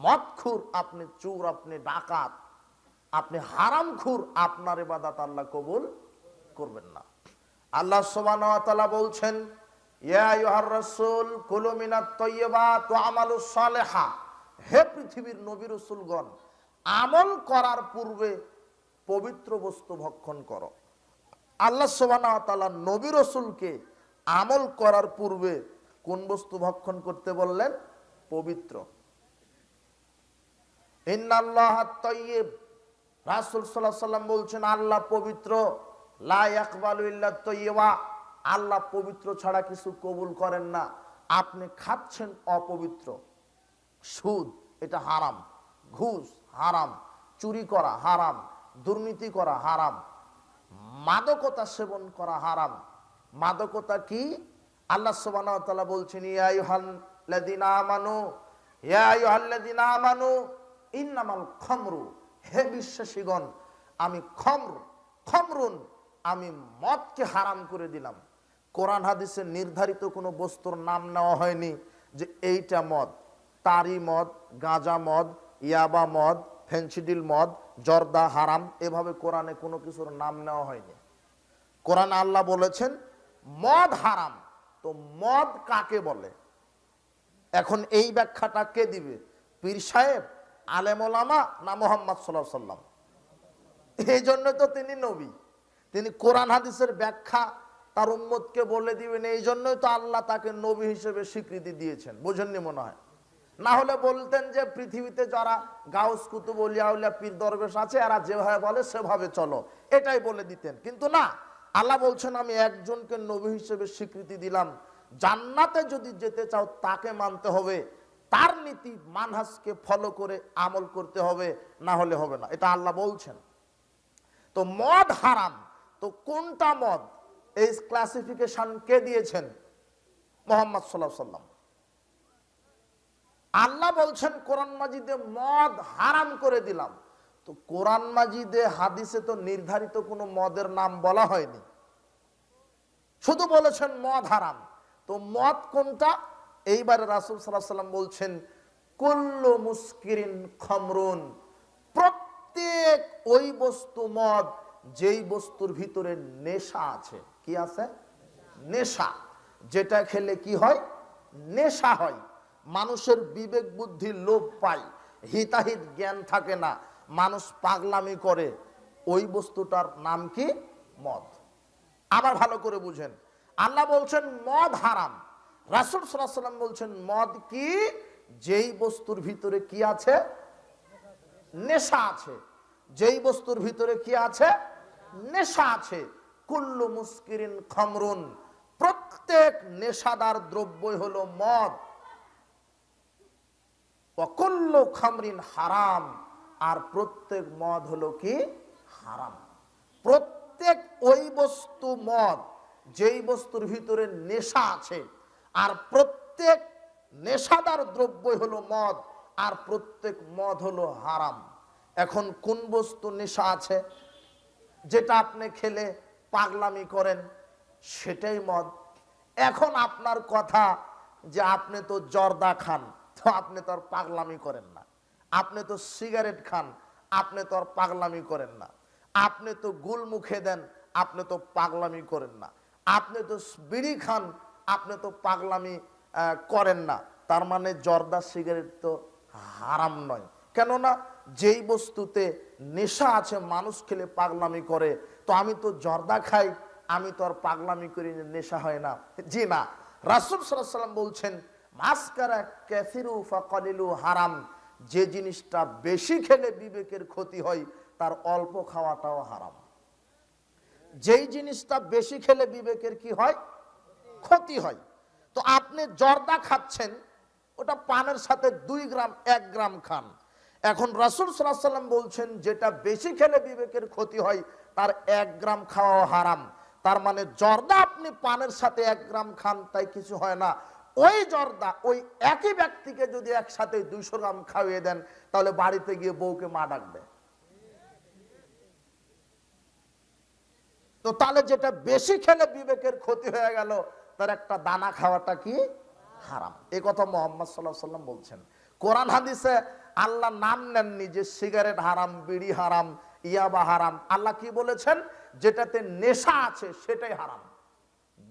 মদখুর, আপনি চোর, আপনি ডাকাত, আপনি হারামখুর, আপনার ইবাদত আল্লাহ কবুল করবেন না। আল্লাহ সুবহানাহু ওয়া তাআলা বলছেন, ইয়া আইয়ুহার রাসূল কুলু মিনাত তাইয়্যিবাত ওয়া আমালুস সালিহা, হে পৃথিবীর নবী রাসূলগণ, আমল করার পূর্বে পবিত্র বস্তু ভক্ষণ করো। আল্লাহ সুবহানাহু ওয়া তাআলা নবী রাসূলকে আমল করার পূর্বে কোন বস্তু ভক্ষণ করতে বললেন? পবিত্র। ইন্নাল্লাহা তাইয়্যিব, রাসূল সাল্লাল্লাহু আলাইহি সাল্লাম বলছেন আল্লাহ পবিত্র। লা ইয়াকবালু ইল্লা তাইয়্যিবা, আল্লাহ পবিত্র ছাড়া কিছু কবুল করেন না। আপনি খাচ্ছেন অপবিত্র, সুদ এটা হারাম, ঘুষ হারাম, চুরি করা হারাম, দুর্নীতি করা হারাম, মাদকতা সেবন করা হারাম। মাদকতা কি? আল্লাহ সুবহানাহু ওয়া তাআলা বলছেন, ইয়া আইয়ুহাল্লাযীনা আমানু, ইয়া আইয়ুহাল্লাযীনা আমানু ইন্নামাল খামরু, হে বিশ্বাসীগণ, আমি খামরুন, আমি মদকে হারাম করে দিলাম। কোরআন হাদিসে নির্ধারিত কোনো বস্তুর নাম নেওয়া হয়নি যে এইটা মদ, তারি মদ, গাঁজা মদ, ইয়াবা মদ, ফেন্সিডিল মদ, জর্দা হারাম, এভাবে কোরআনে কোনো কিছুর নাম নেওয়া হয়নি। কোরআনে আল্লাহ বলেছেন মদ হারাম। তো মদ কাকে বলে? এখন এই ব্যাখ্যাটা কে দিবে? পীর সাহেব, আলেম ওলামা, না মুহাম্মদ সাল্লাল্লাহু আলাইহি সাল্লাম? এই জন্য তো তিনি নবী, তিনি কোরআন হাদিসের ব্যাখ্যা তার উম্মতকে বলে দিবেন। এই জন্যই তো আল্লাহ তাকে নবী হিসেবে স্বীকৃতি দিয়েছেন। বুঝেননি মনে হয়? না হলে বলতেন যে পৃথিবীতে যারা গাউস কুতুব ওলিয়া উলিয়া পীর দরবেশ আছে এরা যেভাবে বলে সেভাবে চলো, এটাই বলে দিতেন। কিন্তু না, আল্লাহ বলছেন আমি একজনকে নবী হিসেবে স্বীকৃতি দিলাম। জান্নাতে যদি যেতে চাও তাকে মানতে হবে, তার নীতি মানহাজকে ফলো করে আমল করতে হবে, না হলে হবে না, এটা আল্লাহ বলছেন। তো মদ হারাম, তো কোনটা মদ? এই ক্লাসিফিকেশন কে দিয়েছেন? মুহাম্মদ সাল্লাল্লাহু আলাইহি সাল্লাম। আল্লাহ বলছেন কোরআন মাজিদে মদ হারাম করে দিলাম। তো কোরআন মাজিদে হাদিসে তো নির্ধারিত কোনো মদের নাম বলা হয়নি, শুধু বলেছেন মদ হারাম। তো মদ কোনটা? এইবারে রাসূল সাল্লাল্লাহু আলাইহি সাল্লাম বলছেন কুল্লু মুসকিরিন খামরুন, প্রত্যেক ওই বস্তু মদ যেই বস্তুর ভিতরে নেশা আছে। কি আছে? নেশা। যেটা খেলে কি হয়? নেশা হয়। মানুষের বিবেক বুদ্ধি লোপ পায়, হিতাহিত জ্ঞান থাকে না, মানুষ পাগলামি করে, ওই বস্তুটার নাম কি? মদ। আবার ভালো করে বুঝেন, আল্লাহ বলছেন মদ হারাম, রাসূল সাল্লাল্লাহু আলাইহি সাল্লাম বলছেন মদ কি? যেই বস্তুর ভিতরে কি আছে? নেশা আছে। যেই বস্তুর ভিতরে কি আছে? নেশা আছে। কুল্লু মুসকিরিন খামরুন, প্রত্যেক নেশাদার দ্রব্যই হলো মদ। ওয়া কুল্লু খামরিন হারাম, আর প্রত্যেক মদ হলো কি? হারাম। প্রত্যেক ওই বস্তু মদ যেই বস্তুর ভিতরে নেশা আছে, আর প্রত্যেক নেশাদার দ্রব্যই হলো মদ, আর প্রত্যেক মদ হলো হারাম। এখন কোন বস্তু নেশা আছে? যেটা আপনি খেলে পাগলামি করেন সেটাই মদ। এখন আপনার কথা যে আপনি তো জর্দা খান, তো আপনি তো আর পাগলামি করেন না। আপনি তো সিগারেট খান, আপনি তো আর পাগলামি করেন না। আপনি তো গুল মুখে দেন, আপনি তো পাগলামি করেন না। আপনি তো বিড়ি খান, আপনি তো পাগলামি করেন না। তার মানে জর্দা সিগারেট তো হারাম নয়। কেননা যেই বস্তুতে নেশা আছে মানুষ খেলে পাগলামি করে, তো আমি তো জর্দা খাই, আমি তো আর পাগলামি করি, নেশা হয় না। জি না, রাসূল সাল্লাল্লাহু আলাইহি সাল্লাম বলছেন মাসকারা কাসিরু ফাকালিলু হারাম, যে জিনিসটা বেশি খেলে বিবেকের ক্ষতি হয় তার অল্প খাওয়াটাও হারাম। যেই জিনিসটা বেশি খেলে বিবেকের কি হয়? ক্ষতি হয়। তো আপনি জর্দা খাচ্ছেন, ওটা পানের সাথে 2 গ্রাম 1 গ্রাম খান। এখন রাসূল সাল্লাল্লাহু আলাইহি সাল্লাম বলছেন যেটা বেশি খেলে বিবেকের ক্ষতি হয় তার 1 গ্রাম খাওয়া হারাম। তার মানে জর্দা আপনি পানের সাথে 1 গ্রাম খান তাই কিছু হয় না। ওই জর্দা ওই একই ব্যক্তিকে যদি একসাথে 200 গ্রাম খাইয়ে দেন, তাহলে বাড়িতে গিয়ে বউকে মা ডাকবে। তো তাহলে যেটা বেশি খেলে বিবেকের ক্ষতি হয়ে গেল, তার একটা দানা খাওয়াটা কি? হারাম। এই কথা মুহাম্মদ সাল্লাল্লাহু আলাইহি সাল্লাম বলছেন। কোরআন হাদিসে আল্লাহ নাম নেননি যে সিগারেট হারাম, বিড়ি হারাম, ইয়াবা হারাম। আল্লাহ কি বলেছেন? যেটাতে নেশা আছে সেটাই হারাম।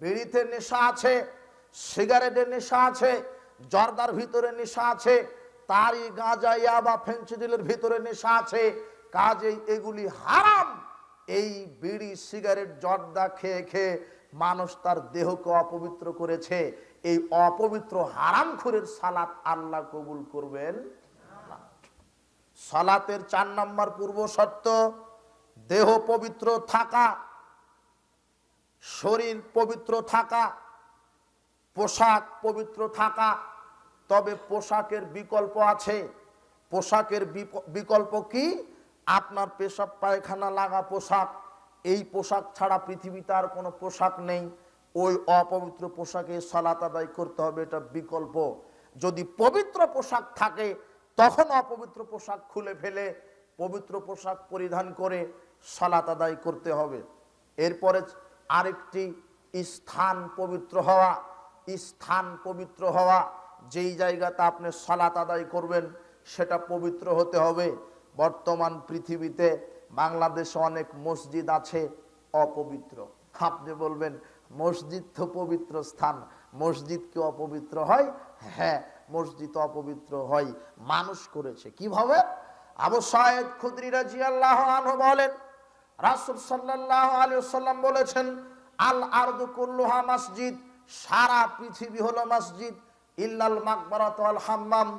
বিড়িতে নেশা আছে, সিগারেটের নেশা আছে, জর্দার ভিতরে নেশা আছে, তারি, গাঁজা, ইয়াবা, ফেন্সিডিলের ভিতরে নেশা আছে, কাজেই এগুলি হারাম। এই বিড়ি, সিগারেট, জর্দা খেয়ে খেয়ে মানুষ তার দেহকে অপবিত্র করেছে। এই অপবিত্র হারামখোরের সালাত আল্লাহ কবুল করবেন না। সালাতের 4 নম্বর পূর্ব শর্ত দেহ পবিত্র থাকা, শরীর পবিত্র থাকা, পোশাক পবিত্র থাকা। তবে পোশাকের বিকল্প আছে। পোশাকের বিকল্প কি? আপনার পেশাব পায়খানা লাগা পোশাক। এই পোশাক ছাড়া পৃথিবীতে আর কোনো পোশাক নেই। ওই অপবিত্র পোশাকে সালাত আদায় করতে হবে, এটা বিকল্প। যদি পবিত্র পোশাক থাকে তখন অপবিত্র পোশাক খুলে ফেলে পবিত্র পোশাক পরিধান করে সালাত আদায় করতে হবে। এরপরে আরেকটি স্থান পবিত্র হওয়া। স্থান পবিত্র হওয়া, যেই জায়গাতে আপনি সালাত আদায় করবেন সেটা পবিত্র হতে হবে। বর্তমান পৃথিবীতে বাংলাদেশে অনেক মসজিদ আছে অপবিত্র। আপনি বলবেন মসজিদ তো পবিত্র স্থান, মসজিদ কি অপবিত্র হয়? হ্যাঁ, মসজিদ অপবিত্র হয়। মানুষ করেছে কিভাবে? আবু সাঈদ খুদরি রাদিয়াল্লাহু আনহু বলেন, রাসূল সাল্লাল্লাহু আলাইহি ওয়াসাল্লাম বলেছেন, আল আরদু কুল্লুহা মসজিদ, সারা পৃথিবী হলো মসজিদ, ইল্লাল মাকবারাত ওয়াল হাম্মাম,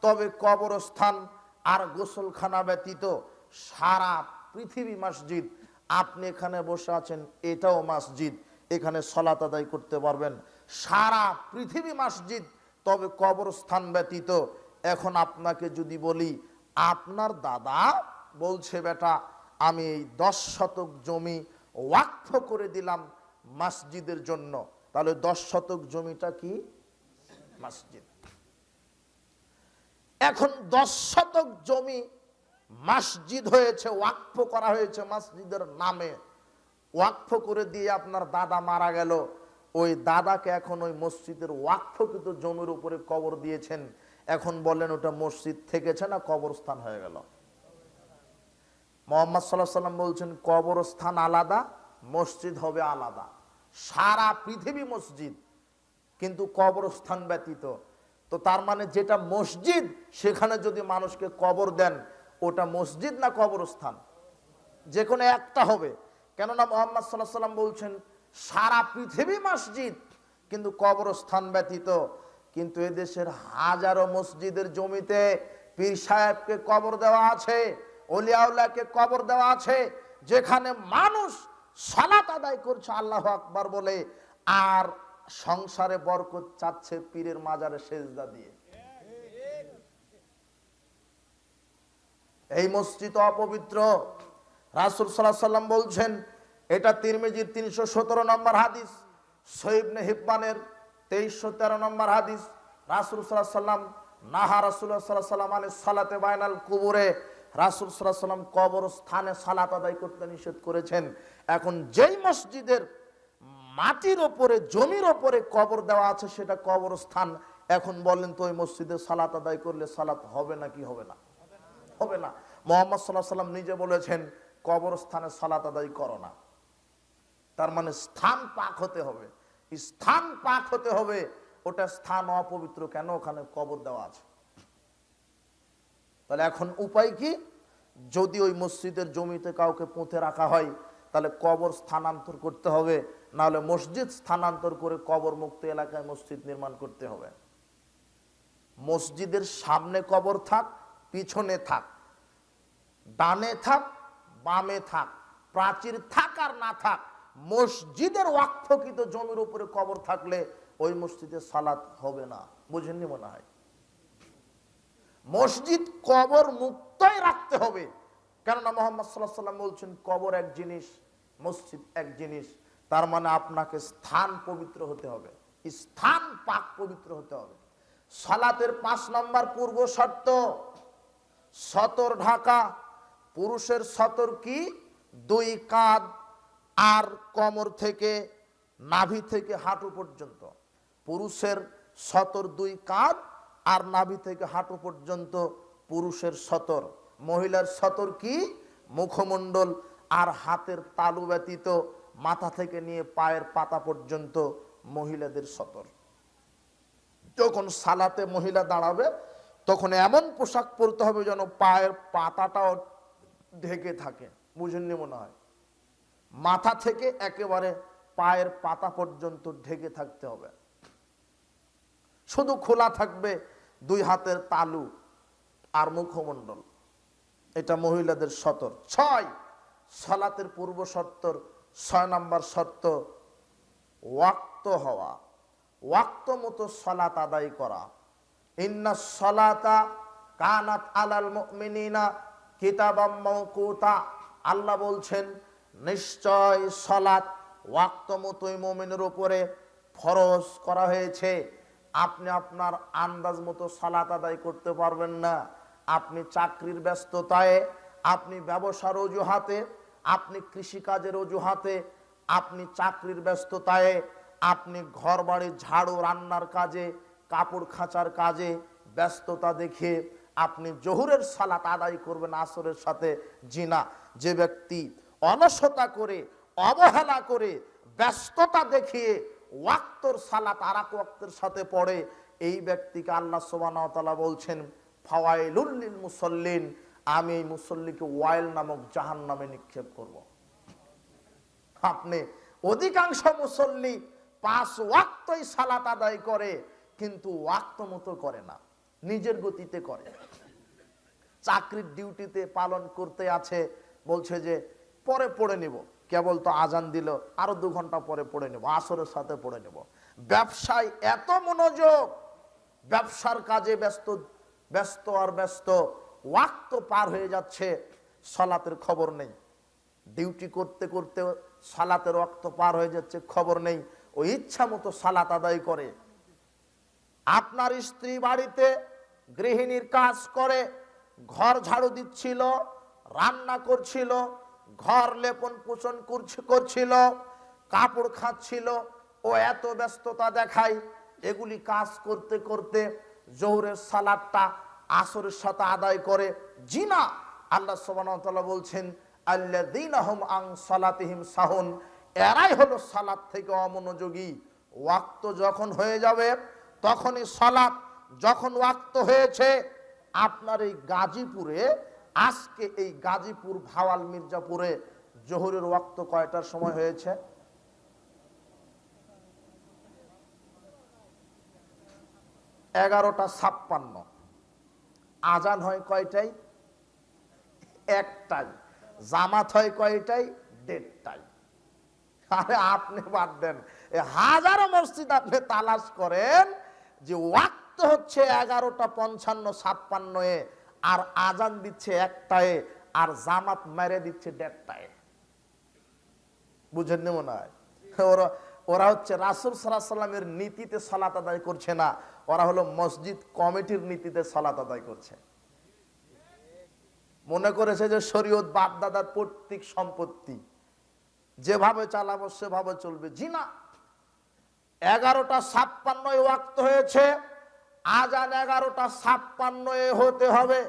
তবে কবরস্থান আর গোসলখানা ব্যতীত সারা পৃথিবী মসজিদ। আপনি এখানে বসে আছেন, এটাও মসজিদ, এখানে সালাত আদায় করতে পারবেন। সারা পৃথিবী মসজিদ, তবে কবরস্থান ব্যতীত। এখন আপনাকে যদি বলি, আপনার দাদা বলছে, বেটা আমি এই 10 শতক জমি ওয়াকফ করে দিলাম মসজিদের জন্য, তাহলে 10 শতক জমিটা কি? মসজিদ। এখন 10 শতক জমি মসজিদ হয়েছে, ওয়াকফ করা হয়েছে মসজিদের নামে। ওয়াকফ করে দিয়ে আপনার দাদা মারা গেল, ওই দাদাকে এখন ওই মসজিদের ওয়াকফকৃত জমির উপরে কবর দিয়েছেন। এখন বলেন ওটা মসজিদ থেকেছে না কবরস্থান হয়ে গেল? মুহাম্মদ সাল্লাল্লাহু আলাইহি ওয়াসাল্লাম বলছেন কবরস্থান আলাদা, মসজিদ হবে আলাদা। সারা পৃথিবী মসজিদ, কিন্তু কবরস্থান ব্যতীত। তো তার মানে যেটা মসজিদ সেখানে যদি মানুষকে কবর দেন, ওটা মসজিদ না কবরস্থান? যে কোনো একটা হবে। কেননা মুহাম্মদ সাল্লাল্লাহু আলাইহি ওয়াসাল্লাম বলছেন সারা পৃথিবী মসজিদ, কিন্তু কবরস্থান ব্যতীত। কিন্তু এদেশের হাজারো মসজিদের জমিতে পীর সাহেবকে কবর দেওয়া আছে, ওলিয়াউল্লাহকে কবর দেওয়া আছে, যেখানে মানুষ সালাত আদায় করছে আল্লাহু আকবার বলে, আর সংসারে বরকত চাচ্ছে পীরের মাজারে সেজদা দিয়ে। এই মসজিদ অপবিত্র। রাসূল সাল্লাল্লাহু আলাইহি ওয়াসাল্লাম বলছেন, এটা তিরমিজির 317 নম্বর হাদিস, সহিহ ইবনে হিব্বানের 2313 নম্বর হাদিস। রাসূল সাল্লাল্লাহু আলাইহি ওয়াসাল্লাম নাহা রাসূলুল্লাহ সাল্লাল্লাহু আলাইহি ওয়াসাল্লাম আনিস সালাতে বাইনাল কুবুরে, রাসূল সাল্লাল্লাহু আলাইহি ওয়াসাল্লাম কবরস্থানে সালাত আদায় করতে নিষেধ করেছেন। এখন যেই মসজিদের মাটির ওপরে, জমির ওপরে কবর দেওয়া আছে সেটা কবরস্থান। এখন বলেন তো ওই মসজিদে সালাত আদায় করলে সালাত হবে নাকি হবে না? হবে না। মুহাম্মদ সাল্লাল্লাহু আলাইহি ওয়াসাল্লাম নিজে বলেছেন কবরস্থানে সালাত আদায় করো না। তার মানে স্থান পাক হতে হবে, স্থান পাক হতে হবে। ওটা স্থান অপবিত্র কেন? ওখানে কবর দেওয়া আছে। তাহলে এখন উপায় কি? যদি ওই মসজিদের জমিতে কাউকে পুঁতে রাখা হয় তাহলে কবর স্থানান্তর করতে হবে, না হলে মসজিদ স্থানান্তর করে কবর মুক্ত এলাকায় মসজিদ নির্মাণ করতে হবে। মসজিদের সামনে কবর থাক, পিছনে থাক, ডানে থাক, বামে থাক, প্রাচীর থাক আর না থাক, মসজিদের ওয়াকফকৃত জমির উপরে কবর থাকলে ওই মসজিদে সালাত হবে না। বুঝেননি মনে হয়? মসজিদ কবর মুক্তই রাখতে হবে, কেননা মুহাম্মদ সাল্লাল্লাহু আলাইহি ওয়াসাল্লাম বলছেন কবর এক জিনিস, মসজিদ এক জিনিস। তার মানে আপনাকে স্থান পবিত্র হতে হবে, স্থান পাক পবিত্র হতে হবে। সালাতের 5 নম্বর পূর্ব শর্ত সতর ঢাকা। পুরুষের সতর কি? 2 কাঁধ আর কোমর থেকে নাভি থেকে হাঁটু পর্যন্ত। পুরুষের সতর 2 কাঁধ আর নাভি থেকে হাঁটু পর্যন্ত পুরুষের সতর, মহিলার সতর কি? মুখমণ্ডল আর হাতের তালু ব্যতীত মাথা থেকে নিয়ে পায়ের পাতা পর্যন্ত মহিলাদের সতর। যখন সালাতে মহিলা দাঁড়াবে তখন এমন পোশাক পরতে হবে যেন পায়ের পাতাটাও ঢেকে থাকে। বুঝেননি মনে হয়? মাথা থেকে একেবারে পায়ের পাতা পর্যন্ত ঢেকে থাকতে হবে। শুধু খোলা থাকবে দুই হাতের তালু আর মুখমণ্ডল। এটা মহিলাদের সতর। 6 সালাতের পূর্ব শর্তর 6 নম্বর শর্ত ওয়াক্ত হওয়া, ওয়াক্ত মতো সালাত আদায় করা। ইন্না সালাতা কানাত আলাল মুমিনিনা কিতাবাম মাওকুতা। আল্লাহ বলছেন নিশ্চয় সালাত ওয়াক্ত মতোই মুমিনের উপরে ফরজ করা হয়েছে। আপনি আপনার আন্দাজ মতো সালাত আদায় করতে পারবেন না। আপনি চাকরির ব্যস্ততায়, আপনি ব্যবসার অজুহাতে, আপনি কৃষিকাজের অজুহাতে, আপনি চাকরির ব্যস্ততায়, আপনি ঘর বাড়ি ঝাড়ু রান্নার কাজে, কাপড় খাঁচার কাজে ব্যস্ততা দেখে আপনি জোহরের সালাত আদায় করবেন আসরের সাথে। জিনা, যে ব্যক্তি অলসতা করে, অবহেলা করে, ব্যস্ততা দেখিয়ে ওয়াক্তর সালাত আর এক ওয়াক্তের সাথে পড়ে, এই ব্যক্তিকে আল্লাহ সুবহানাহু ওয়া তাআলা বলছেন ফাওয়াইলুল লিল মুসাল্লিন, আমি এই মুসল্লিকে ওয়াইল নামক জাহান্নামে নিক্ষেপ করব। আপনি অধিকাংশ মুসল্লি 5 ওয়াক্তই সালাত আদায় করে কিন্তু ওয়াক্ত মতো করে না, নিজের গতিতে করে। চাকরির ডিউটিতে পালন করতে আছে, বলছে যে পরে পড়ে নিব, কেবল তো আজান দিল, আরো 2 ঘন্টা পরে পড়ে নেব, আসরের সাথে পড়ে নেব। ব্যবসায় এত মনোযোগ, ব্যবসার কাজে ব্যস্ত ব্যস্ত আর ব্যস্ত, ওয়াক্ত পার হয়ে যাচ্ছে, সালাতের খবর নেই। ডিউটি করতে করতে সালাতের ওয়াক্ত পার হয়ে যাচ্ছে, খবর নেই। ওই ইচ্ছা মতো সালাত আদায় করে। আপনার স্ত্রী বাড়িতে গৃহিণীর কাজ করে, ঘর ঝাড়ু দিচ্ছিল, রান্না করছিল, ঘর লেপন পোষণ করছিল, কাপড় খাচ্ছিল, ও এত ব্যস্ততা দেখায়। এগুলি কাজ করতে করতে জোহরের সালাতটা আসরের সাথে আদায় করে। জিনা, আল্লাহ সুবহানাহু ওয়া তাআলা বলছেন আল্লাযীনা হুম আন সালাতিহিম সাহুন, এরাই হলো সালাত থেকে অমনোযোগী। ওয়াক্ত যখন হয়ে যাবে তখনই সালাত, যখন ওয়াক্ত হয়েছে। আপনার এই গাজীপুরে, আজকে এই গাজীপুর ভাওয়াল মির্জাপুরে জোহরের ওয়াক্ত কয়টার সময় হয়েছে? 11:56। আজান হয় কয়টায়? 1টায়। জামাত হয় কয়টায়? 1:30টায়। আরে আপনি বাদ দেন, হাজারো মসজিদ আপনি তালাশ করেন যে ওয়াক্ত হচ্ছে 11:55-56 আর আজান দিচ্ছে 1টায়, আর জামাত মেরে দিচ্ছে 1:30টায়। বুঝেন না মনে হয়? ওরা হচ্ছে রাসূল সাল্লাল্লাহু আলাইহি ওয়াসাল্লামের নীতিতে সালাত আদায় করছে না, ওরা হলো মসজিদ কমিটির নীতিতে সালাত আদায় করছে। মনে করেছে যে শরীয়ত বাপ দাদার পৈতৃক সম্পত্তি, যেভাবে চালাবো সেভাবে চলবে। জি না, 11:56 ওয়াক্ত হয়েছে, আজান 11:56 হতে হবে।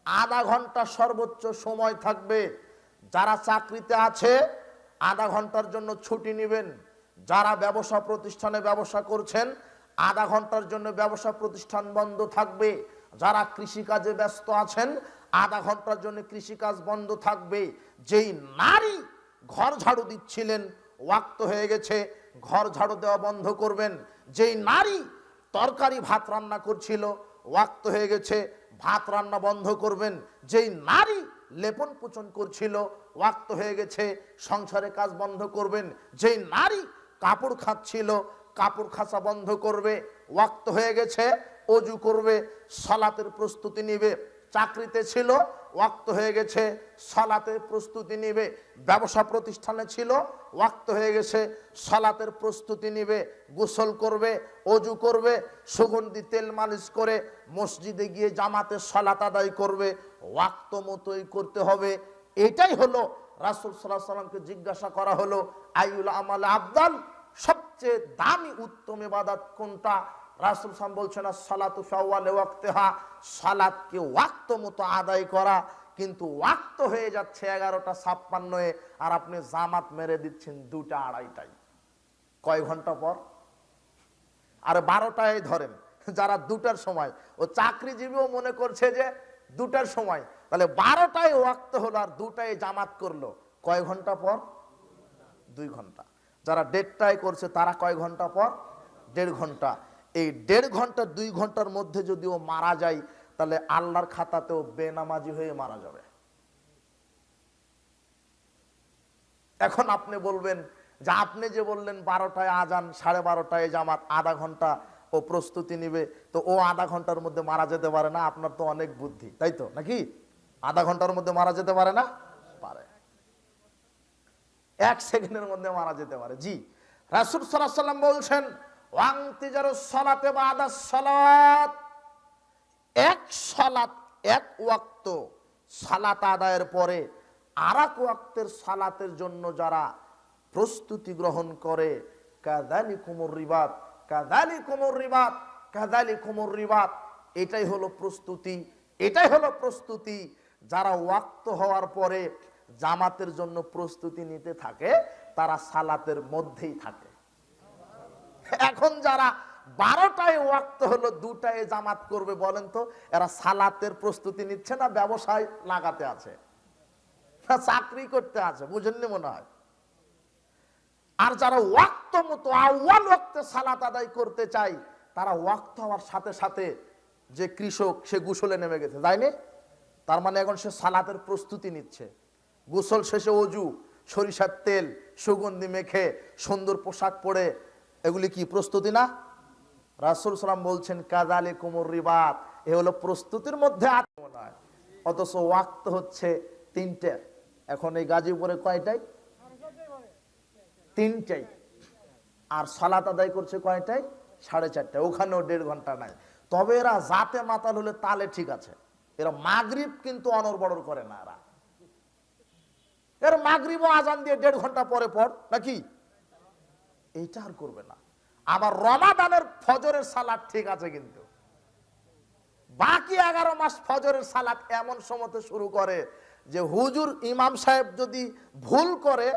আধা ঘন্টা সর্বোচ্চ সময় থাকবে। যারা চাকরিতে আছে আধা ঘন্টার জন্য ছুটি নেবেন, যারা ব্যবসা প্রতিষ্ঠানে ব্যবসা করছেন আধা ঘন্টার জন্য ব্যবসা প্রতিষ্ঠান বন্ধ থাকবে, যারা কৃষিকাজে ব্যস্ত আছেন আধা ঘন্টার জন্য কৃষিকাজ বন্ধ থাকবে। যেই নারী ঘর ঝাড়ু দিচ্ছিলেন ওয়াক্ত হয়ে গেছে, ঘর ঝাড়ু দেওয়া বন্ধ করবেন। যেই নারী তরকারি ভাত রান্না করছিল ওয়াক্ত হয়ে গেছে, ভাত রান্না বন্ধ করবেন। যেই নারী লেপন পোষণ করছিল ওয়াক্ত হয়ে গেছে, সংসারে কাজ বন্ধ করবেন। যেই নারী কাপড় খাচ্ছিল কাপড় খাঁচা বন্ধ করবে, ওয়াক্ত হয়ে গেছে, অজু করবে, সালাতের প্রস্তুতি নিবে। চাকরিতে ছিল ওয়াক্ত হয়ে গেছে, সালাতের প্রস্তুতি নিবে। ব্যবসা প্রতিষ্ঠানে ছিল ওয়াক্ত হয়ে গেছে, সালাতের প্রস্তুতি নিবে। গোসল করবে, অজু করবে, সুগন্ধি তেল মালিশ করে মসজিদে গিয়ে জামাতে সালাত আদায় করবে। ওয়াক্ত মতোই করতে হবে। এটাই হলো রাসূল সাল্লাল্লাহু আলাইহি ওয়াসাল্লামকে জিজ্ঞাসা করা হলো আইউল আমাল আফদাল, সবচেয়ে দামি উত্তম ইবাদত কোনটা? রাসূল সাল্লাল্লাহু বলছেন সালাতু ফাওয়ালে ওয়াক্তিহা, সালাতকে ওয়াক্ত মতো আদায় করা। কিন্তু ওয়াক্ত হয়ে যাচ্ছে 11:56 আর আপনি জামাত মেরে দিচ্ছেন 2টা 2:30টায়। কয় ঘন্টা পর? আর 12টায় ধরেন, যারা 2টার সময়, ও চাকরিজীবীও মনে করছে যে 2টার সময়, তাহলে 12টায় ওয়াক্ত হলো আর 2টায় জামাত করলো, কয় ঘন্টা পর? 2 ঘন্টা। যারা 1:30টায় করছে তারা কয় ঘন্টা পর? 1.5 ঘন্টা। এই 1.5 ঘন্টা 2 ঘন্টার মধ্যে যদি ও মারা যায়, তাহলে আল্লাহর খাতাতেও বেনামাজি হয়ে মারা যাবে। এখন আপনি বলবেন যে আপনি যে বললেন 12টায় আজান, 12:30টায় জামাত, আধা ঘন্টা ও প্রস্তুতি নিবে, তো ও আধা ঘন্টার মধ্যে মারা যেতে পারে না? আপনার তো অনেক বুদ্ধি, তাই তো নাকি? আধা ঘন্টার মধ্যে মারা যেতে পারে না? পারে। 1 সেকেন্ডের মধ্যে মারা যেতে পারে। জি, রাসূল সাল্লাল্লাহু আলাইহি ওয়াসাল্লাম বলছেন ওয়ান্তিজারুস সালাতে বাদাস সালাত, এক সালাত, এক ওয়াক্ত সালাত আদায়ের পরে আরেক ওয়াক্তের সালাতের জন্য যারা প্রস্তুতি গ্রহণ করে, কাযালিকুমুর রিবাত, কাযালিকুমুর রিবাত, কাযালিকুমুর রিবাত, এটাই হলো প্রস্তুতি, এটাই হলো প্রস্তুতি। যারা ওয়াক্ত হওয়ার পরে জামাতের জন্য প্রস্তুতি নিতে থাকে, তারা সালাতের মধ্যেই থাকে। এখন যারা 12টায় ওয়াক্ত হলো 2টায় জামাত করবে, বলেন তো এরা সালাতের প্রস্তুতি নিচ্ছে না ব্যবসায় লাগাতে আছে, না চাকরি করতে আছে? বুঝেননি মনে হয়। আর যারা ওয়াক্ত মতো আউয়াল ওয়াক্তে সালাত আদায় করতে চায়, তারা ওয়াক্ত হওয়ার সাথে সাথে, যে কৃষক সে গোসলে নেমে গেছে, যায়নি? তার মানে এখন সে সালাতের প্রস্তুতি নিচ্ছে। গোসল শেষে অজু, সরিষার তেল, সুগন্ধি মেখে, সুন্দর পোশাক পরে, এগুলি কি প্রস্তুতি না? রাসূল সাল্লাল্লাহু বলছেন কাযালিকুমুর রিবাত, এ হলো প্রস্তুতির মধ্যে আছে মনে হয়। অথচ ওয়াক্ত হচ্ছে 3টে। এখন এই গাজীপুরে কয়টায়? 3টায়। আর সালাত আদায় করছে কয়টায়? 4:30টায়। ওখানেও 1.5 ঘন্টা নাই। তবে এরা জাতে মাতাল হলে তালে ঠিক আছে, এরা মাগরিব কিন্তু অনড়বড় করে না। এর মাগরিবও আজান দিয়ে 1.5 ঘন্টা পরে পর নাকি, এইটা আর করবে না। আবার রমাদানের ফজরের সালাত ঠিক আছে, কিন্তু বাকি 11 মাস ফজরের সালাত এমন সময়তে শুরু করে যে হুজুর ইমাম সাহেব যদি ভুল করে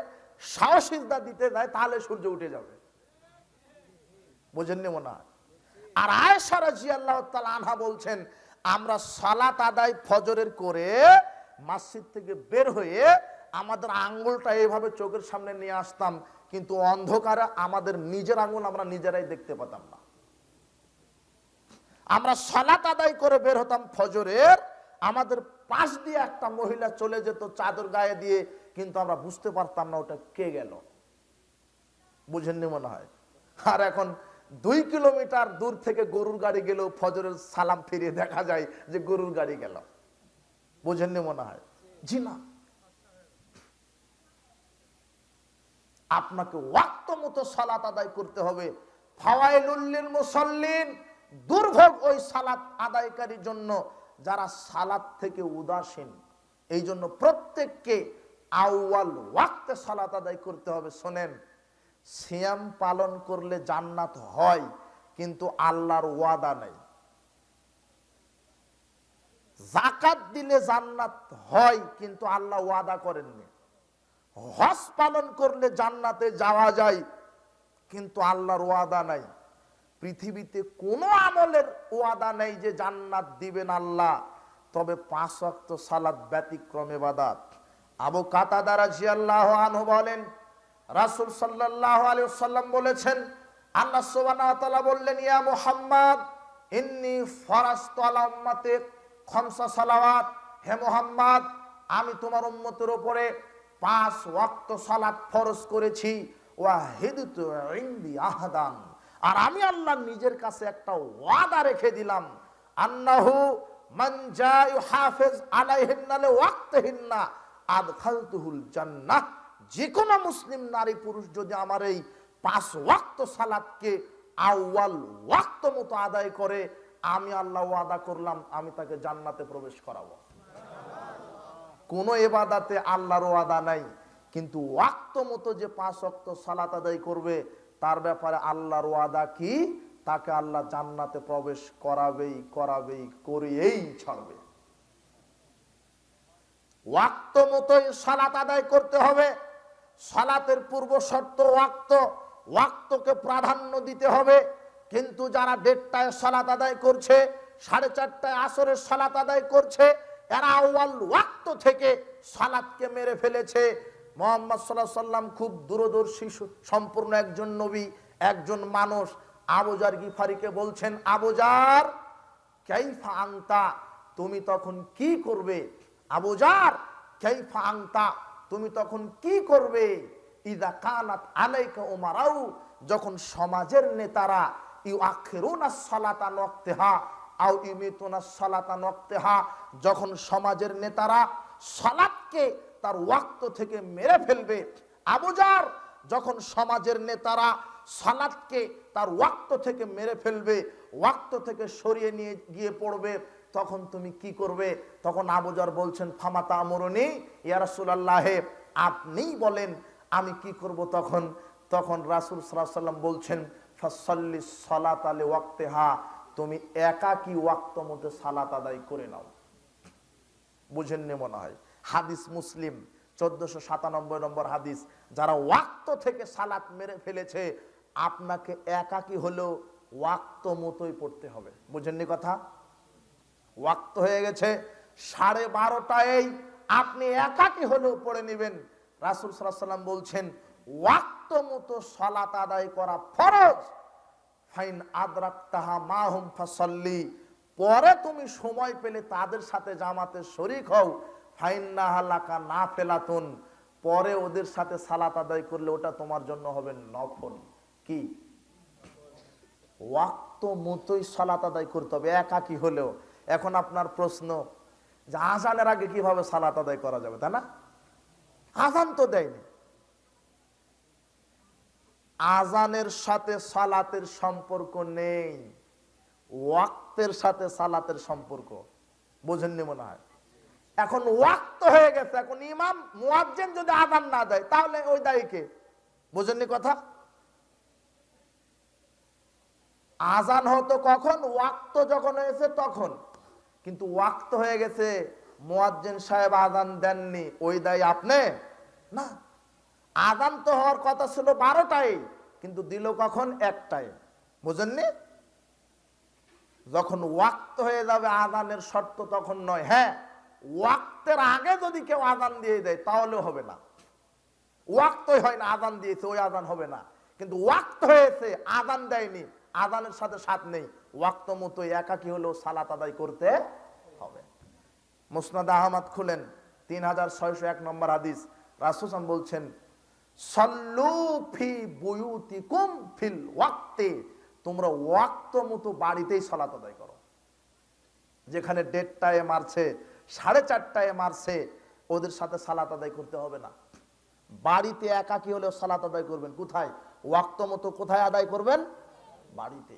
সাহসিজদা দিতে যায়, তাহলে সূর্য উঠে যাবে। বুঝেননি মনে হয়? আর আয়েশা রাদিয়াল্লাহু তাআলা আনহা বলছেন, আমরা সালাত আদায় ফজরের করে মসজিদ থেকে বের হয়ে আমাদের আঙ্গুলটা এইভাবে চোখের সামনে নিয়ে আসতাম, কিন্তু অন্ধকারে আমাদের নিজের আঙ্গুল আমরা নিজেরাই দেখতে পেতাম না। আমরা সালাত আদায় করে বের হতাম ফজরের, আমাদের পাশ দিয়ে একটা মহিলা চলে যেত চাদর গায়ে দিয়ে, কিন্তু আমরা বুঝতে পারতাম না ওটা কে গেল। বুঝেননি মনে হয়? আর এখন 2 কিলোমিটার দূর থেকে গরুর গাড়ি গেলেও ফজরের সালাম ফিরিয়ে দেখা যায় যে গরুর গাড়ি গেল। বুঝেননি মনে হয়? জি না, আপনাকে ওয়াক্ত মতো সালাত আদায় করতে হবে। ফাওয়াইলুল লিল মুসাল্লিন, দুর্ভোগ ওই সালাত আদায়কারীর জন্য যারা সালাত থেকে উদাসীন। এই জন্য প্রত্যেককে আউয়াল ওয়াক্তে সালাত আদায় করতে হবে। শোনেন, সিয়াম পালন করলে জান্নাত হয়, কিন্তু আল্লাহর ওয়াদা নেই। যাকাত দিলে জান্নাত হয়, কিন্তু আল্লাহ ওয়াদা করেননি। হজ পালন করলে জান্নাতে যাওয়া যায়, কিন্তু আল্লাহর ওয়াদা নাই। পৃথিবীতে কোনো আমলের ওয়াদা নেই যে জান্নাত দিবেন আল্লাহ, তবে 5 ওয়াক্ত সালাত ব্যতিক্রম ইবাদত। আবু কাতাদা রাদিয়াল্লাহু আনহু বলেন, রাসূল সাল্লাল্লাহু আলাইহি ওয়াসাল্লাম বলেছেন, আল্লাহ সুবহানাহু ওয়া তাআলা বললেন, ইয়া মুহাম্মদ ইন্নী ফারাজতু আলা উম্মতি 5 সালাওয়াত, হে মুহাম্মদ আমি তোমার উম্মতের উপরে 5 ওয়াক্ত সালাত ফরজ করেছি। ওয়াহিদতু ইনদি আহাদান, আর আমি আল্লাহ নিজের কাছে একটা ওয়াদা রেখে দিলাম, আন্নাহু মান জা ইউহাফিজ আলাইহিন্না লিওয়াক্তিহিন্না আদখালতুহুল জান্নাহ। যে কোনো মুসলিম নারী পুরুষ যদি আমার এই 5 ওয়াক্ত সালাতকে আউয়াল ওয়াক্ত মতো আদায় করে, আমি আল্লাহ ওয়াদা করলাম আমি তাকে জান্নাতে প্রবেশ করাবো। কোন ইবাদতে আল্লাহর ওয়াদা নাই, কিন্তু ওয়াক্ত মতো যে 5 ওয়াক্ত সালাত আদায় করবে তার ব্যাপারে আল্লাহর ওয়াদা কি? তাকে আল্লাহ জান্নাতে প্রবেশ করাবেই করাবেই, করিয়েই ছাড়বে। ওয়াক্ত মতোই সালাত আদায় করতে হবে। সালাতের পূর্ব শর্ত ওয়াক্ত, ওয়াক্তকে প্রাধান্য দিতে হবে। কিন্তু যারা 1:30টায় সালাত আদায় করছে, 4:30টায় আসরের সালাত আদায় করছে, এরা আউয়াল ওয়াক্ত থেকে সালাতকে মেরে ফেলেছে। মুহাম্মদ সাল্লাল্লাহু আলাইহি সাল্লাম খুব দূরদর্শী সম্পূর্ণ একজন নবী, একজন মানুষ। আবু জার গিফারিকে বলছেন, আবু জার কাইফা আনতা, তুমি তখন কি করবে? আবু জার কাইফা আনতা, তুমি তখন কি করবে? ইযা কানাত আলাইকা উমারাউ, যখন সমাজের নেতারা ইউআখিরুনাস সালাতা ওয়াক্তাহা আও ইউমিতুনাস সালাতা ওয়াক্তাহা, যখন সমাজের নেতারা সালাতকে তার ওয়াক্ত থেকে মেরে ফেলবে। আবু জার, যখন সমাজের নেতারা সালাতকে তার ওয়াক্ত থেকে মেরে ফেলবে, ওয়াক্ত থেকে সরিয়ে নিয়ে গিয়ে পড়বে, তখন তুমি কি করবে? তখন আবু জার বলছেন, ফামাতা আমরুনি ইয়া রাসূলুল্লাহ, আপনিই বলেন আমি কি করব তখন? তখন রাসূল সাল্লাল্লাহু আলাইহি সাল্লাম বলছেন, ফাসাল্লি সালাতা লিওয়াক্তিহা, তুমি একাকী ওয়াক্ত মতো সালাত আদায় করে নাও। বুঝেননি মনে হয়? হাদিস মুসলিম 1497 নম্বর হাদিস। যারা ওয়াক্ত থেকে সালাত মেরে ফেলেছে, আপনাকে একাকী হলেও ওয়াক্ত মতোই পড়তে হবে। বুঝেননি কথা? ওয়াক্ত হয়ে গেছে 12:30টায়, আপনি একাকী হলেও পড়ে নেবেন। রাসূল সাল্লাল্লাহু আলাইহি সাল্লাম বলছেন, ওয়াক্ত মতো সালাত আদায় করা ফরজ। ফাইন আদরাকতাহা মাহুম ফাসাল্লি, পরে তুমি সময় পেলে তাদের সাথে জামাতে শরীক হও। ফাইন্নাহা লাকা নাফিলাতুন, পরে ওদের সাথে সালাত আদায় করলে ওটা তোমার জন্য হবে নফল। কি? ওয়াক্ত মতোই সালাত আদায় করতে হবে, একাকী হলেও। এখন আপনার প্রশ্ন যে আযানের আগে কিভাবে সালাত আদায় করা যাবে, তাই না? আযান তো দেয়নি। আযানের সাথে সালাতের সম্পর্ক নেই, ওয়াক্তের সাথে সালাতের সম্পর্ক। বুঝেননি মনে হয়? এখন ওয়াক্ত হয়ে গেছে, এখন ইমাম মুয়াজ্জিন যদি আযান না দেয় তাহলে ওই দায়ী কে? বুঝেননি কথা? আযান হতো কখন? ওয়াক্ত যখন হয়েছে তখন। কিন্তু ওয়াক্ত হয়ে গেছে, মুয়াজ্জিন সাহেব আযান দেননি, ওই দায়ী আপনি না। আযান তো হওয়ার কথা ছিল 12টায়, কিন্তু দিল কখন? 1টায়। বুঝেননি? যখন ওয়াক্ত হয়ে যাবে আযানের শর্ত তখন নয়। হ্যাঁ, ওয়াক্তের আগে যদি কেউ আযান দিয়ে দেয় তাহলে হবে না। ওয়াক্তই হয় না, আযান দিয়েছে, ওই আযান হবে না। কিন্তু ওয়াক্ত হয়েছে, আযান দেয়নি, আযানের সাথে সাথ নেই, ওয়াক্ত মতো একাকী হলেও সালাত আদায় করতে হবে। মুসনাদ আহমদ খুলেন, 3601 নম্বর হাদিস। রাসূল সাল্লাল্লাহু আলাইহি ওয়াসাল্লাম বলছেন, সাল্লু ফি বুয়ুতিকুম ফিল ওয়াক্তি, তোমরা ওয়াক্ত মতো বাড়িতেই সালাত আদায় করো। যেখানে 1:30টায় মারছে, 4:30টায় মারছে, ওদের সাথে সালাত আদায় করতে হবে না। বাড়িতে একাকী হলেও সালাত আদায় করবেন। কোথায়? ওয়াক্ত মতো কোথায় আদায় করবেন? বাড়িতে।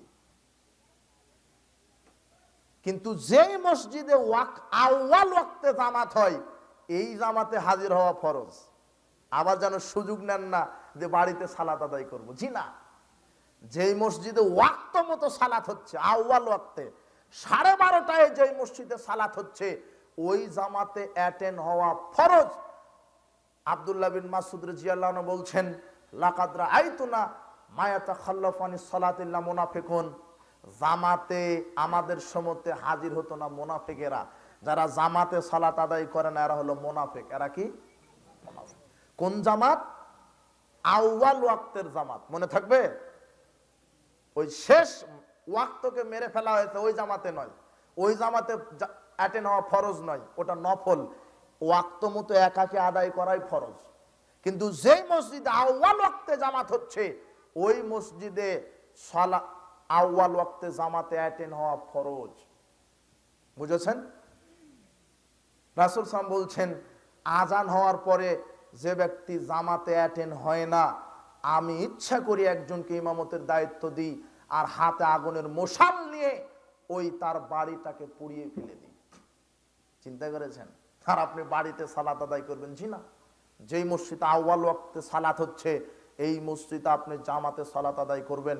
কিন্তু যেই মসজিদে আউয়াল ওয়াক্তে জামাত হয়, এই জামাতে হাজির হওয়া ফরজ। আবার যেন সুযোগ নেন না যে বাড়িতে সালাত আদায় করবো। জি না, যেই মসজিদে ওয়াক্ত মতো সালাত হচ্ছে আউয়াল ওয়াক্তে, 12:30টায় যেই মসজিদে সালাত হচ্ছে, ওই জামাতে অ্যাটেন্ড হওয়া ফরজ। আব্দুল্লাহ বিন মাসউদ রাদিয়াল্লাহু আনহু বলছেন, লাকাদ রাআইতুনা মা ইয়াতাখাল্লাফু আনিস সালাতি ইল্লা মুনাফিকুন, জামাতে আমাদের সময়তে হাজির হতো না মুনাফিকেরা। যারা জামাতে সালাত আদায় করে না এরা হলো মুনাফিক। এরা কি? মুনাফিক। কোন জামাত? আউয়াল ওয়াক্তের জামাত। মনে থাকবে? ওই শেষ ওয়াক্তকে মেরে ফেলা হয়েছে ওই জামাতে নয়। ওই জামাতে অ্যাটেন্ড হওয়া ফরজ নয়, ওটা নফল। ওয়াক্ত মতো একাকী আদায় করাই ফরজ। কিন্তু যেই মসজিদে আউয়াল ওয়াক্তে জামাত হচ্ছে, ওই মসজিদে আউয়াল ওয়াক্তে জামাতে অ্যাটেন্ড হওয়া ফরজ। বুঝেছেন? রাসূল সাল্লাল্লাহু আলাইহি ওয়াসাল্লাম বলছেন, আযান হওয়ার পরে যে ব্যক্তি জামাতে অ্যাটেন্ড হয় না, আমি ইচ্ছা করি একজনকে ইমামতের দায়িত্ব দিই, আর হাতে আগুনের মশাল নিয়ে ওই তার বাড়িটাকে পুড়িয়ে ফেলে দিই। চিন্তা করেছেন? আর আপনি বাড়িতে সালাত আদায় করবেন? জি না। যেই মসজিদে আউয়াল ওয়াক্তে সালাত হচ্ছে, এই মসজিদে আপনি জামাতে সালাত আদায় করবেন।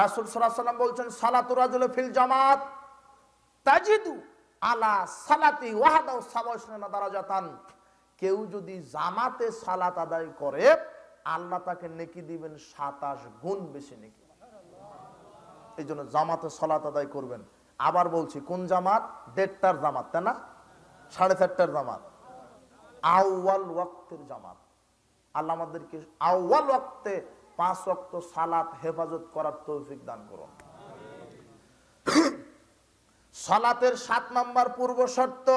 রাসূল সাল্লাল্লাহু আলাইহি ওয়াসাল্লাম বলছেন সালাতু রাজুল ফিল জামাত তাজিদু আলা সালাতি ওয়াহদাহু 27 দারাজাতান। কেউ যদি জামাতে সালাত আদায় করে আল্লাহ তাকে নেকি দিবেন 27 গুণ বেশি নেকি। এই জন্য জামাতে সালাত আদায় করবেন। আবার বলছি, কোন জামাত? 1:30টার জামাত, তাই না? 4:30টার জামাত, আউয়াল ওয়াক্তের জামাত। আল্লাহ আমাদেরকে আউয়াল ওয়াক্তে 5 ওয়াক্ত সালাত হেফাজত করার তৌফিক দান করুন। সালাতের 7 নম্বর পূর্ব শর্ত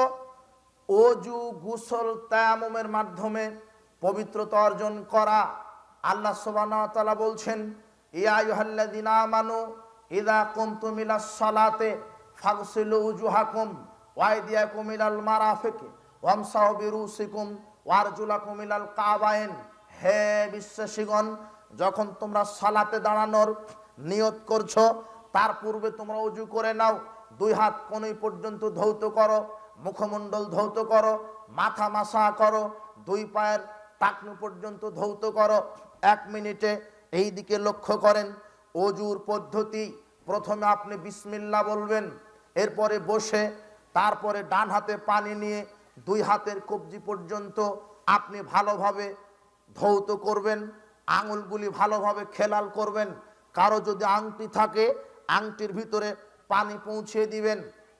ওযু, গোসল, তায়াম্মুমের মাধ্যমে পবিত্রতা অর্জন করা। আল্লাহ সুবহানাহু ওয়া তাআলা বলছেন, ইয়া আইয়ুহাল্লাযীনা আমানু ইযা কুমতুম ইলাস সালাতে ফাগসিলু উজুহাকুম ওয়া আইদিয়াকুম ইলাল মারাফিকি ওয়ামসাহু বিরুসিকুম ওয়া আরজুলাকুম ইলাল কাবাইন। হে বিশ্বাসীগণ, যখন তোমরা সালাতে দাঁড়ানোর নিয়ত করছো তার পূর্বে তোমরা ওযু করে নাও, 2 হাত কোণই পর্যন্ত ধৌত করো, মুখমণ্ডল ধৌত করো, মাথা মাসা করো, 2 পায়ের টাকনু পর্যন্ত ধৌত করো। 1 মিনিটে এই দিকে লক্ষ্য করেন। ওযুর পদ্ধতি, প্রথমে আপনি বিসমিল্লাহ বলবেন, এরপরে বসে, তারপরে ডান হাতে পানি নিয়ে 2 হাতের কবজি পর্যন্ত আপনি ভালোভাবে ধৌত করবেন, আঙুলগুলি ভালোভাবে খেলাল করবেন। কারো যদি আংটি থাকে আংটির ভিতরে পানি পৌঁছে দিবেন।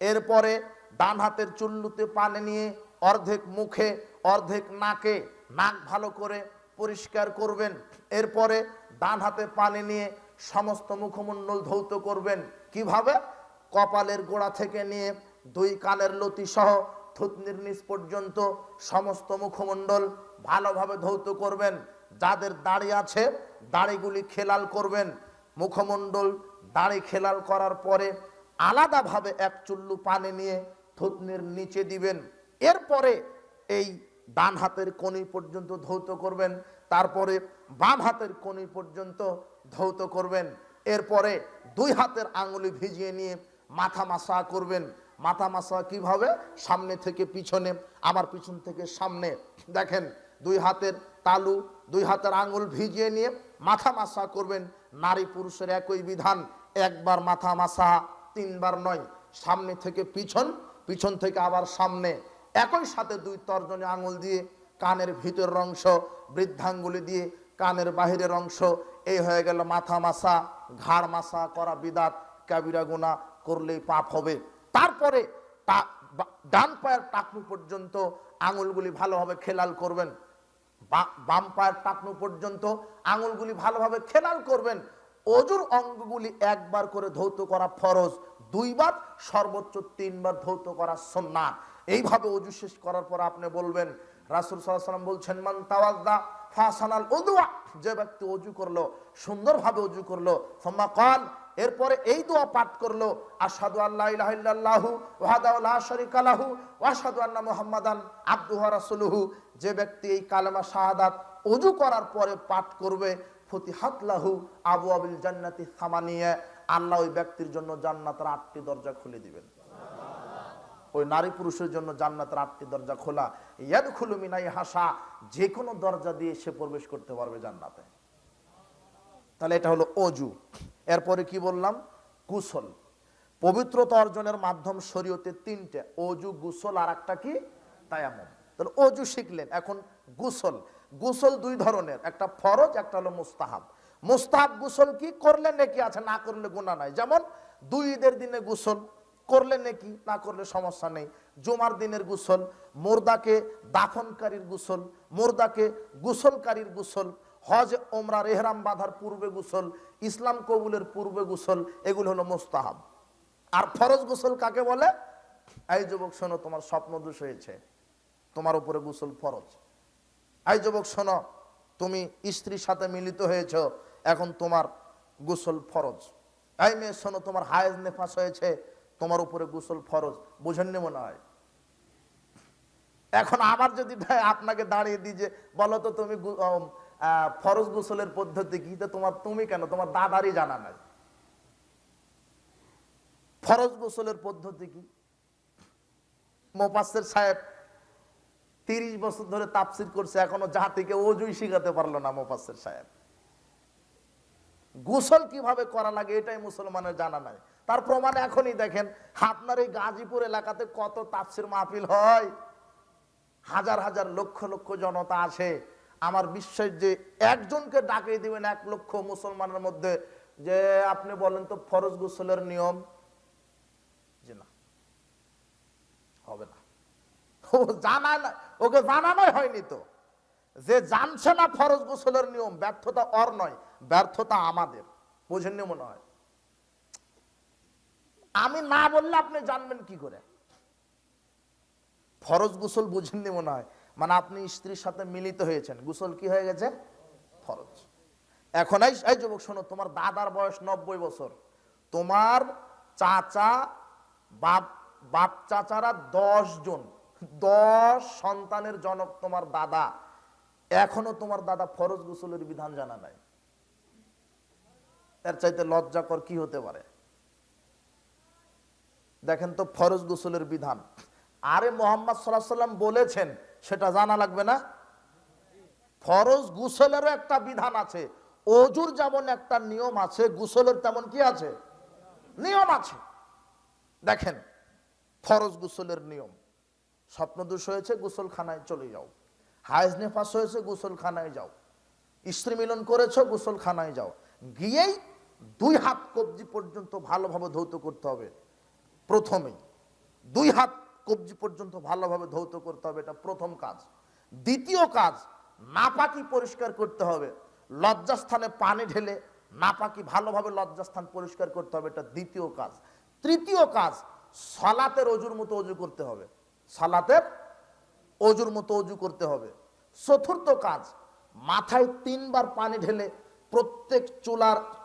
এরপরে ডান হাতের চুল্লুতে পানি নিয়ে অর্ধেক মুখে অর্ধেক নাকে, নাক ভালো করে পরিষ্কার করবেন। এরপরে ডান হাতে পানি নিয়ে সমস্ত মুখমণ্ডল ধৌত করবেন। কিভাবে? কপালের গোড়া থেকে নিয়ে 2 কানের লতি সহ থুতনির নিচ পর্যন্ত সমস্ত মুখমণ্ডল ভালোভাবে ধৌত করবেন। যাদের দাড়ি আছে দাড়িগুলি খেলাল করবেন। মুখমণ্ডল দাড়ি খেলাল করার পরে আলাদাভাবে 1 চুল্লু পানি নিয়ে থুতনির নিচে দিবেন। এরপরে এই ডান হাতের কনি পর্যন্ত ধৌত করবেন, তারপরে বাম হাতের কনি পর্যন্ত ধৌত করবেন। এরপরে 2 হাতের আঙ্গুলি ভিজিয়ে নিয়ে মাথা মাসা করবেন। মাথা মাসা কিভাবে? সামনে থেকে পিছনে, আমার পিছন থেকে সামনে। দেখেন, 2 হাতের তালু, 2 হাতের আঙ্গুল ভিজিয়ে নিয়ে মাথা মাসা করবেন। নারী পুরুষের একই বিধান, 1 বার মাথা মাসা, 3 বার নয়। সামনে থেকে পিছন, পিছন থেকে আবার সামনে, একই সাথে 2 তর্জনী আঙ্গুল দিয়ে কানের ভিতরের অংশ, বৃদ্ধাঙ্গুলি দিয়ে কানের বাহিরের অংশ। এই হয়ে গেল মাথা মাসা। ঘাড় মাসা করা বিদাত, কাবিরা গুনাহ, করলেই পাপ হবে। তারপরে ডান পায়ের টাকনু পর্যন্ত আঙুলগুলি ভালোভাবে খেলাল করবেন, বাম পায়ের টাকনু পর্যন্ত আঙুলগুলি ভালোভাবে খেলাল করবেন। ওযুর অঙ্গগুলি 1 বার করে ধৌত করা ফরজ, 2 বার, সর্বোচ্চ 3 বার ধৌত করা সুন্নাহ। এইভাবে ওযু শেষ করার পর আপনি বলবেন, রাসূল সাল্লাল্লাহু আলাইহি ওয়াসাল্লাম বলছেন, মান তাওয়াজ্জা ফাসানাল উযুয়া, যে ব্যক্তি ওযু করলো, সুন্দরভাবে ওযু করলো, সুম্মা ক্বাল, এরপরে এই দোয়া পাঠ করলো, আশহাদু আল্লা ইলাহা ইল্লাল্লাহু ওয়াহদাহু লা শারীকা লাহু ওয়া আশহাদু আন্না মুহাম্মাদান আবদুহু ওয়া রাসূলুহু। যে ব্যক্তি এই কালেমা শাহাদাত ওযু করার পরে পাঠ করবে, ফতিহাত লাহু আবওয়াবিল জান্নাতি সামানিয়া, আল্লাহ ওই ব্যক্তির জন্য জান্নাতের 8টি দরজা খুলে দিবেন। ওই নারী পুরুষের জন্য জান্নাতের 8টি দরজা খোলা। ইয়াদখুলু মিনাই হাসা, যে কোনো দরজা দিয়ে সে প্রবেশ করতে পারবে জান্নাতে। তাহলে এটা হলো ওযু। এরপরে কি বললাম? গোসল। পবিত্রতা অর্জনের মাধ্যম শরীয়তে 3টে, ওযু, গোসল, আর একটা কি? তায়াম্মুম। তাহলে ওযু শিখলেন, এখন গোসল। গোসল 2 ধরনের, একটা ফরজ, একটা হলো মুস্তাহাব। মুস্তাহাব গোসল কি? করলে নেকি আছে, না করলে গুনাহ নাই। যেমন 2 ঈদের দিনে গোসল করলে নেকি, না করলে সমস্যা নেই। জুমার দিনের গোসল, মুর্দাকে দাফনকারীর গোসল, মুর্দাকে গোসলকারীর গোসল, হজ ওমরার ইহরাম বাঁধার পূর্বে গোসল, ইসলাম কবুলের পূর্বে গোসল, এগুলো হলো মুস্তাহাব। আর ফরজ গোসল কাকে বলে? এই যুবক শোনো, তোমার স্বপ্ন দোষ হয়েছে, তোমার উপরে গোসল ফরজ। এই যুবক শোনো, তুমি স্ত্রীর সাথে মিলিত হয়েছো, এখন তোমার গোসল ফরজ। এই মেয়ে শোনো, তোমার হায়েজ নেফাস হয়েছে, তোমার উপরে গোসল ফরজ। বুঝেননি মনে হয়? এখন আবার যদি আপনাকে দাঁড়িয়ে দিই যে বলো তো তুমি ফরজ গোসলের পদ্ধতি কি, তো তুমি কেন, তোমার দাদারই জানা নাই ফরজ গোসলের পদ্ধতি কি। মুফাসসির সাহেব 30 বছর ধরে তাফসীর করছে, এখনো জাতিকে ওযুই শিখাতে পারলো না মুফাসসির সাহেব। গোসল কিভাবে করা লাগে এটাই মুসলমানের জানা নাই। তার প্রমাণ এখনই দেখেন, আপনার এই গাজীপুর এলাকাতে কত তাফসির মাহফিল হয়, হাজার হাজার লক্ষ লক্ষ জনতা আসে। আমার বিশ্বাস যে একজনকে ডাকিয়ে দিবেন 1 লক্ষ মুসলমানের মধ্যে, যে আপনি বলেন তো ফরজ গোসলের নিয়ম, যে না হবে না, ও জানা না, ওকে জানানোই হয়নি। তো যে জানছে না ফরজ গোসলের নিয়ম, ব্যর্থতা ওর নয়, ব্যর্থতা আমাদের। বুঝেননি মনে হয়? আমি না বললে আপনি জানবেন কি করে? ফরজ গোসল বুঝেননি মনে হয়, মানে আপনি স্ত্রীর সাথে মিলিত হয়েছেন, গোসল কি হয়ে গেছে? ফরজ। এখন এই যুবক শোনো, তোমার দাদার বয়স 90 বছর, তোমার চাচা বাপ চাচারা 10 জন, 10 সন্তানের জনক তোমার দাদা, এখনো তোমার দাদা ফরজ গোসলের বিধান জানা নাই। এর চাইতে লজ্জাকর কি হতে পারে? দেখেন তো ফরজ গোসলের বিধান। আরে মুহাম্মদ সাল্লাল্লাহু আলাইহি সাল্লাম বলেছেন, সেটা জানা লাগবে না? ফরজ গোসলেরও একটা বিধান আছে, ওযুর যেমন একটা নিয়ম আছে, গোসলের তেমন কি আছে? নিয়ম আছে। দেখেন ফরজ গোসলের নিয়ম, স্বপ্নদোষ হয়েছে গোসলখানায় চলে যাও, হায়েজ নেফাস হয়েছে গোসলখানায় যাও, স্ত্রী মিলন করেছো গোসলখানায় যাও, গিয়েই 2 হাত কবজি পর্যন্ত ভালোভাবে ধৌত করতে হবে। প্রথমেই 2 হাত কবজি পর্যন্ত ভালোভাবে ধৌত করতে হবে, এটা প্রথম কাজ। দ্বিতীয় কাজ, নাপাকি পরিষ্কার করতে হবে, লজ্জাস্থানে পানি ঢেলে নাপাকি ভালোভাবে লজ্জাস্থান পরিষ্কার করতে হবে, এটা দ্বিতীয় কাজ। তৃতীয় কাজ, সালাতের অজুর মতো অজু করতে হবে, সালাতের অজুর মতো অজু করতে হবে। চতুর্থ কাজ, মাথায় 3 বার পানি ঢেলে প্রত্যেক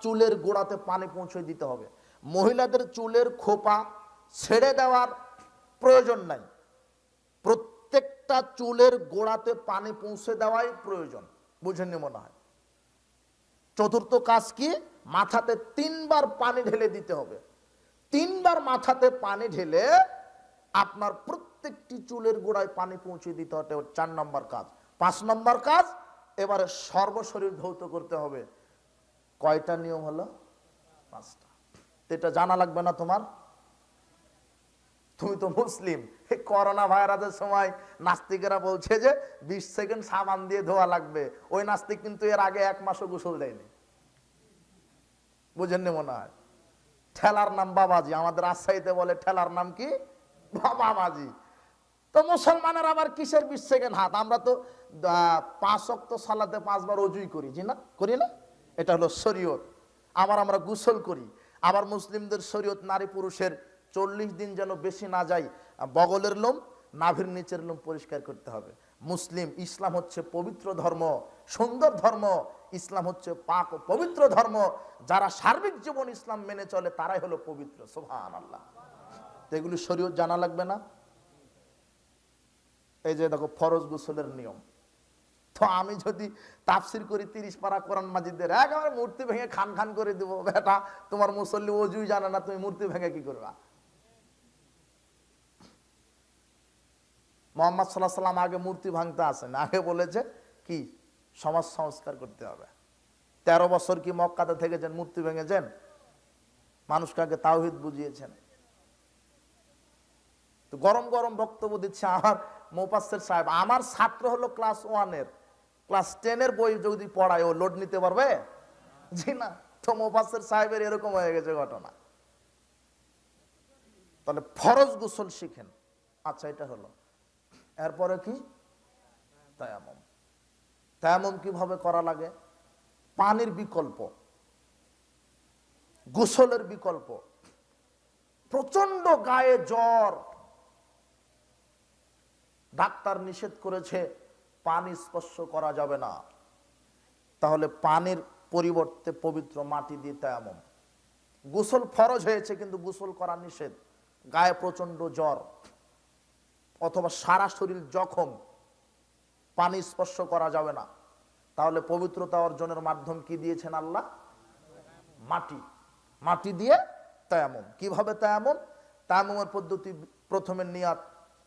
চুলের গোড়াতে পানি পৌঁছে দিতে হবে। মহিলাদের চুলের খোপা ছেড়ে দেওয়ার প্রয়োজন নাই, প্রত্যেকটা চুলের গোড়াতে পানি পৌঁছে দেওয়াই প্রয়োজন। বুঝেননি মনে হয়? চতুর্থ কাজ কি? মাথাতে 3 বার পানি ঢেলে দিতে হবে। 3 বার মাথাতে পানি ঢেলে আপনার প্রত্যেকটি চুলের গোড়ায় পানি পৌঁছে দিতে হবে, 4 নম্বর কাজ। 5 নম্বর কাজ, এবারে সর্বশরীর ধৌত করতে হবে। কয়টা নিয়ম হলো? 5টা। এটা জানা লাগবে না তোমার? তুমি তো মুসলিম। করোনা ভাইরাসের সময় নাস্তিকেরা বলছে যে 20 সেকেন্ড সাবান দিয়ে ধোয়া লাগবে, ওই নাস্তিক কিন্তু এর আগে 1 মাসও গোসল দেয়নি। বুঝেননি মনে হয়? ঠেলার নাম বাবাজি, আমাদের রাজশাহীতে বলে ঠেলার নাম কি? বাবাজি। তো মুসলমানের আবার কিসের 20 সেকেন্ড হাত? আমরা তো 5 ওয়াক্ত সালাতে 5 বার ওযুই করি, জি না? করি না? এটা হলো শরীয়ত। আমরা গোসল করি। আবার মুসলিমদের শরীয়ত, নারী পুরুষের 40 দিন যেন বেশি না যায়, বগলের লোম, নাভির নিচের লোম পরিষ্কার করতে হবে। ইসলাম হচ্ছে পবিত্র ধর্ম, সুন্দর ধর্ম। ইসলাম হচ্ছে পাক ও পবিত্র ধর্ম। যারা সার্বিক জীবন ইসলাম মেনে চলে তারাই হলো পবিত্র। সুবহানাল্লাহ। এগুলি শরীয়ত জানা লাগবে না? এই যে দেখো ফরজ গোসলের নিয়ম। তো আমি যদি তাফসির করি 30 পারা কোরআন মাজিদের, একেবারে মূর্তি ভেঙে খান খান করে দেবো, বেটা তোমার মুসল্লি ওযুই জানে না, তুমি মূর্তি ভেঙে কি করবা? মুহাম্মদ সাল্লাল্লাহু আলাইহি সাল্লাম আগে মূর্তি ভাঙতে আসেন, আগে বলেছে কি? সমাজ সংস্কার করতে হবে। 13 বছর কি মক্কাতে থেকেছেন, মূর্তি ভেঙেছেন? মানুষকে আগে তাওহীদ বুঝিয়েছেন। তো গরম গরম বক্তব্য দিচ্ছে আমার মুফাসসির সাহেব। আমার ছাত্র হলো ক্লাস 1 এর, ক্লাস 10 এর বই যদি পড়ায় ও লোড নিতে পারবে? জি না। তো মুফাসসির সাহেবের এরকম হয়ে গেছে ঘটনা। তাহলে ফরজ গোসল শিখেন। আচ্ছা, এটা হলো। এরপরে কি? তায়াম্মুম। তায়াম্মুম কিভাবে করা লাগে? পানির বিকল্প, গোসলের বিকল্প। প্রচন্ড গায়ে জ্বর, ডাক্তার নিষেধ করেছে পানি স্পর্শ করা যাবে না, তাহলে পানির পরিবর্তে পবিত্র মাটি দিয়ে তায়াম্মুম। গোসল ফরজ হয়েছে কিন্তু গোসল করা নিষেধ। গায়ে প্রচন্ড জ্বর অথবা সারা শরীর জখম, পানি স্পর্শ করা যাবে না, তাহলে পবিত্রতা অর্জনের মাধ্যম কি দিয়েছেন আল্লাহ? মাটি। মাটি দিয়ে তায়াম্মুম। কিভাবে তায়াম্মুম? তায়াম্মুমের পদ্ধতি, প্রথমে নিয়াত,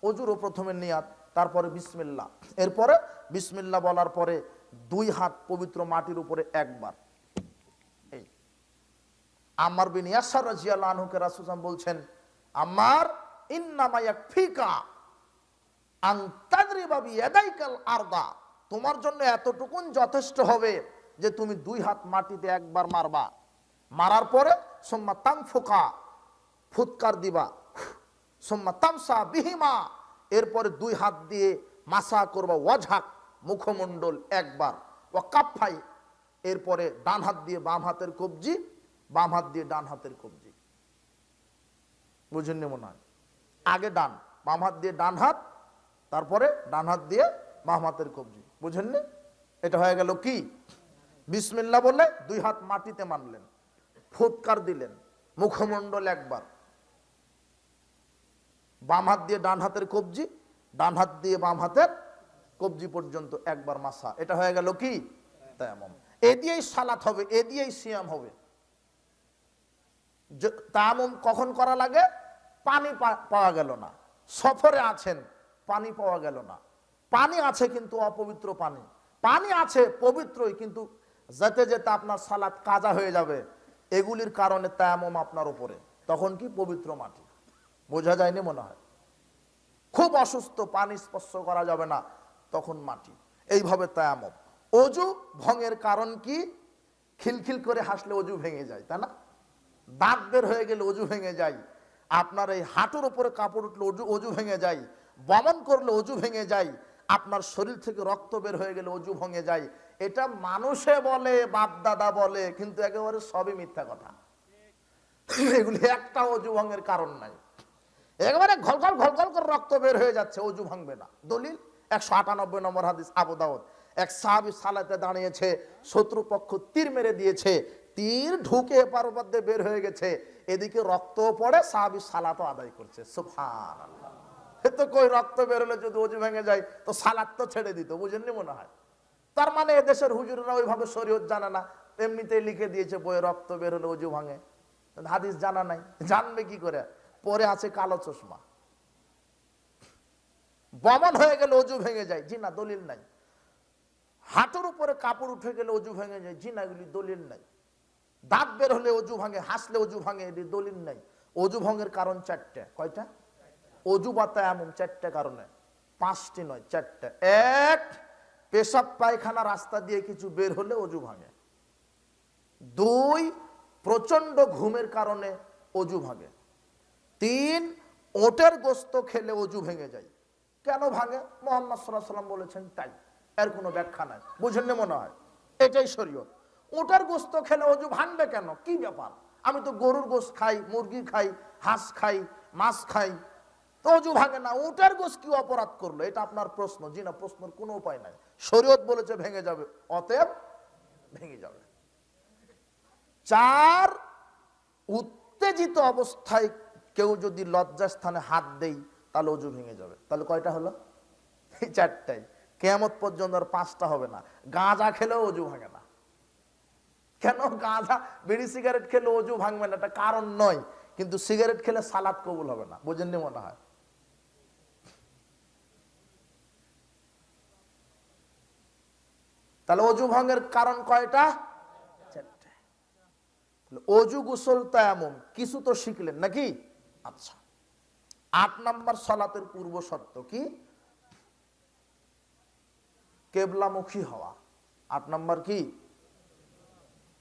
ওযুরও প্রথমে নিয়াত, তারপরে বিসমিল্লাহ। এরপরে বিসমিল্লাহ বলার পরে 2 হাত পবিত্র মাটির উপরে একবার, এই আম্মার বিন ইয়াসার রাদিয়াল্লাহু আনহুকে রাসূল সাল্লাল্লাহু আলাইহি ওয়াসাল্লাম বলছেন, আম্মার ইন্নামা ইয়াকফিকা আন তাদরিবা বিয়াদাইকাল আরদা, তোমার জন্য এতটুকুন যথেষ্ট হবে যে তুমি 2 হাত মাটিতে একবার মারবা, মারার পরে সুম্মা তানফুকা, ফুৎকার দিবা, সুম্মা তামসা বিহিমা, এরপরে 2 হাত দিয়ে মাসা করবা, ওয়াজহাক, মুখমণ্ডল একবার, ওয়া কাফাই, এরপরে ডান হাত দিয়ে বাম হাতের কবজি, বাম হাত দিয়ে ডান হাতের কবজি। বুঝেননি মনে হয়? আগে ডান, বাম হাত দিয়ে ডান হাত, তারপরে ডান হাত দিয়ে বাম হাতের কবজি। বুঝেননি? এটা হয়ে গেল কি? বিসমিল্লাহ বলে 2 হাত মাটিতে মারলেন, ফুৎকার দিলেন, মুখমণ্ডল একবার, বাম হাত দিয়ে ডান হাতের কবজি, ডান হাত দিয়ে বাম হাতের কবজি পর্যন্ত একবার মাসা। এটা হয়ে গেল কি? তায়াম্মুম। এ দিয়েই সালাত হবে, এ দিয়েই সিয়াম হবে। তায়াম্মুম কখন করা লাগে? পানি পাওয়া গেল না, সফরে আছেন, পানি পাওয়া গেল না, পানি আছে কিন্তু অপবিত্র পানি, পানি আছে পবিত্রই কিন্তু যেতে যেতে আপনার সালাত কাজা হয়ে যাবে, এগুলির কারণে তায়াম্মুম আপনার উপরে, তখন কি? পবিত্র মাটি। বোঝা যায়নি মনে হয়? খুব অসুস্থ, পানি স্পর্শ করা যাবে না, তখন মাটি। এইভাবে তায়াম্মুম। অজু ভঙ্গের কারণ কি? খিলখিল করে হাসলে অজু ভেঙে যায়, তাই না? দাঁত বের হয়ে গেলে অজু ভেঙে যায়, আপনার এই হাঁটুর উপরে কাপড় উঠলে অজু ভেঙে যায়, বমন করলে অজু ভেঙে যায়, আপনার শরীর থেকে রক্ত বের হয়ে গেলে অজু ভেঙে যায়। এটা মানুষে বলে, বাপ দাদা বলে, কিন্তু একেবারে সবই মিথ্যা কথা। এগুলি একটা অজু ভঙ্গের কারণ নাই। একেবারে ঘলঘল ঘলঘল করে রক্ত বের হয়ে যাচ্ছে, অজু ভাঙবে না। দলিল 198 নম্বর হাদিস, আবু দাউদ। এক সাহাবী সালাতে দাঁড়িয়েছে, শত্রুপক্ষ তীর মেরে দিয়েছে, তীর ঢুকে এপার ওপার দিয়ে বের হয়ে গেছে, এদিকে রক্ত পড়ে, সাহাবী সালাতও আদায় করছে। সুবহানাল্লাহ। তো কই রক্ত বের হলে যদি অজু ভেঙে যায় তো সালাত তো ছেড়ে দিত। বুঝেননি মনে হয়? তার মানে এদেশের হুজুররা ওইভাবে শরীয়ত জানে না, এমনিতেই লিখে দিয়েছে বইয়ে রক্ত বের হলে অজু ভাঙে। হাদিস জানা নাই, জানবে কি করে? পরে আছে কালো চশমা। বমন হয়ে গেলে অজু ভেঙে যায়, জি না, দলিল নাই। হাঁটুর উপরে কাপড় উঠে গেলে অজু ভেঙে যায়, জি না, এগুলি দলিল নাই। দাঁত বের হলে অজু ভাঙে, হাসলে অজু ভাঙে, এটি দলিল নাই। অজু ভঙ্গের কারণ 4টা। কয়টা? অজু বা তায়াম্মুম 4টা কারণে, 5টি নয়, 4টা। 1, পেশাব পায়খানা রাস্তা দিয়ে কিছু বের হলে অজু ভাঙে। 2, প্রচন্ড ঘুমের কারণে অজু ভাঙে। 3, ওটের গোস্ত খেলে অজু ভেঙে যায়। কেন ভাঙে? মুহাম্মদ সাল্লাল্লাহু আলাইহি ওয়াসাল্লাম বলেছেন তাই, এর কোনো ব্যাখ্যা নাই। বুঝেন না মনে হয়? এটাই শরীয়ত। ওটের গোস্ত খেলে অজু ভাঙবে কেন? কি ব্যাপার? আমি তো গরুর গোস্ত খাই, মুরগি খাই, হাঁস খাই, মাছ খাই, তো অজু ভাঙে না। ওটের গোস্ত কি অপরাধ করলো? এটা আপনার প্রশ্ন। জি না, প্রশ্নের কোনো উপায় নাই। শরীয়ত বলেছে ভেঙে যাবে, অতএব ভেঙে যাবে। 4, উত্তেজিত অবস্থায় কেউ যদি লজ্জাস্থানে হাত দেয় তাহলে অজু ভেঙে যাবে। তাহলে কয়টা হলো? এই 4টাই। কিয়ামত পর্যন্ত আর 5টা হবে না। গাঁজা খেলেও অজু ভাঙে না। কেন? গাঁজা, বিড়ি, সিগারেট খেলে অজু ভাঙবে না, এটা কারণ নয়, কিন্তু সিগারেট খেলে সালাত কবুল হবে না। বুঝেননি মনে হয়? তাহলে অজু ভঙ্গের কারণ কয়টা? 4টা। অজু, গোসল, তায়াম্মুম কিছু তো শিখলেন নাকি? আচ্ছা, 8 নম্বর সালাতের পূর্ব শর্ত কি? কেবলামুখী হওয়া। 8 নম্বর কি?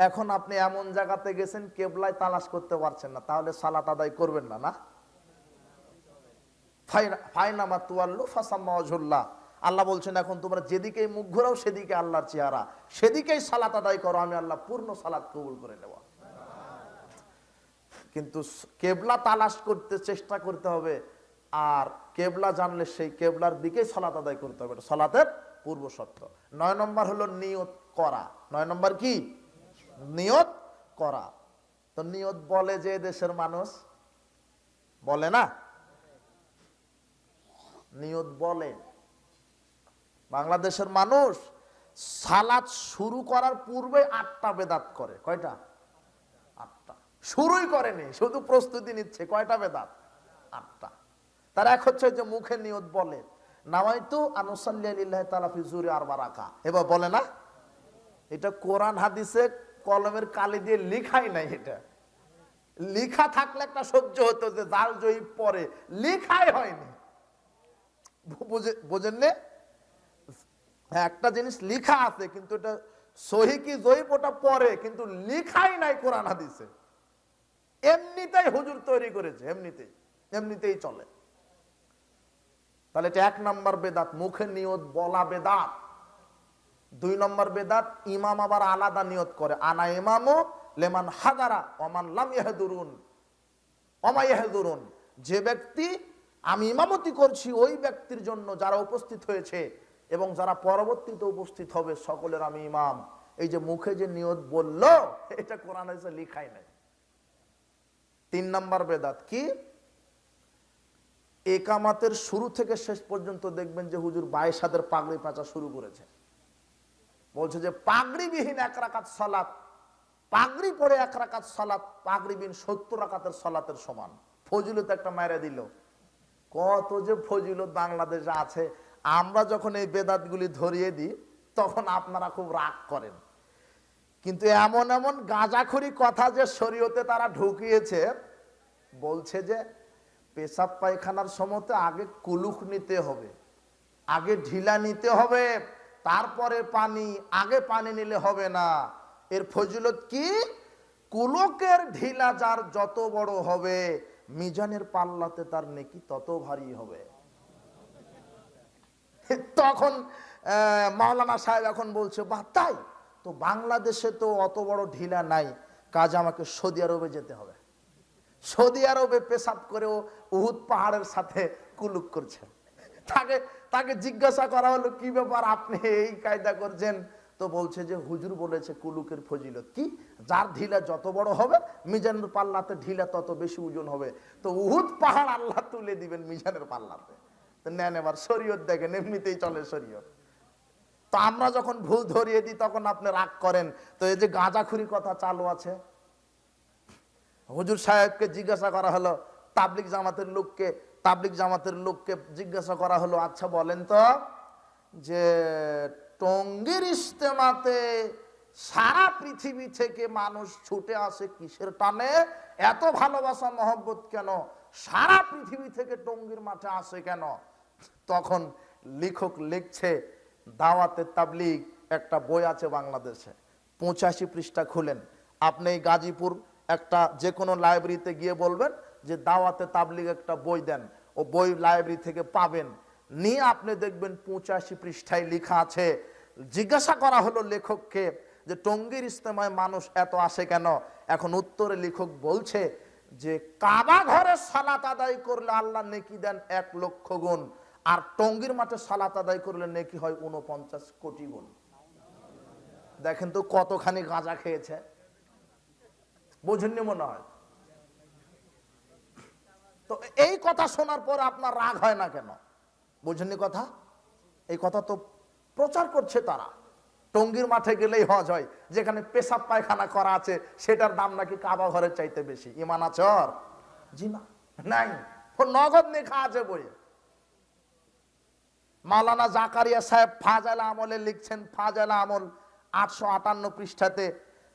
এখন আপনি এমন জায়গাতে গেছেন কেবলায় তালাশ করতে পারছেন না, তাহলে সালাত আদায় করবেন না। না, ফাইনামা তুয়াল্লু ফাসাম্মা ওয়াজহুল্লাহ। আল্লাহ বলছেন এখন তোমরা যেদিকেই মুখ ঘোরাও সেদিকে আল্লাহর চেহারা, সেদিকেই সালাত আদায় করো, আমি আল্লাহ পূর্ণ সালাত কবুল করে নেব। কিন্তু কেবলা তালাশ করতে চেষ্টা করতে হবে, আর কেবলা জানলে সেই কেবলার দিকেই সালাত আদায় করতে হবে, সালাতের পূর্ব শর্ত। 9 নম্বর হলো নিয়ত করা। 9 নম্বর কি? নিয়ত করা। তো নিয়ত বলে যে দেশের মানুষ বলে না, নিয়ত বলে বাংলাদেশের মানুষ সালাত শুরু করার পূর্বে 8টা বেদাত করে। কয়টা? 8টা। শুরুই করেনি, শুধু প্রস্তুতি নিচ্ছে। কয়টা বেদাত? 8টা। তার এক হচ্ছে যে মুখে নিয়ত বলে, নাওয়াইতু আনুসাল্লি লিল্লাহি তাআলা ফি যুরি 4 রাকা, এবার বলে না। এটা কোরআন হাদিসে কলমের কালি দিয়ে লেখাই নাই, এটা লিখা থাকলে একটা সহ্য হতো যে জাল জয়ীব পরে, লিখাই হয়নি। বোঝেননি? একটা জিনিস লিখা আছে কিন্তু এটা সহি কি জয়ীব ওটা পরে, কিন্তু লিখাই নাই কোরআন হাদিসে। এমনিতেই হুজুর তৈরি করেছে, এমনিতেই চলে। তাহলে এটা 1 নম্বর বেদাত, মুখে নিয়ত বলা বেদাত। 2 নম্বর বেদাত, ইমাম আবার আলাদা নিয়ত করে, আনা ইমামু লেমান হাদারা ওমান লাম ইয়াহদুরুন ওমা ইয়াহদুরুন। যে ব্যক্তি আমি ইমামতি করছি ওই ব্যক্তির জন্য যারা উপস্থিত হয়েছে এবং যারা পরবর্তীতে উপস্থিত হবে সকলের আমি ইমাম। এই যে মুখে যে নিয়ত বললো এটা কোরআন হাদিসে লেখাই নাই। 3 নম্বর বেদাত কি? একামাতের শুরু থেকে শেষ পর্যন্ত দেখবেন যে হুজুর 22 হাতের পাগড়ি পাঁচা শুরু করেছে। বলছে যে পাগড়িবিহীন 1 রাকাত সালাত, পাগড়ি পরে 1 রাকাত সালাত পাগড়িবিহীন 70 রাকাতের সালাতের সমান। ফজিলত একটা মাইরা দিল। কত যে ফজিলত বাংলাদেশে আছে। আমরা যখন এই বেদাতগুলি ধরিয়ে দিই তখন আপনারা খুব রাগ করেন, কিন্তু এমন এমন গাঁজাখুরি কথা যে শরীয়তে তারা ঢুকিয়েছে। বলছে যে পেশাব পায়খানার সময়তে আগে কুলুক নিতে হবে, আগে ঢিলা নিতে হবে, তারপরে পানি। আগে পানি নিলে হবে না। এর ফজিলত কি? কুলুকের ঢিলা যার যত বড় হবে মিজানের পাল্লাতে তার নেকি তত ভারী হবে। তখন মাওলানা সাহেব এখন বলছে, বাহ তাই তো, বাংলাদেশে তো অত বড় ঢিলা নাই, কাজে আমাকে সৌদি আরবে যেতে হবে। সৌদি আরবে পেশাব করেও উহুদ পাহাড়ের সাথে কুলুক করছে। তাকে জিজ্ঞাসা করা হলো, কি ব্যাপার আপনি এই কায়দা করছেন? তো বলছে যে হুজুর বলেছে কুলুকের ফজিলত কি, যার ঢিলা যত বড় হবে মিজানের পাল্লাতে ঢিলা তত বেশি ওজন হবে। তো উহুদ পাহাড় আল্লাহ তুলে দিবেন মিজানের পাল্লাতে। তো নেন এবার শরীয়ত দেখেন, এমনিতেই চলে শরীয়ত। তো আমরা যখন ভুল ধরিয়ে দিই তখন আপনি রাগ করেন। তো এই যে গাঁজাখুরি কথা চালু আছে। হুজুর সাহেবকে জিজ্ঞাসা করা হলো, তাবলিগ জামাতের লোককে জিজ্ঞাসা করা হলো, আচ্ছা বলেন তো যে টঙ্গীর ইজতেমাতে সারা পৃথিবী থেকে মানুষ ছুটে আসে কিসের টানে? এত ভালোবাসা মহব্বত কেন? সারা পৃথিবী থেকে টঙ্গীর মাঠে আসে কেন? তখন লেখক লিখছে, দাওয়াতে তাবলিগ একটা বই আছে বাংলাদেশে, 85 পৃষ্ঠা খুলেন আপনি। এই গাজীপুর একটা যে কোনো লাইব্রেরিতে গিয়ে বলবেন যে দাওয়াতে তাবলিগ একটা বই দেন, ও বই লাইব্রেরি থেকে পাবেন। নিয়ে আপনি দেখবেন 85 পৃষ্ঠায় লেখা আছে। জিজ্ঞাসা করা হলো লেখককে যে টঙ্গীর ইজতেমায় মানুষ এত আসে কেন? এখন উত্তরে লেখক বলছে যে কাবা ঘরে সালাত আদায় করলে আল্লাহ নেকি দেন 1 লক্ষ গুণ, আর টঙ্গীর মাঠে সালাত আদায় করলে নেকি হয় 49 কোটি গুণ। দেখেন তো কতখানি গাঁজা খেয়েছে, বুঝেননি মনে হয়? তো এই কথা শোনার পর আপনার রাগ হয় না কেন? বুঝেননি কথা? এই কথা তো প্রচার করছে তারা। টঙ্গীর মাঠে গেলেই হজ হয়, যেখানে পেশাব পায়খানা করা আছে সেটার দাম নাকি কাবা ঘরের চাইতে বেশি। ইমান আছে ওর? জি না, নাই। ও নগদ লেখা আছে বইয়ে। মাওলানা জাকারিয়া সাহেব ফাজাইল আমলে লিখছেন, ফাজাইল আমল 858 পৃষ্ঠাতে,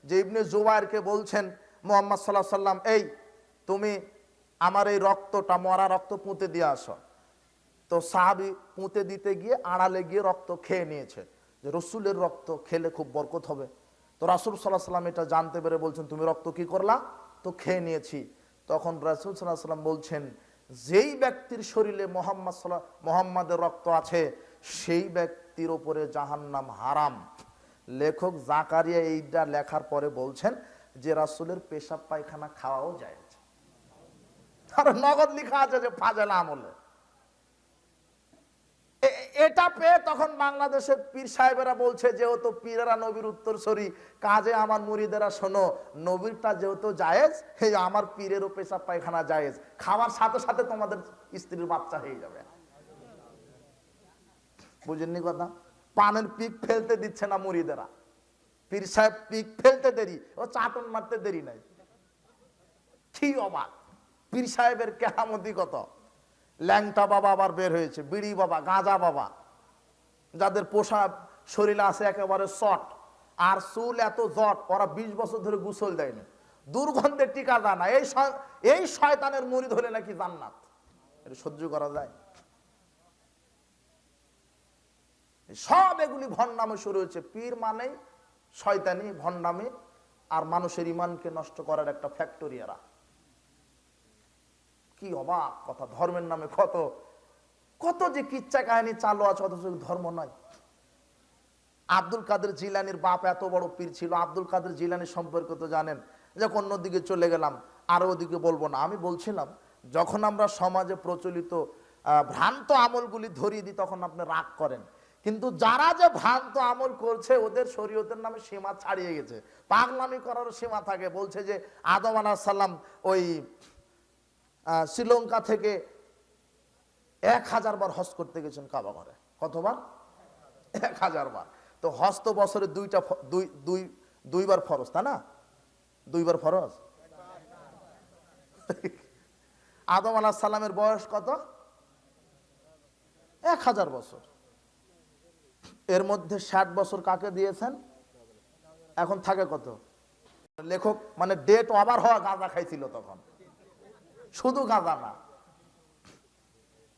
যে ইবনে জুবায়েরকে বলছেন মুহাম্মদ সাল্লাল্লাহু আলাইহি সাল্লাম, এই তুমি আমার এই রক্তটা, মরা রক্ত পুঁতে দিয়ে আসো। তো সাহাবী পুঁতে দিতে গিয়ে আড়ালে গিয়ে রক্ত খেয়ে নিয়েছে, যে রসুলের রক্ত খেলে খুব বরকত হবে। তো রাসূল সাল্লাল্লাহু আলাইহি সাল্লাম এটা জানতে পেরে বলছেন, তুমি রক্ত কি করলা? তো খেয়ে নিয়েছি। তখন রাসূল সাল্লাল্লাহু আলাইহি সাল্লাম বলছেন, যেই ব্যক্তির শরীরে মুহাম্মাদের রক্ত আছে সেই ব্যক্তির উপরে জাহান্নাম হারাম। লেখক জাকারিয়া এইটা লেখার পরে বলছেন যে রাসূলের পেশাব পায়খানা খাওয়াও যায়। আর নগদ লেখা আছে যে ফাজাইল আমলে। এটা পেয়ে তখন বাংলাদেশের পীর সাহেবেরা বলছে, যেহেতু পীরেরা নবীর উত্তরসূরি, কাজে আমার মুরিদেরা শোনো, নবীরটা যেহেতু জায়েজ, আমার পীরেরও পেশাব পায়খানা জায়েজ, খাওয়ার সাথে সাথে তোমাদের স্ত্রীর বাচ্চা হয়ে যাবে। বুঝেননি কথা? পানের পিক ফেলতে দিচ্ছে না মুরিদেরা। পীর সাহেব পিক ফেলতে দেরি, ও চাটন মারতে দেরি নাই। কি অবাক! পীর সাহেবের কেরামতি কত! ল্যাংটা বাবা আবার বের হয়েছে, বিড়ি বাবা, গাঁজা বাবা, যাদের পোষা শরীর আছে একেবারে শর্ট, আর চুল এত জট, ওরা 20 বছর ধরে গোসল দেয়নি। দুর্গন্ধে টিকা যায় না, এই শয়তানের মুরিদ হলে নাকি জান্নাত। এটা সহ্য করা যায়? সব এগুলি ভণ্ডামি শুরু হয়েছে। পীর মানেই শয়তানি, ভণ্ডামি, আর মানুষের ইমানকে নষ্ট করার একটা ফ্যাক্টরি এরা। কি অবাক কথা! ধর্মের নামে কত কত যে কিচ্ছা কাহিনী চালু আছে, অথচ ধর্ম নয়। আব্দুল কাদের জিলানির বাপ এত বড় পীর ছিল। আব্দুল কাদের জিলানি সম্পর্কে তো জানেন, যখন অন্যদিকে চলে গেলাম, আর ওদিকে বলবো না। আমি বলছিলাম, যখন আমরা সমাজে প্রচলিত ভ্রান্ত আমলগুলি ধরিয়ে দিই, তখন আপনি রাগ করেন, কিন্তু যারা যে ভ্রান্ত আমল করছে, ওদের শরীয়তের নামে সীমা ছাড়িয়ে গেছে। পাগলামি করারও সীমা থাকে। বলছে যে আদম আলাইহিস সালাম ওই শ্রীলঙ্কা থেকে 1000 বার হজ করতে গেছেন কাবা ঘরে। কতবার? 1000 বার। তো হজ তো বছরে দুইবার ফরজ, তা না? 2 বার ফরজ। আদম আলাইহিস সালামের বয়স কত? 1000 বছর। এর মধ্যে 60 বছর কাকে দিয়েছেন? এখন থাকে কত? লেখক মানে ডেট ওভার হওয়া গাঁজা খাইছিল তখন, শুধু গাঁজা না।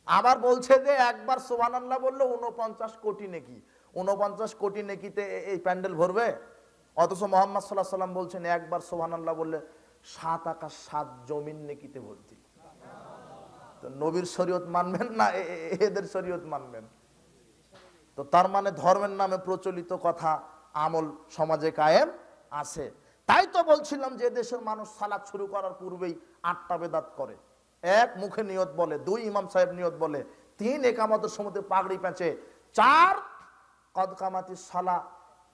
আবার বলছে যে একবার সুবহানাল্লাহ বললে 49 কোটি নেকি। 49 কোটি নেকিতে এই প্যান্ডেল ভরবে? অথচ মুহাম্মদ সাল্লাল্লাহু আলাইহি ওয়াসাল্লাম বলছেন একবার সুবহানাল্লাহ বললে 7 আকাশ 7 জমিন নেকিতে ভর্তি। তো নবীর শরীয়ত মানবেন না এদের শরীয়ত মানবেন? তো তার মানে ধর্মের নামে প্রচলিত কথা আমল সমাজে কায়েম আছে। তাই তো বলছিলাম যে দেশের মানুষ সালাত শুরু করার পূর্বেই 8টা বেদাত করে। 1 মুখে নিয়ত বলে, 2 ইমাম সাহেব নিয়ত বলে, 3 একামতের সময় পাগড়ি পেঁচে, 4 কদ কামাতিস সালা,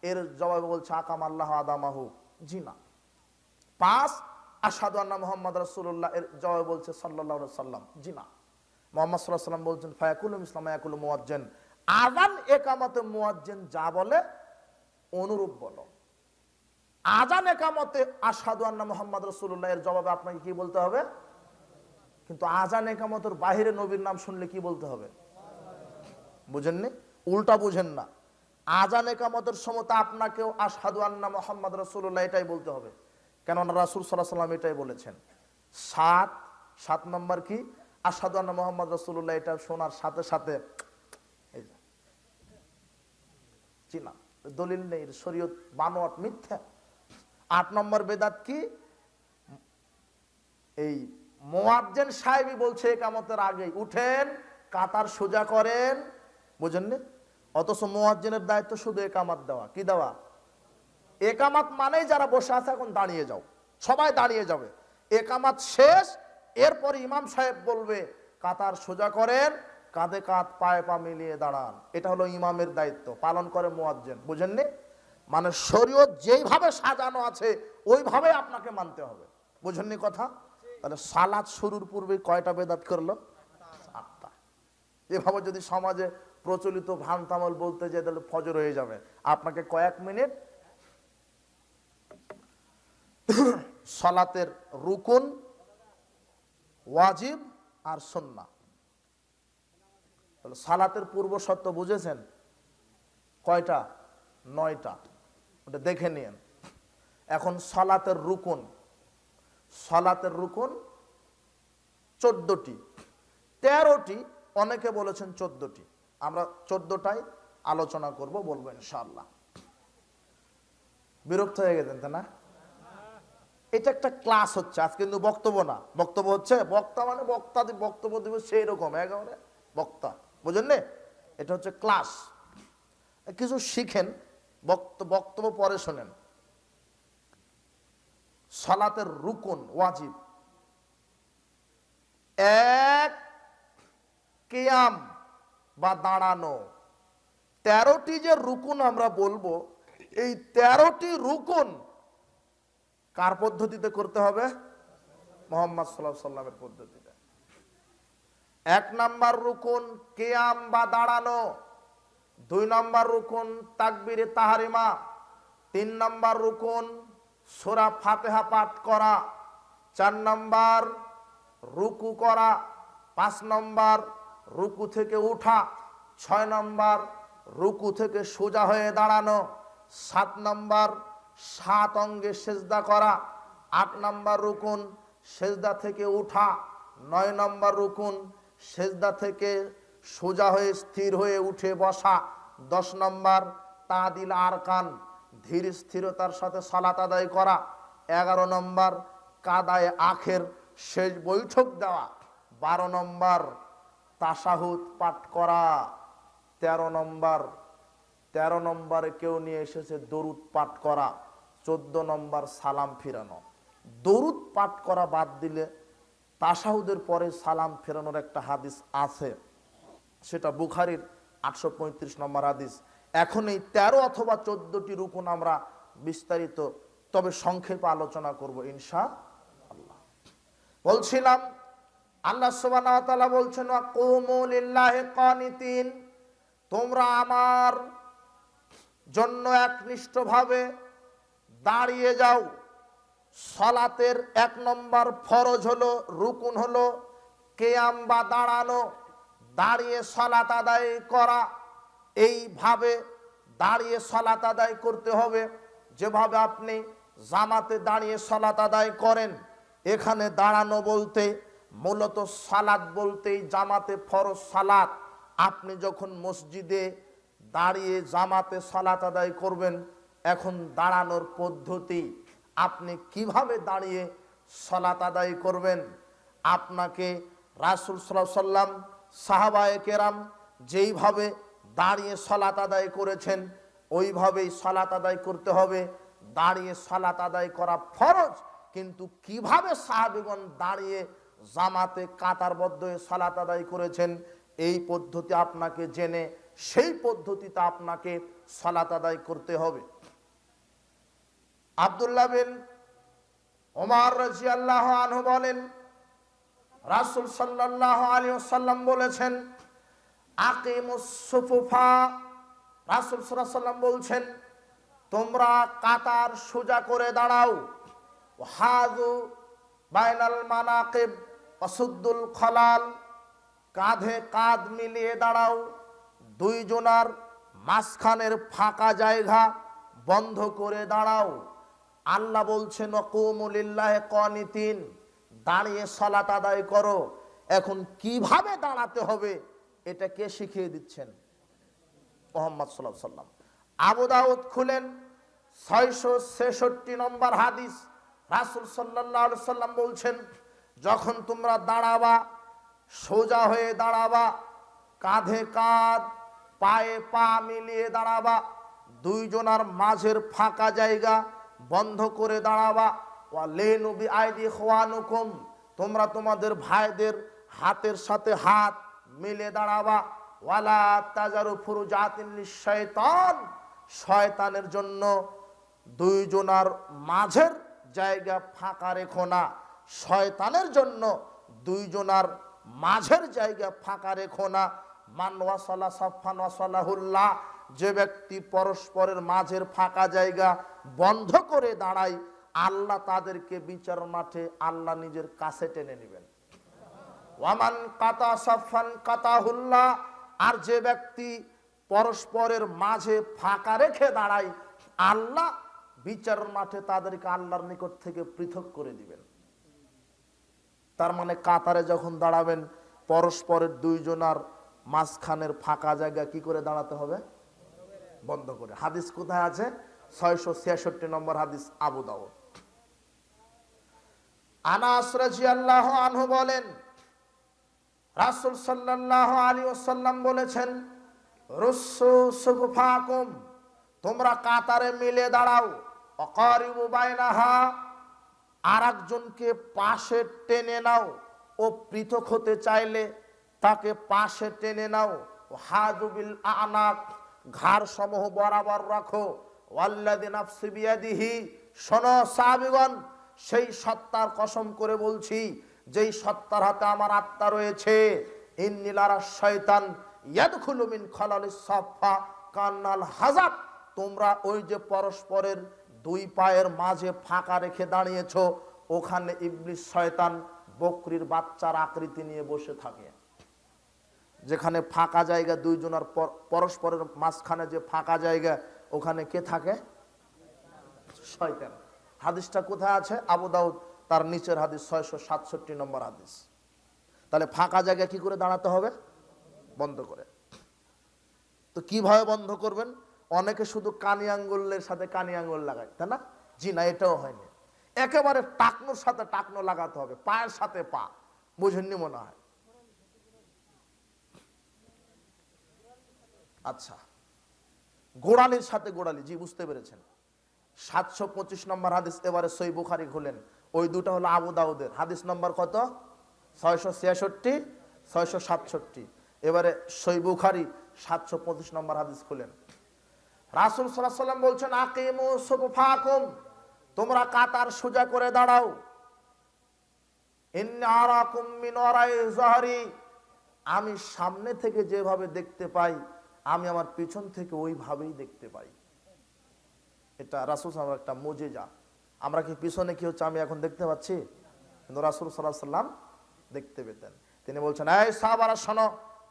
এর জবাবে বলছে আকামাল্লাহু আদামাহু, জি না। 5 আশহাদু আন্না মুহাম্মাদ রাসূলুল্লাহ, এর জবাবে বলছে সাল্লাল্লাহু আলাইহি সাল্লাম, জি না। মুহাম্মদ সাল্লাল্লাহু আলাইহি সাল্লাম বলছেন ফায়াকুলু ইসলাম ইয়াকুলু মুয়াজ্জিন, আযান একামতে মুয়াজ্জিন যা বলে অনুরূপ বলো। আযান একামতে আশহাদু আন্না মুহাম্মাদ রাসূলুল্লাহ, এর জবাবে আপনাকে কি বলতে হবে? কিন্তু আযান একামতের বাহিরে নবীর নাম শুনলে কি বলতে হবে? বুঝেননি? উল্টা বুঝেন না। আযান একামতের সময় আপনাকেও আশহাদু আন্না মুহাম্মাদ রাসূলুল্লাহ এটাই বলতে হবে, কেননা রাসূল সাল্লাল্লাহু আলাইহি ওয়াসাল্লাম এটাই বলেছেন। 7 নম্বর কি? আশহাদু আন্না মুহাম্মাদ রাসূলুল্লাহ, এটা শোনার সাথে সাথে এই যে চিনা, দলিল নেই, শরীয়ত বানোয়াট, মিথ্যা। 8 নম্বর বেদাত কি? এই মুয়াজ্জিন সাহেবই বলছে একামতের আগে উঠেন, কাতার সোজা করেন, বুঝেননি? অথচ মুয়াজ্জিনের দায়িত্ব শুধু একামত দেওয়া। কি দেওয়া? একামত মানেই যারা বসে আছে এখন দাঁড়িয়ে যাও, সবাই দাঁড়িয়ে যাবে। একামত শেষ, এরপর ইমাম সাহেব বলবে কাতার সোজা করেন, কাঁধে কাঁধ পায়ে পা মিলিয়ে দাঁড়ান। এটা হলো ইমামের দায়িত্ব, পালন করে মুয়াজ্জিন। বুঝেননি? মানে শরীয়ত যেইভাবে সাজানো আছে ওইভাবে আপনাকে মানতে হবে। বুঝেননি কথা? তাহলে সালাত শুরুর পূর্বে কয়টা বেদাত করলো? 8টা। এভাবে যদি সমাজে প্রচলিত ভ্রান্তামল বলতে যায় তাহলে ফজর হয়ে যাবে। আপনাকে কয়েক মিনিট সালাতের রুকুন, ওয়াজিব আর সুন্নাহ, তাহলে সালাতের পূর্ব শর্ত বুঝেছেন কয়টা? 9টা। ওটা দেখে নিন। এখন সালাতের রুকুন, সালাতের রুকুন 14টি, 13টি, অনেকে বলেছেন 14টি। আমরা 14টাই আলোচনা করব, বলবো ইনশাআল্লাহ। বিরক্ত হয়ে গেছেন তা না? এটা একটা ক্লাস হচ্ছে আজ, কিন্তু বক্তব্য না। বক্তব্য হচ্ছে, বক্তা মানে বক্তা বক্তব্য দিবে সেই রকম একেবারে বক্তা, বুঝেন না? এটা হচ্ছে ক্লাস। কিছু শিখেন, বক্তব্য পরে শোনেন। সালাতের রুকুন, ওয়াজিব: 1 কিয়াম বা দাঁড়ানো। 13টি যে রুকুন আমরা বলবো, এই 13টি রুকুন কার পদ্ধতিতে করতে হবে? মুহাম্মদ সাল্লাল্লাহু আলাইহি ওয়াসাল্লামের পদ্ধতিতে। 1 নাম্বার রুকুন কিয়াম বা দাঁড়ানো, 2 নাম্বার রুকুন তাকবীরে তাহরিমা, 3 নাম্বার রুকুন সূরা ফাতিহা পাঠ করা, 4 নাম্বার রুকু করা, 5 নাম্বার রুকু থেকে উঠা, 6 নাম্বার রুকু থেকে সোজা হয়ে দাঁড়ানো, 7 নাম্বার 7 অঙ্গে সেজদা করা, 8 নম্বর রুকুন সেজদা থেকে উঠা, 9 নম্বর রুকুন সেজদা থেকে সোজা হয়ে স্থির হয়ে উঠে বসা, 10 নম্বর তাদিল আরকান ধীর স্থিরতার সাথে সালাত আদায় করা, 11 নম্বর কাদায়ে আখের শেষ বৈঠক দেওয়া, 12 নম্বর তাশাহুদ পাঠ করা, 13 নম্বরে কেউ নিয়ে এসেছে দরুদ পাঠ করা, 14 নম্বর সালাম ফিরানো। দরুদ পাঠ করা বাদ দিলে তাশাহুদের পরে সালাম ফেরানোর একটা হাদিস আছে, সেটা বুখারীর 835 নম্বর হাদিস। এখন এই 13 অথবা 14টি রুকুন আমরা বিস্তারিত তবে সংক্ষেপে আলোচনা করব ইনশাআল্লাহ। বলছিলাম আল্লাহ সুবহানাহু ওয়া তাআলা বলছেন ওয়াকুমু লিল্লাহি কানিতিন, তোমরা আমার জন্য একনিষ্ঠভাবে দাঁড়িয়ে যাও। সালাতের 1 নম্বর ফরজ হলো, রুকুন হলো কিয়াম বা দাঁড়ানো, দাঁড়িয়ে সালাত আদায় করা। এইভাবে দাঁড়িয়ে সালাত আদায় করতে হবে যেভাবে আপনি জামাতে দাঁড়িয়ে সালাত আদায় করেন। এখানে দাঁড়ানো বলতে মূলত সালাত বলতেই জামাতে ফরজ সালাত। আপনি যখন মসজিদে দাঁড়িয়ে জামাতে সালাত আদায় করবেন, এখন দাঁড়ানোর পদ্ধতি, আপনি কিভাবে দাঁড়িয়ে সালাত আদায় করবেন, আপনাকে রাসূল সাল্লাল্লাহু আলাইহি সাল্লাম সাহাবায়ে কেরাম যেইভাবে দাঁড়িয়ে সালাত আদায় করেছেন ওইভাবেই সালাত আদায় করতে হবে। দাঁড়িয়ে সালাত আদায় করা ফরজ, কিন্তু কিভাবে সাহাবীগণ দাঁড়িয়ে জামাতে কাতারবদ্ধ হয়ে সালাত আদায় করেছেন এই পদ্ধতি আপনাকে জেনে সেই পদ্ধতিতে আপনাকে সালাত আদায় করতে হবে। আব্দুল্লাহ বিন ওমর রাদিয়াল্লাহু আনহু বলেন, রাসূল সাল্লাল্লাহু আলাইহি ওয়াসাল্লাম বলেছেন আকিমুস সুফুফা, রাসূল সাল্লাল্লাহু আলাইহি ওয়াসাল্লাম বলছেন তোমরা কাতার সোজা করে দাঁড়াও। ওয়াহাযু বাইনাল মানাকিব ওয়াসুদ্দুল খলাল, কাঁধে কাঁধ মিলিয়ে দাঁড়াও। দুইজনার মাঝখানের ফাঁকা জায়গা বন্ধ করে দাঁড়াও। আল্লাহ বলছেন ওয়াকুমু লিল্লাহি কানিতিন, দাঁড়িয়ে সালাত আদায় করো। এখন কিভাবে দাঁড়াতে হবে এটা কে শিখিয়ে দিচ্ছেন? মুহাম্মদ সাল্লাল্লাহু আলাইহি ওয়াসাল্লাম। আবু দাউদ খুলেন 666 নম্বর হাদিস, রাসূল সাল্লাল্লাহু আলাইহি ওয়াসাল্লাম বলছেন যখন তোমরা দাঁড়াবা সোজা হয়ে দাঁড়াবা, কাঁধে কাঁধ পায়ে পা মিলিয়ে দাঁড়াবা, দুইজনার মাঝের ফাঁকা জায়গা বন্ধ করে দাঁড়াবা। ওয়ালিনু বিআইদিকুম, তোমরা তোমাদের ভাইদের হাতের সাথে হাত মিলে দাঁড়াবা। ওয়ালা তাজারু ফুরুজাতিন লিশাইতান, শয়তানের জন্য দুইজনার মাঝের জায়গা ফাঁকা রেখো না। শয়তানের জন্য দুইজনার মাঝের জায়গা ফাঁকা রেখো না। মান ওয়াসালা সাফান ওয়াসালাহুল্লাহ, যে ব্যক্তি পরস্পরের মাঝের ফাঁকা জায়গা বন্ধ করে দাঁড়ায় আল্লাহ তাদেরকে বিচার মাঠে আল্লাহ নিজের কাছে টেনে নেবেন। ওয়ামান কাতা সাফান কাতাহুল্লাহ, আর যে ব্যক্তি পরস্পরের মাঝে ফাঁকা রেখে দাঁড়ায় আল্লাহ বিচার মাঠে তাদেরকে আল্লাহর নিকট থেকে পৃথক করে দিবেন। তার মানে কাতারে যখন দাঁড়াবেন পরস্পরের দুইজনার মাঝখানের ফাঁকা জায়গা কি করে দাঁড়াতে হবে? বন্ধ করে। হাদিস কোথায় আছে? 666 নম্বর হাদিস, আবু দাউদ। আনাস রাদিয়াল্লাহু আনহু বলেন রাসূল সাল্লাল্লাহু আলাইহি ওয়াসাল্লাম বলেছেন রুসু সুফাকুম, তোমরা কাতারে মিলে দাঁড়াও। অকারিবু বাইনাহা, আরেকজনকে পাশে টেনে নাও। ও পৃথক হতে চাইলে তাকে পাশে টেনে নাও। হাযু বিল আনাক, ঘাড় সমূহ বরাবর রাখো। ওয়াল্লাযী নাফসি বিয়াদিহি, শোনো সাহাবীগণ, সেই সত্তার কসম করে বলছি যেই সত্তার হাতে আমার আত্মা রয়েছে, ইন্নী লারা শাইতান ইয়াদখুলু মিন খালালিস সাফা কান্নাল হাজাব, তোমরা ওই যে পরস্পরের দুই পায়ের মাঝে ফাঁকা রেখে দাঁড়িয়েছো ওখানে ইবলিস শয়তান বকরির বাচ্চার আকৃতি নিয়ে বসে থাকে। যেখানে ফাঁকা জায়গা দুইজনের পরস্পরের মাঝখানে যে ফাঁকা জায়গা ওখানে কে থাকে? শয়তান। হাদিসটা কোথায় আছে? আবু দাউদ তার নিচের হাদিস 667 নম্বর হাদিস। তাহলে ফাঁকা জায়গা কি করে দাঁড়াতে হবে? বন্ধ করে। তো কিভাবে বন্ধ করবেন? অনেকে শুধু কানি আঙ্গুলের সাথে কানি আঙ্গুল লাগায়, তাই না? জি না, এটাও হয়নি। একেবারে টাকনোর সাথে টাকনো লাগাতে হবে, পায়ের সাথে পা। বুঝেননি মনে হয়? আচ্ছা, গোড়ালির সাথে গোড়ালি, জি বুঝতে পেরেছেন। 725 নম্বর হাদিস। এবারে সহিহ বুখারী খুলেন, ওই দুটো হলো আবু দাউদের হাদিস নম্বর কত? 666, 667। এবারে সহিহ বুখারী 725 নম্বর হাদিস খুলেন। রাসূল সাল্লাল্লাহু আলাইহি ওয়াসাল্লাম বলছেন, আকিমু সুফুফাকুম, তোমরা কাতার সোজা করে দাঁড়াও। ইন্নী আরাকুম মিন ওয়ারাই যাহরি, আমি সামনে থেকে যেভাবে দেখতে পাই, আমি আমার পিছন থেকে ওইভাবেই দেখতে পাই। এটা রাসূল সাল্লাল্লাহু আলাইহি ওয়াসাল্লাম একটা মুজিজা। আমরা কি পিছনে কি হচ্ছে আমি এখন দেখতে পাচ্ছি? কিন্তু রাসূল সাল্লাল্লাহু আলাইহি ওয়াসাল্লাম দেখতে পেতেন। তিনি বলছেন, এই সাহাবারা শোনো,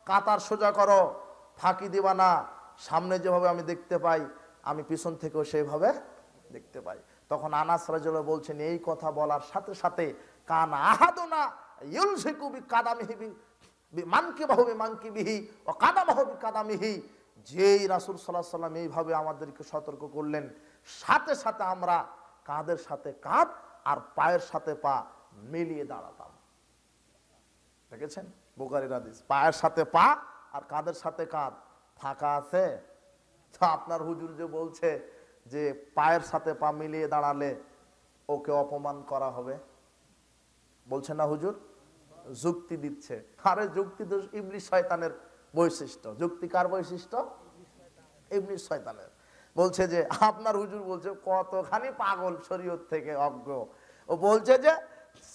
কাতার সোজা করো, ফাঁকি দিবা না। সামনে যেভাবে আমি দেখতে পাই, আমি পিছন থেকেও সেইভাবে দেখতে পাই। তখন আনাস রাদিয়াল্লাহু বলছেন, এই কথা বলার সাথে সাথে কানা আহাদুনা ইউলসিকু বিকাদামিহি বিমানকিবাহু বিমানকিবিহি ওয়া কাদামাহু বিকাদামিহি, যেই রাসূল সাল্লাল্লাহু আলাইহি ওয়াসাল্লাম এইভাবে আমাদেরকে সতর্ক করলেন, সাথে সাথে আমরা কাঁধের সাথে কাঁধ আর পায়ের সাথে পা মিলিয়ে দাঁড়াতাম। দেখেছেন বুখারীর হাদিস, পায়ের সাথে পা আর কাঁধের সাথে কাঁধ ফাঁকা আছে। তো আপনার হুজুর যে বলছে যে পায়ের সাথে পা মিলিয়ে দাঁড়ালে ওকে অপমান করা হবে, বলছে না হুজুর? যুক্তি দিচ্ছে। আরে যুক্তি তো ইবলিস শয়তানের বৈশিষ্ট্য। যুক্তি কার বৈশিষ্ট্য? ইবলিস শয়তানের। বলছে যে আপনার হুজুর বলছে, কতখানি পাগল শরীয়ত থেকে অজ্ঞ। ও বলছে যে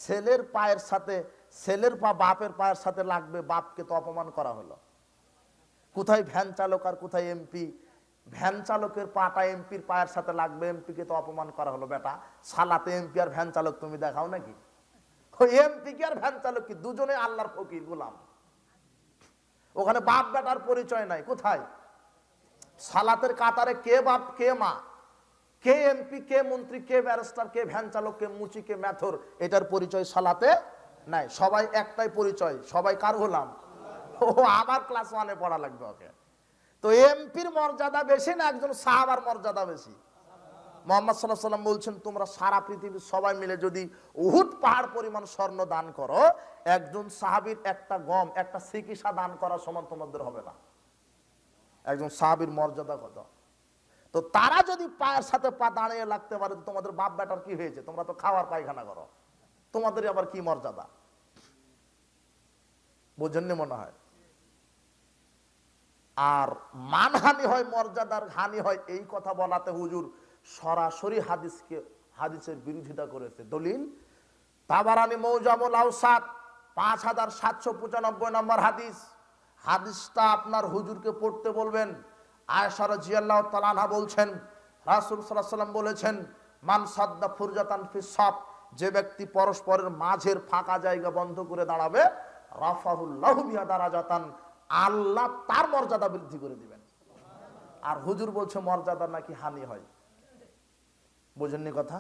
ছেলের পায়ের সাথে, ছেলের পা বাপের পায়ের সাথে লাগবে, বাপকে তো অপমান করা হলো। কোথায় ভ্যান চালক আর কোথায় এমপি? ভ্যান চালকের পাটা এমপির পায়ের সাথে লাগবে, এমপিকে তো অপমান করা হলো। বেটা, সালাতে এমপি আর ভ্যান চালক তুমি দেখাও নাকি? ওই এমপি কি আর ভ্যান চালক কি দুজনে আল্লাহর ফকির গোলাম? ওখানে বাপ বেটার পরিচয় নাই। কোথায়? সালাতের কাতারে কে বাপ কে মা, কে এমপি কে মন্ত্রী কে ব্যারিস্টার কে ভ্যান চালক কে মুচি কে মেথর, এটার পরিচয় সালাতে নাই। সবাই একটাই পরিচয়, সবাই কার গোলাম? ও আমার ক্লাস 1-এ পড়া লাগবে ওকে। তো এমপির মর্যাদা বেশি না একজন সাহাবার মর্যাদা বেশি? মুহাম্মদ সাল্লাল্লাহু আলাইহি ওয়াসাল্লাম বলছেন, তোমরা সারা পৃথিবীর সবাই মিলে যদি উহুদ পাহাড় পরিমাণ স্বর্ণ দান করো, একজন সাহাবীর একটা গম, একটা সিকিসা দান করার সমান তোমাদের হবে না। একজন সাহাবীর মর্যাদা কত! তো তারা যদি পায়ের সাথে পা দাঁড়িয়ে লাগতে পারে, তোমাদের বাপ বেটার কি হয়েছে? তোমরা তো খাওয়ার পায়খানা করো, তোমাদের আবার কি মর্যাদা? বুঝেননি মনে হয়। আর মানহানি হয়, মর্যাদার হানি হয়, এই কথা বলাতে হুজুর সরাসরি হাদিসের বিরোধিতা করেছে। দলিল তাবারানী মৌজামুল আওসাত 5795 নম্বর হাদিস। হাদিসটা আপনার হুজুরকে পড়তে বলবেন। আয়েশা রাদিয়াল্লাহু তাআলা আনহা বলছেন, রাসূল সাল্লাল্লাহু আলাইহি ওয়াসাল্লাম বলেছেন, মান সাদ্দা ফুরজাতান ফিস সাফ, যে ব্যক্তি পরস্পরের মাঝের ফাঁকা জায়গা বন্ধ করে দাঁড়াবে, রাফাহুল্লাহু বিহা দারাজাতান, আল্লাহ তার মর্যাদা বৃদ্ধি করে দিবেন। আর হুজুর বলছে মর্যাদা নাকি হানি হয়। বুঝেননি কথা?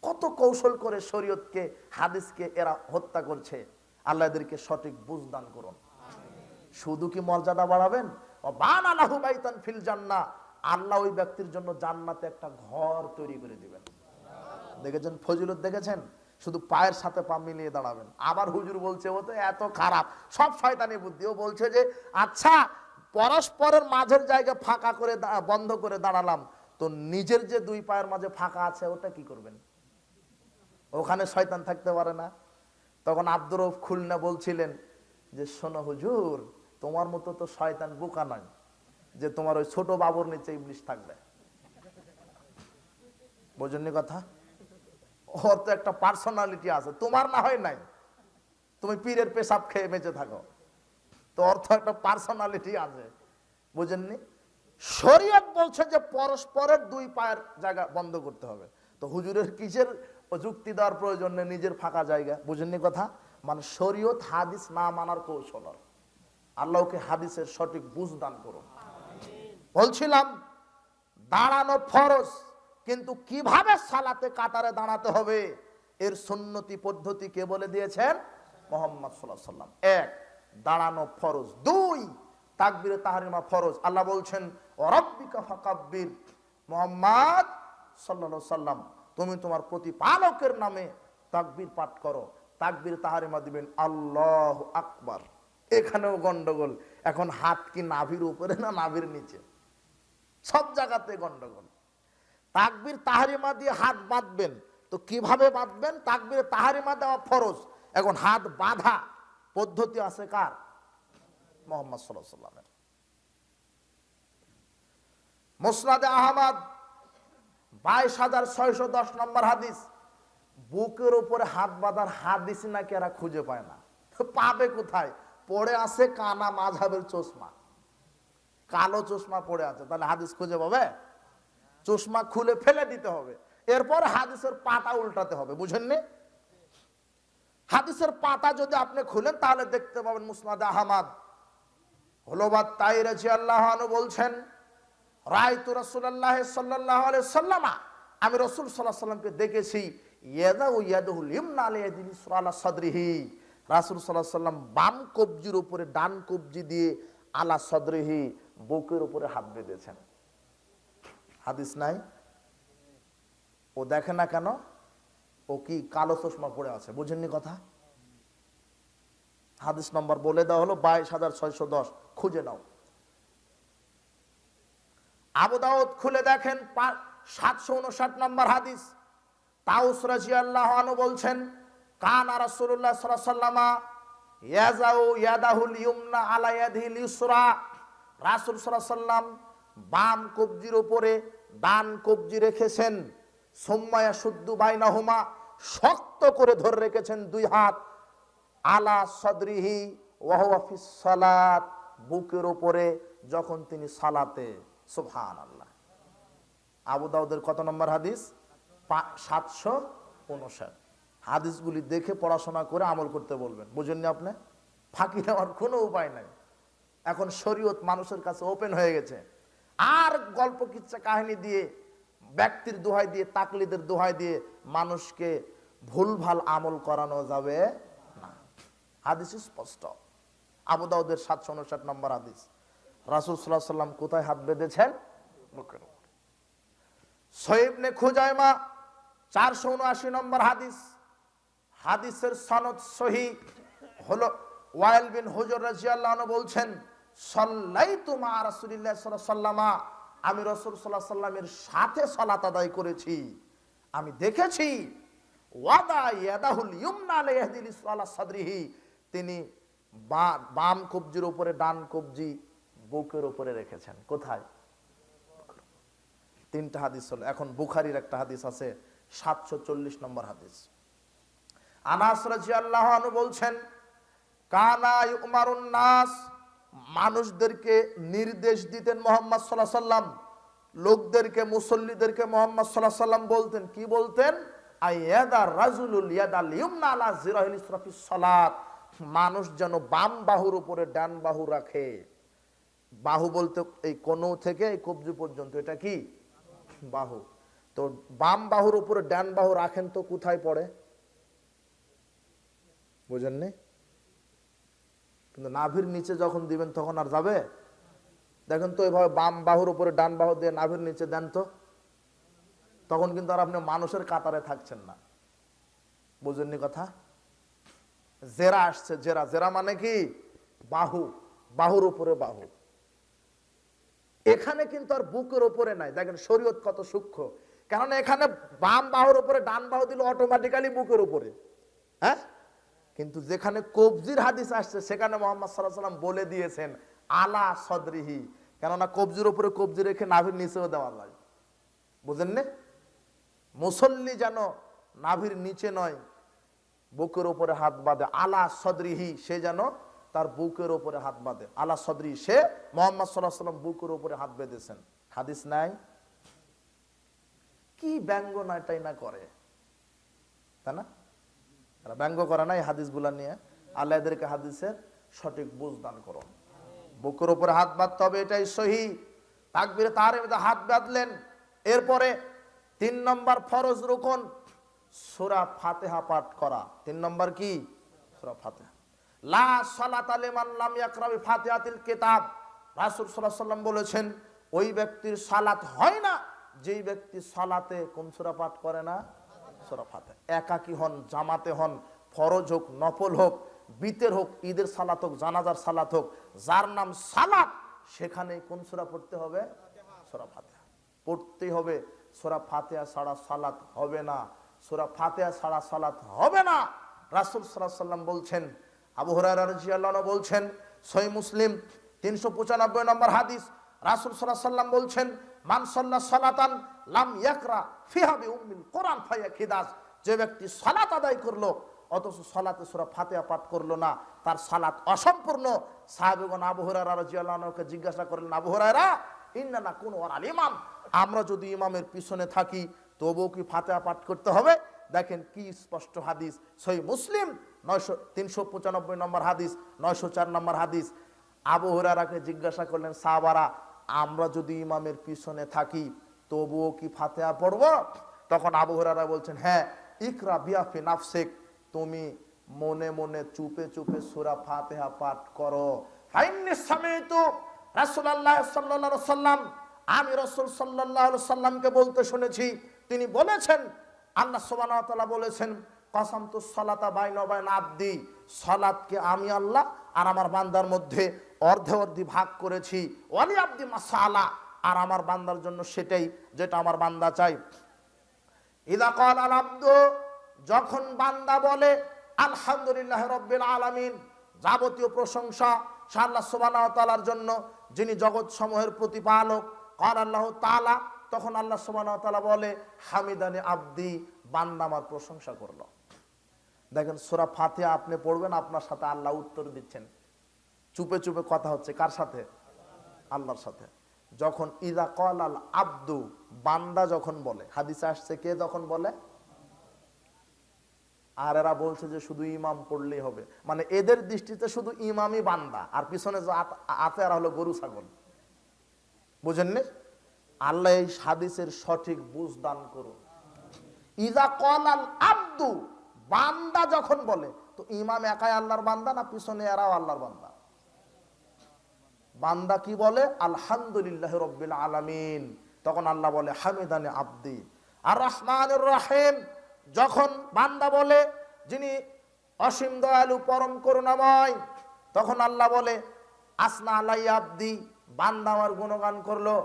কত কৌশল করে শরীয়তকে হাদিসকে এরা হত্যা করছে। আল্লাহ এদেরকে সঠিক বুঝ দান করুন। শুধু কি মর্যাদা বাড়াবেন? বানা লাহু বাইতান ফিল জান্নাহ, আল্লাহ ওই ব্যক্তির জন্য জান্নাতে একটা ঘর তৈরি করে দিবেন। দেখেছেন ফজিলত? দেখেছেন? শুধু পায়ের সাথে পা মিলিয়ে দাঁড়াবেন। আবার হুজুর বলছে ও তো এত খারাপ, সব শয়তানি বুদ্ধি। ও বলছে যে আচ্ছা, পরস্পরের মাঝের জায়গা ফাঁকা করে বন্ধ করে দাঁড়ালাম, তো নিজের যে দুই পায়ের মাঝে ফাঁকা আছে ওটা কি করবেন? ওখানে শয়তান থাকতে পারে না? তখন আব্দুর রউফ খুলনা বলছিলেন যে শোনো হুজুর, তোমার মতো তো শয়তান বোকা নয় যে তোমার ওই ছোট বাবুর নিচে ইবলিশ থাকবে। বোঝেননি কথা? ওর তো একটা পার্সোনালিটি আছে, তোমার না হয় নাই। তুমি পীরের পেশাব খেয়ে বেঁচে থাকো, তো ওর তো একটা পার্সোনালিটি আছে। বুঝেননি? শরীয়ত বলছে যে পরস্পরের দুই পায়ের জায়গা বন্ধ করতে হবে, তো হুজুরের কিসের যুক্তি দেওয়ার প্রয়োজন নেই নিজের ফাঁকা জায়গা? বুঝেননি কথা? মানে শরীয়ত হাদিস না মানার কৌশল। আল্লাহকে হাদিসের সঠিক বুঝ দান করুন। বলছিলাম দাঁড়ানো ফরজ, কিন্তু কিভাবে সালাতে কাতারে দাঁড়াতে হবে এর সুন্নতি পদ্ধতি কে বলে দিয়েছেন? মুহাম্মদ সাল্লাল্লাহু আলাইহি ওয়াসাল্লাম। এক, দাঁড়ানো ফরজ। দুই, তাকবীরে তাহরিমা ফরজ। আল্লাহ বলছেন ওয়ারাব্বিকা ফাকাব্বির, মুহাম্মদ সাল্লাল্লাহু আলাইহি ওয়াসাল্লাম তুমি তোমার প্রতিপালকের নামে তাকবীর পাঠ করো। তাকবীর তাহরিমা দিবেন আল্লাহু আকবার। এখানেও গন্ডগোল। এখন হাত কি নাভির উপরে না নাভির নিচে? সব জায়গাতে গন্ডগোল। তাকবীর তাহরিমা দিয়ে হাত বাঁধবেন, তো কিভাবে বাঁধবেন? তাকবীর তাহরিমা দেওয়া ফরজ। এখন হাত বাঁধা পদ্ধতি আছে কার? মুহাম্মদ সাল্লাল্লাহু আলাইহি ওয়াসাল্লামের। মুসনাদে আহমদ 22,610 নম্বর হাদিস। বুকের উপরে হাত বাঁধার হাদিস নাকি এরা খুঁজে পায় না। পাবে কোথায়? পড়ে আছে কানা মাযহাবের চশমা, কালো চশমা পড়ে আছে, তাহলে হাদিস খুঁজে পাবে? চশমা খুলে ফেলে দিতে হবে, এরপর হাদিসের পাতা উল্টাতে হবে। বুঝেননি? হাদিসের পাতা যদি আপনি খুলেন তাহলে দেখতে পাবেন মুসনাদে আহমদ হলবাত তাই রাদিয়াল্লাহু আনহু বলছেন রাআইতু রাসূলুল্লাহ সাল্লাল্লাহু আলাইহি ওয়াসাল্লাম, আমি রাসূল সাল্লাল্লাহু আলাইহি ওয়াসাল্লামকে দেখেছি ইয়াদাউ ইয়াদুল ইমনা আলা ইয়াদিল ইসরা আলা সাদরিহি, রাসূল সাল্লাল্লাহু আলাইহি ওয়াসাল্লাম বাম কবজির উপরে ডান কবজি দিয়ে আলা সাদরিহি বুকের উপরে হাত বেঁধেছেন। হাদিস নাই? ও দেখে না কেন? ও কি কালো চশমা পড়ে আছে? বুঝেননি কথা? হাদিস নম্বর বলে দেওয়া হলো 22,610, খুঁজে নাও। আবু দাউদ খুলে দেখেন 759 নম্বর হাদিস। তাউস রাদিয়াল্লাহু আনহু বলছেন কানা রাসূলুল্লাহ সাল্লাল্লাহু আলাইহি ওয়াসাল্লাম ইয়াজাউ ইয়াদাহুল ইয়ুমনা আলা ইয়াদিল ইসরা, রাসূল সাল্লাল্লাহু আলাইহি ওয়াসাল্লাম বাম কবজির উপরে ডান কবজি রেখেছেন। সুম্মা ইয়াশুদ্দু বাইনাহুমা, শক্ত করে ধরে রেখেছেন দুই হাত। আলা সাদরিহি ওয়া হুয়া ফিস সালাত, বুকের উপরে যখন তিনি সালাতে। সুবহানাল্লাহ। আবু দাউদের কত নম্বর হাদিস? 759। হাদিসগুলি দেখে পড়াশোনা করে আমল করতে বলবেন। বুঝেননি আপনি? ফাঁকি দেওয়ার কোনো উপায় নাই। এখন শরীয়ত মানুষের কাছে ওপেন হয়ে গেছে। আর গল্প কিচ্ছা কাহিনী দিয়ে, ব্যক্তির দোহাই দিয়ে, তাকলিদের দোহাই দিয়ে মানুষকে ভুলভাল আমল করানো যাবে না। হাদিস স্পষ্ট। আবু দাউদের 759 নম্বর হাদিস। রাসূল সাল্লাল্লাহু আলাইহি ওয়াসাল্লাম কোথায় হাত বেঁধেছেন? বুকের উপর। সহিহ ইবনে খুজাইমা 479 নম্বর হাদিস। হাদিসের সনদ সহিহ হলো ওয়াইল বিন হুজর রাদিয়াল্লাহু আনহু বলছেন সাল্লাইতু মা রাসূলিল্লাহ সাল্লাল্লাহু আলাইহি ওয়াসাল্লাম, আমি রাসূল সাল্লাল্লাহু আলাইহি ওয়াসাল্লামের সাথে সালাত আদায় করেছি। আমি দেখেছি ওয়াদা ইয়াদাহুল ইয়ুমনা আলা ইয়াদিল ইসরা আলা সাদরিহি, তিনি বাম কবজির উপরে ডান কবজি বুকের উপরে রেখেছেন। কোথায়? তিনটা হাদিস হলো। এখন বুখারীর একটা হাদিস আছে 740 নম্বর হাদিস। আনাস রাদিয়াল্লাহু আনহু বলছেন কানা ইউমারুন নাস, মানুষদেরকে নির্দেশ দিতেন মুহাম্মদ সাল্লাল্লাহু আলাইহি ওয়াসাল্লাম, লোকদেরকে, মুসল্লিদেরকে মুহাম্মদ সাল্লাল্লাহু আলাইহি ওয়াসাল্লাম বলতেন, কি বলতেন? আইয়াদা রাজুলুল ইয়াদাল ইয়ুমনা আলা জিরাহিল ইসরা ফিস সালাত, মানুষ যেন বাম বাহুর উপরে ডান বাহু রাখে। বাহু বলতে এই কোণ থেকে এই কবজি পর্যন্ত, এটা কি বাহু। তো বাম বাহুর উপরে ডান বাহু রাখেন তো কোথায় পড়ে? বুঝেননি? কিন্তু নাভির নিচে যখন দিবেন তখন আর যাবে? দেখেন তো এইভাবে বাম বাহুর উপরে ডান বাহু দিয়ে নাভির নিচে দেন তো, তখন কিন্তু আর আপনি মানুষের কাতারে থাকছেন না। বুঝেননি কথা? জেরা আসছে, জেরা। জেরা মানে কি? বাহু, বাহুর উপরে বাহু। এখানে কিন্তু আর বুকের উপরে নাই। দেখেন শরীয়ত কত সূক্ষ্ম। কারণ এখানে বাম বাহুর উপরে ডান বাহু দিলে অটোমেটিক্যালি বুকের উপরে, হ্যাঁ? কিন্তু যেখানে কবজির হাদিস আসছে সেখানে মুহাম্মদ সাল্লাল্লাহু আলাইহি ওয়াসাল্লাম বলে দিয়েছেন আলা সাদরিহি, কেননা কবজির উপরে কবজি রেখে নাভির নিচেও দেওয়া যায়। বুঝেননি? মুসল্লি যেন নাভির নিচে নয় বুকের উপরে হাত বাঁধে। আলা সাদরিহি, সে যেন তার বুকের উপরে হাত বাঁধে। আলা সাদরি, সে মুহাম্মদ সাল্লাল্লাহু আলাইহি ওয়াসাল্লাম বুকের উপরে হাত বেঁধেছেন। হাদিস নাই? কি ব্যঙ্গ নাটাই না করে, তাই না? তারা ব্যঙ্গ করে না এই হাদিসগুলা নিয়ে। আল্লাহ এদেরকে হাদিসের সঠিক বুঝ দান করুন। বুকের উপরে হাত বাঁধতে হবে, এটাই সহিহ। তাকবীরে তাহরিমাতে হাত বাঁধলেন, এরপরে 3 নম্বর ফরজ রুকন সূরা ফাতিহা পাঠ করা। 3 নম্বর কি? সূরা ফাতিহা। লা সালাতা লিমান লাম ইয়াকরা বি ফাতিহাতিল কিতাব। রাসূল সাল্লাল্লাহু আলাইহি ওয়াসাল্লাম বলেছেন ওই ব্যক্তির সালাত হয় না যেই ব্যক্তি সালাতে কোন সূরা পাঠ করে না? সূরা ফাতিহা। একাকী হন, জামাতে হন, ফরজ হোক, নফল হোক, বিতের হোক, ঈদের সালাত হোক, জানাজার সালাত হোক, যার নাম সালাত সেখানে কোন সূরা পড়তে হবে? সূরা ফাতিহা পড়তেই হবে। সূরা ফাতিহা ছাড়া সালাত হবে না, সূরা ফাতিহা ছাড়া সালাত হবে না। রাসূল সাল্লাল্লাহু আলাইহি ওয়াসাল্লাম বলছেন, আবু হুরায়রা রাদিয়াল্লাহু আনহু বলছেন, সহিহ মুসলিম 395 নম্বর হাদিস, রাসূল সাল্লাল্লাহু আলাইহি ওয়াসাল্লাম বলছেন, মান সাল্লা সালাতান লাম ইয়াকরা ফিহা বিউম্মিল কোরআন ফায়াকিদাস। যে ব্যক্তি সালাত আদায় করলো অথচ সালাতে সূরা ফাতিহা পাঠ করলো না, তার সালাত অসম্পূর্ণ। সাহাবীগণ আবু হুরায়রা রাদিয়াল্লাহু আনহুকে জিজ্ঞাসা করলেন, আবু হুরায়রা ইন্না নাকুনু ওয়ারাল ইমাম, আমরা যদি ইমামের পিছনে থাকি তবুও কি ফাতিহা পাঠ করতে হবে? দেখেন কি স্পষ্ট হাদিস, সহিহ মুসলিম 395 নম্বর হাদিস, 904 নম্বর হাদিস। আবু হুরায়রাকে জিজ্ঞাসা করলেন সাহাবারা, আমরা যদি ইমামের পিছনে থাকি তবুও কি ফাতিহা পড়ব? তখন আবু হুরায়রা বলছেন, হ্যাঁ, ইকরা বিয়াফি নাফসিক, তুমি মনে মনে চুপে চুপে সূরা ফাতিহা পাঠ করো। ফাইন্নি সামিতু রাসূলুল্লাহ সাল্লাল্লাহু আলাইহি ওয়াসাল্লাম, আমি রাসূল সাল্লাল্লাহু আলাইহি ওয়াসাল্লামকে বলতে শুনেছি, তিনি বলেছেন, আল্লাহ সুবহানাহু ওয়া তাআলা বলেছেন, কাসামতু সালাতা বাইনা ওয়া বাইনা আবদি, সালাতকে আমি আল্লাহ আর আমার বান্দার মধ্যে অর্ধে অর্ধি ভাগ করেছি। ওয়ালি আবদি মাসালা, আর আমার বান্দার জন্য সেটাই যেটা আমার বান্দা চাই। ইযা ক্বাল আল আবদু, যখন বান্দা বলে আলহামদুলিল্লাহি রাব্বিল আলামিন, যাবতীয় প্রশংসা আল্লাহ সুবহানাহু ওয়া তাআলার জন্য যিনি জগৎ সমূহের প্রতিপালক। ক্বাল আল্লাহু তাআলা, তখন আল্লাহ সুবহানাহু ওয়া তাআলা বলে হামিদানি আবদি, বান্দা আমার প্রশংসা করলো। দেখেন সূরা ফাতিহা আপনি পড়বেন, আপনার সাথে আল্লাহ উত্তর দিচ্ছেন। চুপে চুপে কথা হচ্ছে কার সাথে? আল্লাহর সাথে। যখন ইযা ক্বালাল আবদু, বান্দা যখন বলে, হাদিসে আসছে কে যখন বলে? আর এরা বলছে যে শুধু ইমাম পড়লেই হবে, মানে এদের দৃষ্টিতে শুধু ইমামই বান্দা, আর পিছনে আছে আর হলো গরু ছাগল। বুঝেননি? আল্লাহ এই হাদিসের সঠিক বুঝ দান করুন। ইযা ক্বালাল আবদু, বান্দা যখন বলে, তো ইমাম একাই আল্লাহর বান্দা না পিছনে এরাও আল্লাহর বান্দা? বান্দা কি বলে? আলহামদুলিল্লাহি রাব্বিল আলামিন। তখন আল্লাহ বলে হামিদানি আবদি। আর রহমানুর রহিম, যখন বান্দা বলে যিনি অসীম দয়ালু পরম করুণাময়, তখন আল্লাহ বলে আসনা আলাই আবদি, বান্দা আমার গুণগান করলো।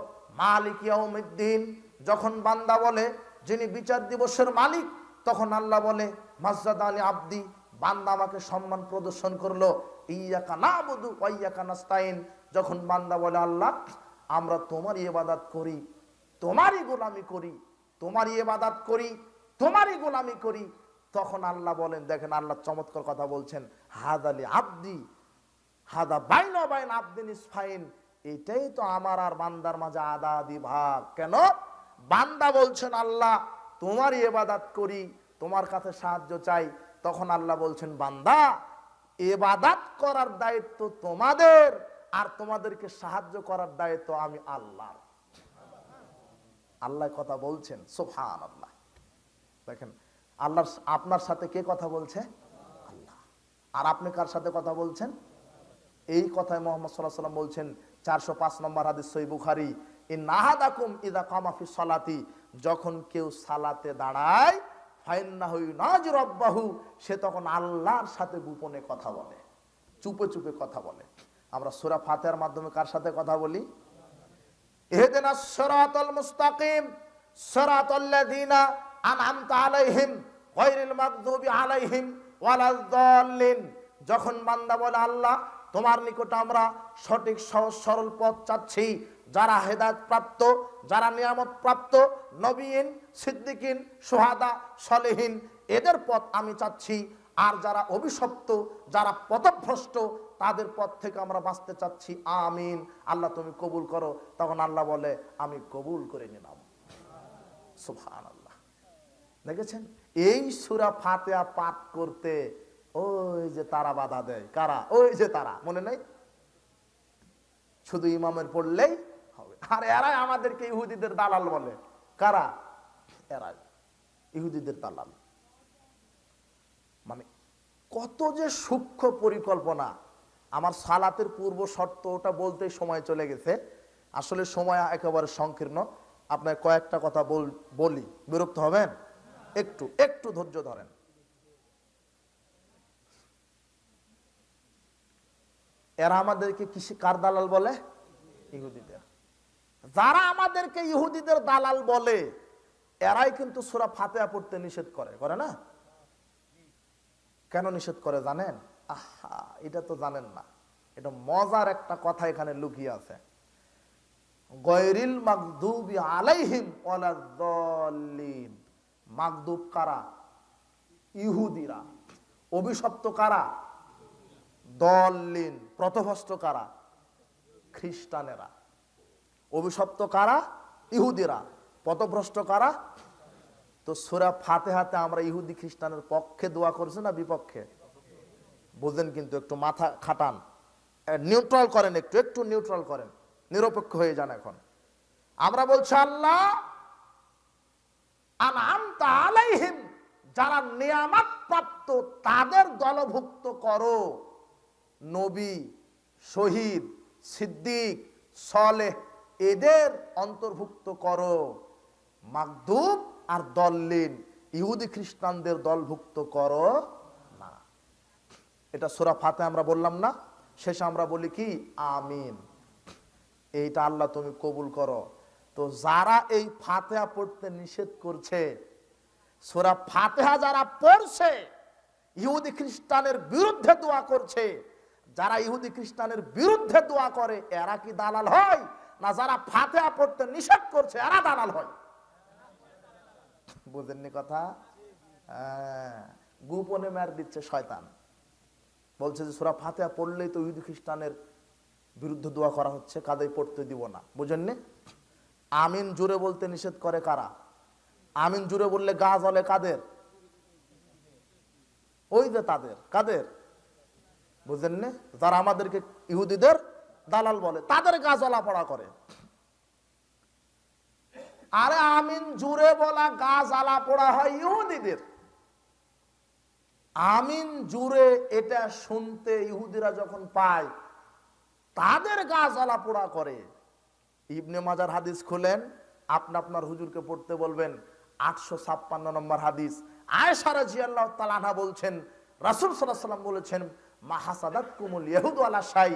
মালিক ইয়াউমিদ্দিন, যখন বান্দা বলে যিনি বিচার দিবসের মালিক, তখন আল্লাহ বলে মাজজাদানি আবদি, বান্দা আমাকে সম্মান প্রদর্শন করলো। ইয়াকা নাবুদু ওয়া ইয়াকা নাস্তাইন, যখন বান্দা বলে আল্লাহ আমরা তোমারই ইবাদত করি, তোমারই গোলামি করি, তোমারই ইবাদত করি, তোমারই গোলামি করি, তখন আল্লাহ বলেন, দেখেন আল্লাহ চমৎকার কথা বলছেন, হাদালি আবদি হাদা বাইনা বাইন আবদিন ইসফাইন, এটাই তো আমার আর বান্দার মাঝে আদা আদি ভাগ। কেন? বান্দা বলছেন আল্লাহ তোমারই ইবাদত করি, তোমার কাছে সাহায্য চাই, তখন আল্লাহ বলছেন বান্দা ইবাদত করার দায়িত্ব তোমাদের, আর তোমাদেরকে সাহায্য করার দায়িত্ব আমি আল্লাহ। আল্লাহ কথা বলছেন, সুবহানাল্লাহ। দেখেন আল্লাহ আপনার সাথে কে কথা বলছে? আল্লাহ। আর আপনি কার সাথে কথা বলছেন? এই কথায় মুহাম্মদ সাল্লাল্লাহু আলাইহি ওয়াসাল্লাম বলছেন, 405 নম্বর হাদিস সহিহ বুখারী, ইন্না আহাদাকুম ইযা কামা ফি সালাতি, যখন কেউ সালাতে দাঁড়ায়, ফাইন্নাহু ইউনাজি রাব্বাহু, সে তখন আল্লাহর সাথে গোপনে কথা বলে, চুপে চুপে কথা বলে। আমরা সূরা ফাতিহার মাধ্যমে কার সাথে কথা বলি? ইহদিনাস সিরাতাল মুস্তাকিম সিরাতাল্লাযিনা আনআমতা আলাইহিম গায়রিল মাগদুবি আলাইহিম ওয়ালাদ দাল্লিন। যখন বান্দা বলে আল্লাহ তোমার নিকট আমরা সঠিক সহজ সরল পথ চাচ্ছি, যারা হেদায়েত প্রাপ্ত, যারা নিয়ামত প্রাপ্ত, নবীন, সিদ্দিকিন, শুহাদা, সলিহিন, এদের পথ আমি চাচ্ছি। আর যারা অভিশপ্ত, যারা পথভ্রষ্ট, তাদের পথ থেকে আমরা বাঁচতে চাচ্ছি। আমিন, আল্লাহ তুমি কবুল করো। তখন আল্লাহ বলে আমি কবুল করে নিলাম। সুবহানাল্লাহ। দেখেছেন এই সূরা ফাতিহা পাঠ করতে ওই যে তারা বাধা দেয়, কারা? ওই যে তারা, মনে নাই? শুধু ইমামের পড়লেই হবে। আর এরাই আমাদেরকে ইহুদিদের দালাল বলে। কারা? এরাই ইহুদিদের দালাল। মানে কত যে সূক্ষ্ম পরিকল্পনা। আমার সালাতের পূর্ব শর্ত ওটা বলতেই সময় চলে গেছে, আসলে সময় একেবারে সংকীর্ণ। আপনার কয়েকটা কথা বলি, বিরক্ত হবেন? একটু একটু ধৈর্য ধরেন। এরা আমাদেরকে কার দালাল বলে? ইহুদিদের। যারা আমাদেরকে ইহুদিদের দালাল বলে এরাই কিন্তু সূরা ফাতিহা পড়তে নিষেধ করে, করে না? কেন নিষেধ করে জানেন? আহা, এটা তো জানেন না। এটা মজার একটা কথা এখানে লুকিয়ে আছে। গায়রিল মাগদুবি আলাইহিম ওয়ালাদ-দাল্লিন। মাগদুব কারা? ইহুদিরা। অভিশপ্ত কারা? দল্লিন। পথভ্রষ্ট কারা? খ্রিস্টানেরা। অভিশপ্ত কারা? ইহুদিরা। পথভ্রষ্ট কারা? তো সূরা ফাতিহাতে আমরা ইহুদি খ্রিস্টানের পক্ষে দোয়া করছি না বিপক্ষে? বুঝেন কিন্তু, একটু মাথা খাটান, নিউট্রাল করেন, একটু নিউট্রাল করেন, নিরপেক্ষ হয়ে যান। এখন আমরা বলছি আল্লাহ আনআমতা আলাইহিম, যারা নিয়ামত প্রাপ্ত তাদের দলভুক্ত করো। নবী, শহীদ, সিদ্দিক, সালেহ এদের অন্তর্ভুক্ত করো। মাগদুব আর দল্লিন ইহুদি খ্রিস্টানদের দলভুক্ত করো না। এটা সূরা ফাতিহা আমরা বললাম না? শেষে আমরা বলি কি? আমিন। এইটা আল্লাহ তুমি কবুল করো। তো যারা এই ফাতিহা পড়তে নিষেধ করছে, সূরা ফাতিহা যারা পড়ছে ইহুদি খ্রিস্টানের বিরুদ্ধে দোয়া করছে, যারা ইহুদি খ্রিস্টানের বিরুদ্ধে দোয়া করে এরা কি দালাল হয়? না যারা ফাতিহা পড়তে নিষেধ করছে এরা দালাল হয়? বুঝেননি কথা? গোপনে মার দিচ্ছে শয়তান। বলছে যে সূরা ফাতিহা পড়লেই তো ইহুদি খ্রিস্টানের বিরুদ্ধে দোয়া করা হচ্ছে, কাদের পড়তে দিব না। বুঝেননি? আমিন জুড়ে বলতে নিষেধ করে কারা? আমিন জুড়ে বললে গা জ্বলে কাদের? ওই যে তাদের। কাদের? বুঝেননি? যারা আমাদেরকে ইহুদিদের দালাল বলে তাদের গা জ্বলা পড়া করে। আরে আমিন জুড়ে বলা গা জ্বালা পোড়া হয় ইহুদিদের। আমিন জুড়ে এটা শুনতে ইহুদিরা যখন পায় তাদের গা জ্বালা পোড়া করে। ইবনে মাজার হাদিস খুলেন, আপনি আপনার হুজুরকে পড়তে বলবেন, 856 নম্বর হাদিস। আয়েশা রাদিয়াল্লাহু তাআলা আনহা বলছেন, রাসূল সাল্লাল্লাহু আলাইহি ওয়াসাল্লাম বলেছেন, মা হাসাদাতকুমুল ইয়াহুদু আলা শাই,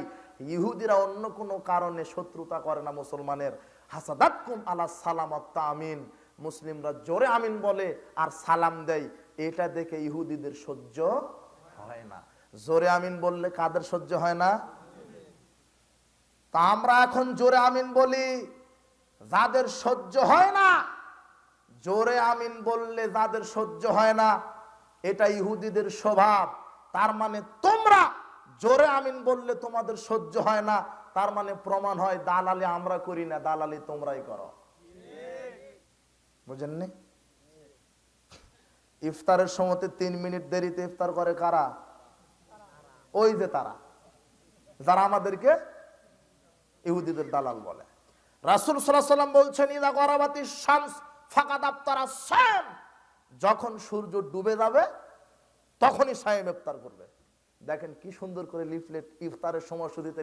ইহুদিরা অন্য কোনো কারণে শত্রুতা করে না মুসলমানের। হাসাদাতকুম আলা সালামাত তামিন, মুসলিমরা জোরে আমিন বলে আর সালাম দেয়, এটা দেখে ইহুদিদের সহ্য হয় না। জোরে আমিন বললে কাদের সহ্য হয় না? তা আমরা এখন জোরে আমিন বলি যাদের সহ্য হয় না। জোরে আমিন বললে যাদের সহ্য হয় না এটা ইহুদিদের স্বভাব। তার মানে তোমরা জোরে আমিন বললে তোমাদের সহ্য হয় না, তার মানে প্রমাণ হয় দালালি আমরা করি না, দালালি তোমরাই করো। বুঝেননি? ইফতারের সময়তে 3 মিনিট দেরিতে ইফতার করে কারা? ওই যে তারা, যারা আমাদেরকে ইহুদিদের দালাল বলে। রাসূল সাল্লাল্লাহু আলাইহি ওয়াসাল্লাম বলছেন, ইদা গরাবাতিশ শামস ফাকাদ আফতারা সায়েম, যখন সূর্য ডুবে যাবে তখনই সায়েম ইফতার করবে। দেখেন কি সুন্দর করে লিফলেট ইফতারের সময়সূচিতে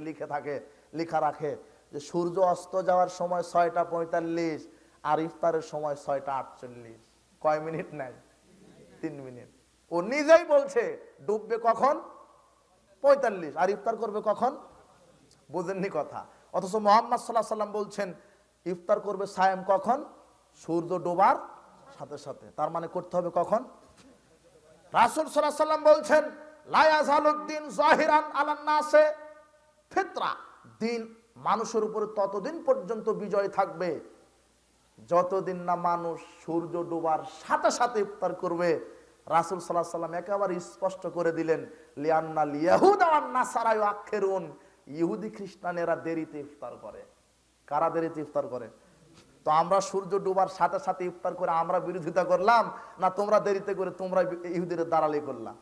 লেখা রাখে যে সূর্য অস্ত যাওয়ার সময় 6টা 45 আর ইফতারের সময় 6টা 48। কয় মিনিট নেয়? 3 মিনিট। ও নিজেই বলছে ডুববে কখন? 45, আর ইফতার করবে কখন? বুঝেননি কথা? অথচ মুহাম্মদ সাল্লাল্লাহু আলাইহি ওয়াসাল্লাম বলছেন ইফতার করবে সায়েম কখন? সূর্য ডোবার সাথে সাথে। তার মানে করতে হবে কখন? রাসূল সাল্লাল্লাহু আলাইহি ওয়াসাল্লাম বলছেন, লা ইয়াজালুদ্দিন যাহিরান আলান নাসে ফিতরা, দিন মানুষের উপরে ততদিন পর্যন্ত বিজয় থাকবে যতদিন না মানুষ সূর্য ডোবার সাথে সাথে ইফতার করবে। রাসূল সাল্লাল্লাহু আলাইহি ওয়াসাল্লাম একেবারে স্পষ্ট করে দিলেন, লিআন্নাল ইয়াহুদা ওয়ান নাসারা ইউআখিরুন, ইহুদি খ্রিস্টানেরা দেরিতে ইফতার করে। কারা দেরিতে ইফতার করে? তো আমরা সূর্য ডোবার সাথে সাথে ইফতার করে আমরা বিরোধিতা করলাম, না তোমরা দেরিতে করে তোমরা ইহুদিদের দালালি করলাম?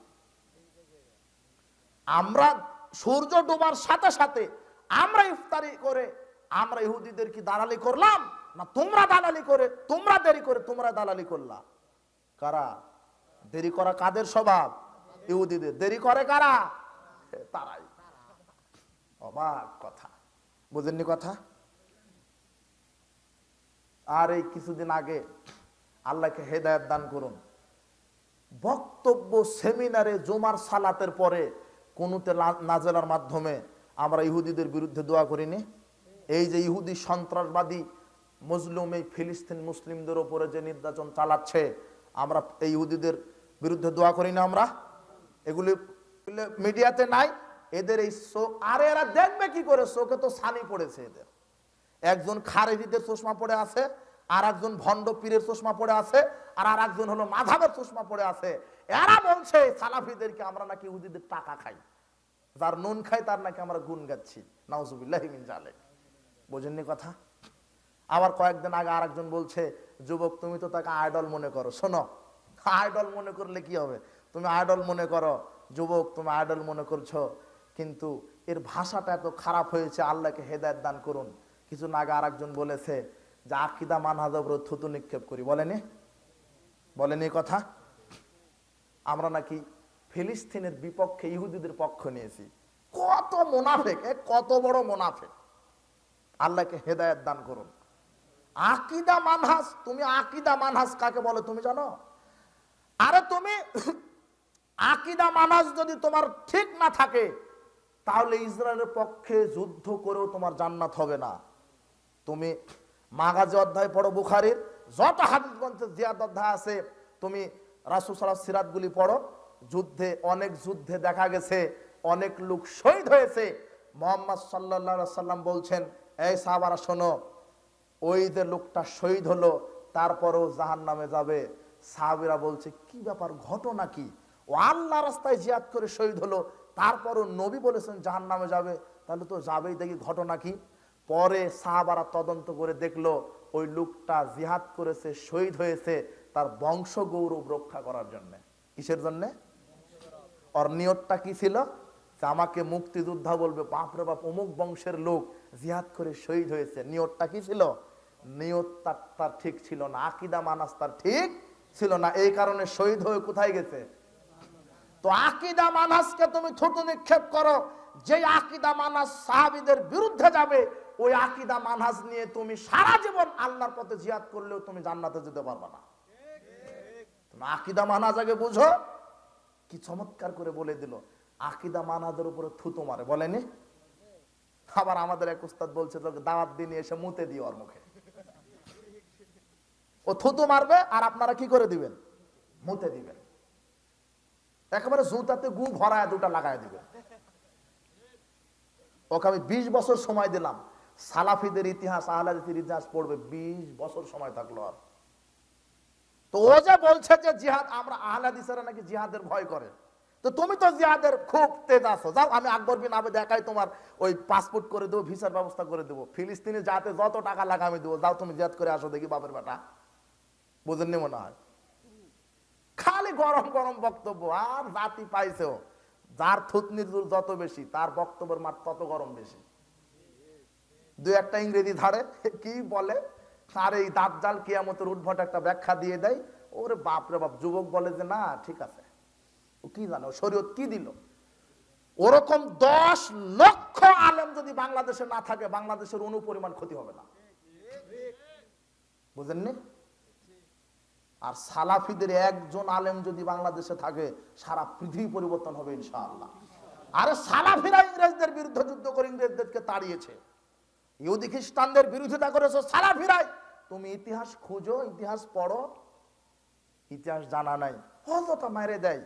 আমরা সূর্য ডোবার সাথে সাথে আমরা ইফতারি করে আমরা ইহুদিদের কি দালালি করলাম, না তোমরা দালালি করে, তোমরা দেরি করে তোমরা দালালি করলা। কারা দেরি করা? কাদের স্বভাব? ইহুদিদের। দেরি করে কারা? তারাই। অবাক কথা, বুঝেননি কথা? আর এই কিছুদিন আগে, আল্লাহকে হেদায়েত দান করুন, বক্তব্য সেমিনারে জুমার সালাতের পরে কুনুতে নাজেলার মাধ্যমে আমরা ইহুদিদের বিরুদ্ধে দোয়া করিনি? এই যে ইহুদি সন্ত্রাসবাদী মজলুম এই ফিলিস্তিন মুসলিমদের উপরে যে নির্যাতন চালাচ্ছে, আমরা এই ইহুদিদের বিরুদ্ধে দোয়া করি না? আমরা এগুলি মিডিয়াতে নাই। এদের এই আরে এরা দেখবে কি করে? চোখে তো ছানি পড়েছে এদের। একজন খারেজিদের চশমা পড়ে আছে, আর একজন ভণ্ড পীরের চশমা পড়ে আছে, আর একজন হলো মাধাবের চশমা পড়ে আছে। এরা বলছে সালাফিদেরকে আমরা নাকি ইহুদিদের টাকা খাই, যার নুন খাই তার নাকি আমরা গুণ গাচ্ছি। নাউজুবিল্লাহি মিন যালিক। বোঝেননি কথা? আবার কয়েকদিন আগে আরেকজন বলছে, যুবক তুমি তো তাকে আইডল মনে করো। শোনো, আইডল মনে করলে কি হবে? তুমি আইডল মনে করো, যুবক তুমি আইডল মনে করছো, কিন্তু এর ভাষাটা এত খারাপ হয়েছে। আল্লাহকে হেদায়েত দান করুন। কিছু আগে আরেকজন বলেছে যে আকীদা মানহাজের উপর থুতু নিক্ষেপ করি। বলেনি? বলেনি কথা? আমরা নাকি ফিলিস্তিনের বিপক্ষে ইহুদিদের পক্ষ নিয়েছি। কত মুনাফিক, কত বড় মুনাফিক! আল্লাহকে হেদায়েত দান করুন। আকীদা মানহাজ, তুমি আকীদা মানহাজ কাকে বলে তুমি জানো? আরে তুমি আকীদা মানহাজ যদি তোমার ঠিক না থাকে, তাহলে ইসরায়েলের পক্ষে যুদ্ধ করেও তোমার জান্নাত হবে না। তুমি মাগাজি অধ্যায় পড়ো, বুখারীর যত হাদিস গ্রন্থে জিয়াদ অধ্যায় আছে, তুমি রাসূল সাল্লাল্লাহু আলাইহি সিরাতগুলি পড়ো। যুদ্ধে, অনেক যুদ্ধে দেখা গেছে অনেক লোক শহীদ হয়েছে। মুহাম্মদ সাল্লাল্লাহু আলাইহি সাল্লাম বলছেন, এই সাহাবারা শোনো, ওই যে লোকটা শহীদ হলো তারপরেও জাহান্নামে যাবে। সাহাবীরা বলছে কি ব্যাপার, ঘটনা কি? ও আল্লাহ রাস্তায় জিহাদ করে শহীদ হলো, তারপরও নবী বলেছেন জাহান্নামে যাবে, তাহলে তো যাবেই, দেখি ঘটনা কি? পরে সাহাবারা তদন্ত করে দেখলো ওই লোকটা জিহাদ করেছে, শহীদ হয়েছে তার বংশ গৌরব রক্ষা করার জন্য। কিসের জন্য? ওর নিয়তটা কি ছিল? যে আমাকে মুক্তিযোদ্ধা বলবে, বাপরে বাপ অমুক বংশের লোক জিহাদ করে শহীদ হয়েছে। নিয়তটা কি ছিল? নিয়তটা তার ঠিক ছিল না, আকীদা মানাস তার ঠিক ছিল না। এই কারণে শহীদ হয়ে কোথায় গেছে? তো আকীদা মানহাজকে তুমি থুতু নিক্ষেপ করো, যে আকীদা মানহাজ সাহাবীদের বিরুদ্ধে যাবে, ওই আকীদা মানহাজ নিয়ে তুমি সারা জীবন আল্লাহর পথে জিহাদ করলেও তুমি জান্নাতে যেতে পারবে না। তুমি আকীদা মানহাজ আগে বুঝো। কি চমৎকার করে বলে দিল, আকীদা মানহাজের উপরে থুতু মারে। বলেনি? আবার আমাদের এক উস্তাদ বলছে, তোকে দাওয়াত দিয়ে এসে মুতে দিও ওর মুখে। ও থুতু মারবে আর আপনারা কি করে দিবেন? মুতে দিবেন। একেবারে জুতাতে গু ভরায় দুটা লাগায় দিবেন। ওকে আমি 20 বছর সময় দিলাম, সালাফিদের ইতিহাস, আহলে হাদিসের ইতিহাস পড়বে। 20 বছর সময় থাকলো। আর তো ও যে বলছে যে জিহাদ, আমরা আহলে হাদিসেরা নাকি জিহাদের ভয় করে, তো তুমি তো জিহাদের খুব তেজ আছো। যাও, আমি আকবর বিন আবেদ একাই তোমার ওই পাসপোর্ট করে দেবো, ভিসার ব্যবস্থা করে দেবো, ফিলিস্তিনে যাতে যত টাকা লাগা আমি দেবো, যাও তুমি জিহাদ করে আসো দেখি বাপের বেটা। বুঝেননি মনে হয়? খালি গরম গরম বক্তব্য। আর জাতি পাইছেও, যার থুতনির জোর যত বেশি তার বক্তব্যের মাঠ তত গরম বেশি। দুই একটা ইংরেজি ধারে কি বলে, আর এই দাজ্জাল কিয়ামতের উদ্ভট একটা ব্যাখ্যা দিয়ে দেয়। ওরে বাপরে বাপ, যুবক বলে যে না ঠিক আছে, ও কি জানো শরীয়ত কি দিল। ওরকম 10 লক্ষ আলেম যদি বাংলাদেশে না থাকে, বাংলাদেশের অনুপরিমাণ ক্ষতি হবে না। বুঝেননি? আর সালাফিদের একজন আলেম যদি বাংলাদেশে থাকে, সারা পৃথিবী পরিবর্তন হবে ইনশাআল্লাহ। আরে সালাফিরা ইংরেজদের বিরুদ্ধে যুদ্ধ করে ইংরেজদেরকে তাড়িয়েছে, ইহুদি খ্রিস্টানদের বিরোধিতা করেছে সালাফিরাই। তুমি ইতিহাস খুঁজো, ইতিহাস পড়ো, ইতিহাস জানা নাই, অযথা মেরে দেয়।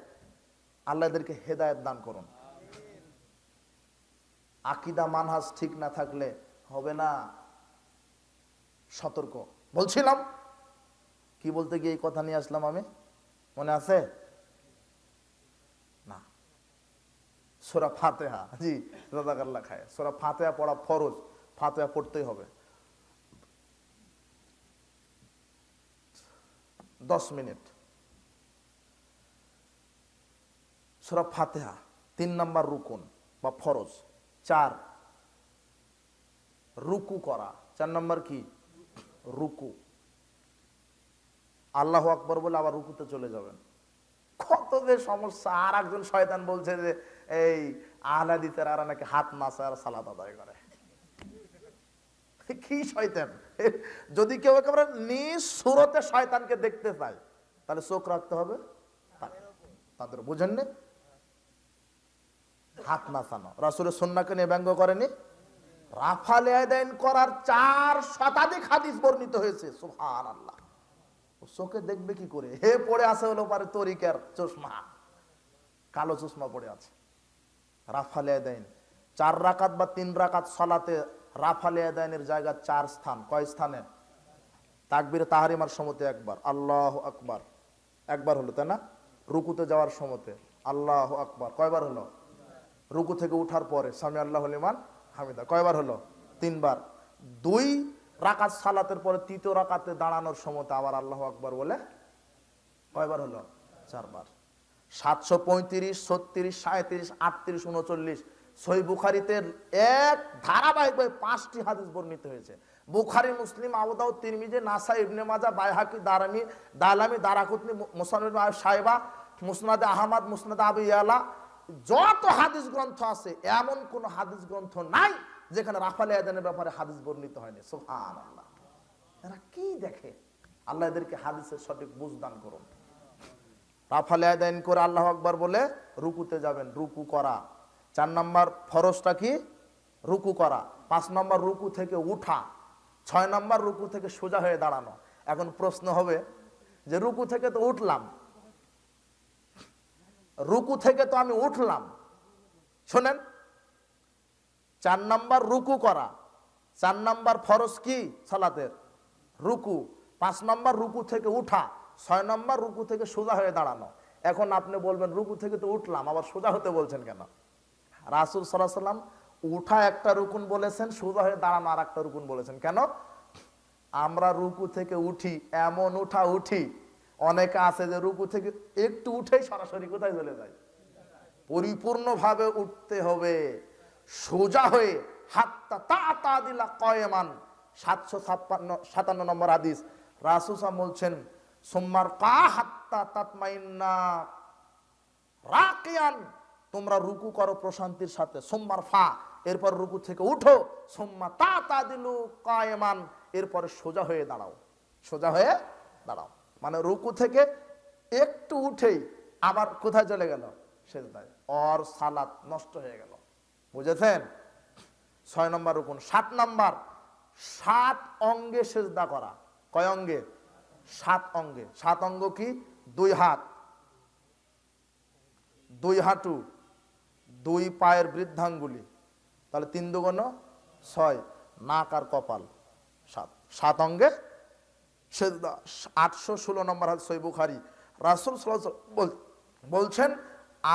আল্লাহ এদেরকে হেদায়েত দান করুন। আকীদা মানহাজ ঠিক না থাকলে হবে না। সতর্ক। বলছিলাম কি বলতে গিয়ে এই কথা নিয়ে আসলাম আমি, মনে আছে না? সূরা ফাতিহা। জি, রাজাকাল্লাহ খায়। সূরা ফাতিহা পড়া ফরজ, ফাতিহা পড়তেই হবে। 10 মিনিট সূরা ফাতিহা 3 নম্বর রুকুন বা ফরজ। 4 রুকু করা। 4 নম্বর কি? রুকু। আল্লাহু আকবার বলে আবার রুকুতে চলে যাবেন। কত যে সমস্যা। আর একজন শয়তান বলছে যে এই আহলাদিসের আর নাকি হাত নাচে আর সালাত আদায় করে। কি শয়তান! যদি কেউ একেবারে নিজ সুরতে শয়তানকে দেখতে চায় তাহলে চোখ রাখতে হবে তাদের। বুঝেননি? হাত নাচানো রাসূলের সুন্নাহকে নিয়ে ব্যঙ্গ করেনি। রাফাল ইয়াদাইন করার 4 শতাধিক হাদিস বর্ণিত হয়েছে। সুবহানাল্লাহ। চোখে দেখবে কি করে? হে পড়ে আছে হলো পারে তরিকার চশমা, কালো চশমা পড়ে আছে। রাফাল ইয়াদাইন 4 রাকাত বা 3 রাকাত সালাতে রাফাল ইয়াদাইনের জায়গা 4 স্থান। কয় স্থানে? তাকবীরে তাহরিমার সময়তে একবার আল্লাহু আকবার, একবার হলো, তাই না? রুকুতে যাওয়ার সময়তে আল্লাহু আকবার কয়বার হলো? রুকু থেকে উঠার পরে সামি আল্লাহু লিমান হামিদা কয়বার হলো? 3 বার। 2 রাকাত সালাতের পরে 3য় রাকাতে দাঁড়ানোর সময়তে আবার আল্লাহু আকবার বলে কয়বার হলো? 4 বার। 735, 36, 37, 38, 39 সহিহ বুখারীতে এক ধারাবাহিকভাবে 5টি হাদিস বর্ণিত হয়েছে। বুখারী, মুসলিম, আবু দাউদ, তিরমিজি, নাসাই, ইবনে মাজাহ, বাইহাকি, দালামি, দারাকুতনি, মুসান্নাদ সাহেবা, মুসনাদে আহমদ, মুসনাদে আবু ইয়ালা, যত হাদিস গ্রন্থ আছে এমন কোন হাদিস গ্রন্থ নাই যেখানে রাফাল ইয়াদানের ব্যাপারে হাদিস বর্ণিত হয়নি। সুবহানাল্লাহ। এরা কি দেখে? আল্লাহ এদেরকে হাদিসের সঠিক বুঝ দান করুন। রাফাল ইয়াদাইন করে আল্লাহু আকবার বলে রুকুতে যাবেন, রুকু করা। 4 নম্বর ফরজটা কি? রুকু করা। 5 নম্বর রুকু থেকে উঠা। 6 নম্বর রুকু থেকে সোজা হয়ে দাঁড়ানো। এখন প্রশ্ন হবে যে রুকু থেকে তো উঠলাম, রুকু থেকে তো আমি উঠলাম। শোনেন, 4 নম্বর রুকু করা, 4 নম্বর ফরজ কি সালাতের? রুকু। 5 নম্বর রুকু থেকে উঠা, 6 নম্বর রুকু থেকে সোজা হয়ে দাঁড়ানো। এখন আপনি বলবেন রুকু থেকে তো উঠলাম, আবার সোজা হতে বলছেন কেন? রাসূল সাল্লাল্লাহু আলাইহি ওয়াসাল্লাম উঠা একটা রুকুন বলেছেন, সোজা হয়ে দাঁড়ানো আর একটা রুকুন বলেছেন। কেন? আমরা রুকু থেকে উঠি, এমন উঠা উঠি, অনেকে আছে যে রুকু থেকে একটু উঠেই সরাসরি কোথায় চলে যায়? পরিপূর্ণভাবে উঠতে হবে, সোজা হয়ে হাত্তা তা'তাদিলা কায়মান। 757 নম্বর হাদিস। রাসূল সাল্লাল্লাহু বলছেন সুম্মার কা হাত্তা তাতমাইন্না রাকিয়ান, তোমরা রুকু করো প্রশান্তির সাথে। সুম্মার ফা, এরপর রুকু থেকে উঠো। সুম্মা তা'তাদিলু কায়মান, এরপরে সোজা হয়ে দাঁড়াও, সোজা হয়ে দাঁড়াও। মানে রুকু থেকে একটু উঠেই আবার কোথায় চলে গেল? সিজদায়। ওর সালাত নষ্ট হয়ে গেল। বুঝেছেন? 6 নম্বর রুকুন। 7 নম্বর 7 অঙ্গে সিজদা করা। কয় অঙ্গে? 7 অঙ্গে। 7 অঙ্গ কি? 2 হাত, 2 হাঁটু, 2 পায়ের বৃদ্ধাঙ্গুলি, তাহলে 3 দুগুণ 6, নাক আর কপাল 7। 7 অঙ্গে সিজদা। 816 নম্বর হাদিস সহিহ বুখারী। রাসূল সাল্লাল্লাহু আলাইহি ওয়াসাল্লাম বলছেন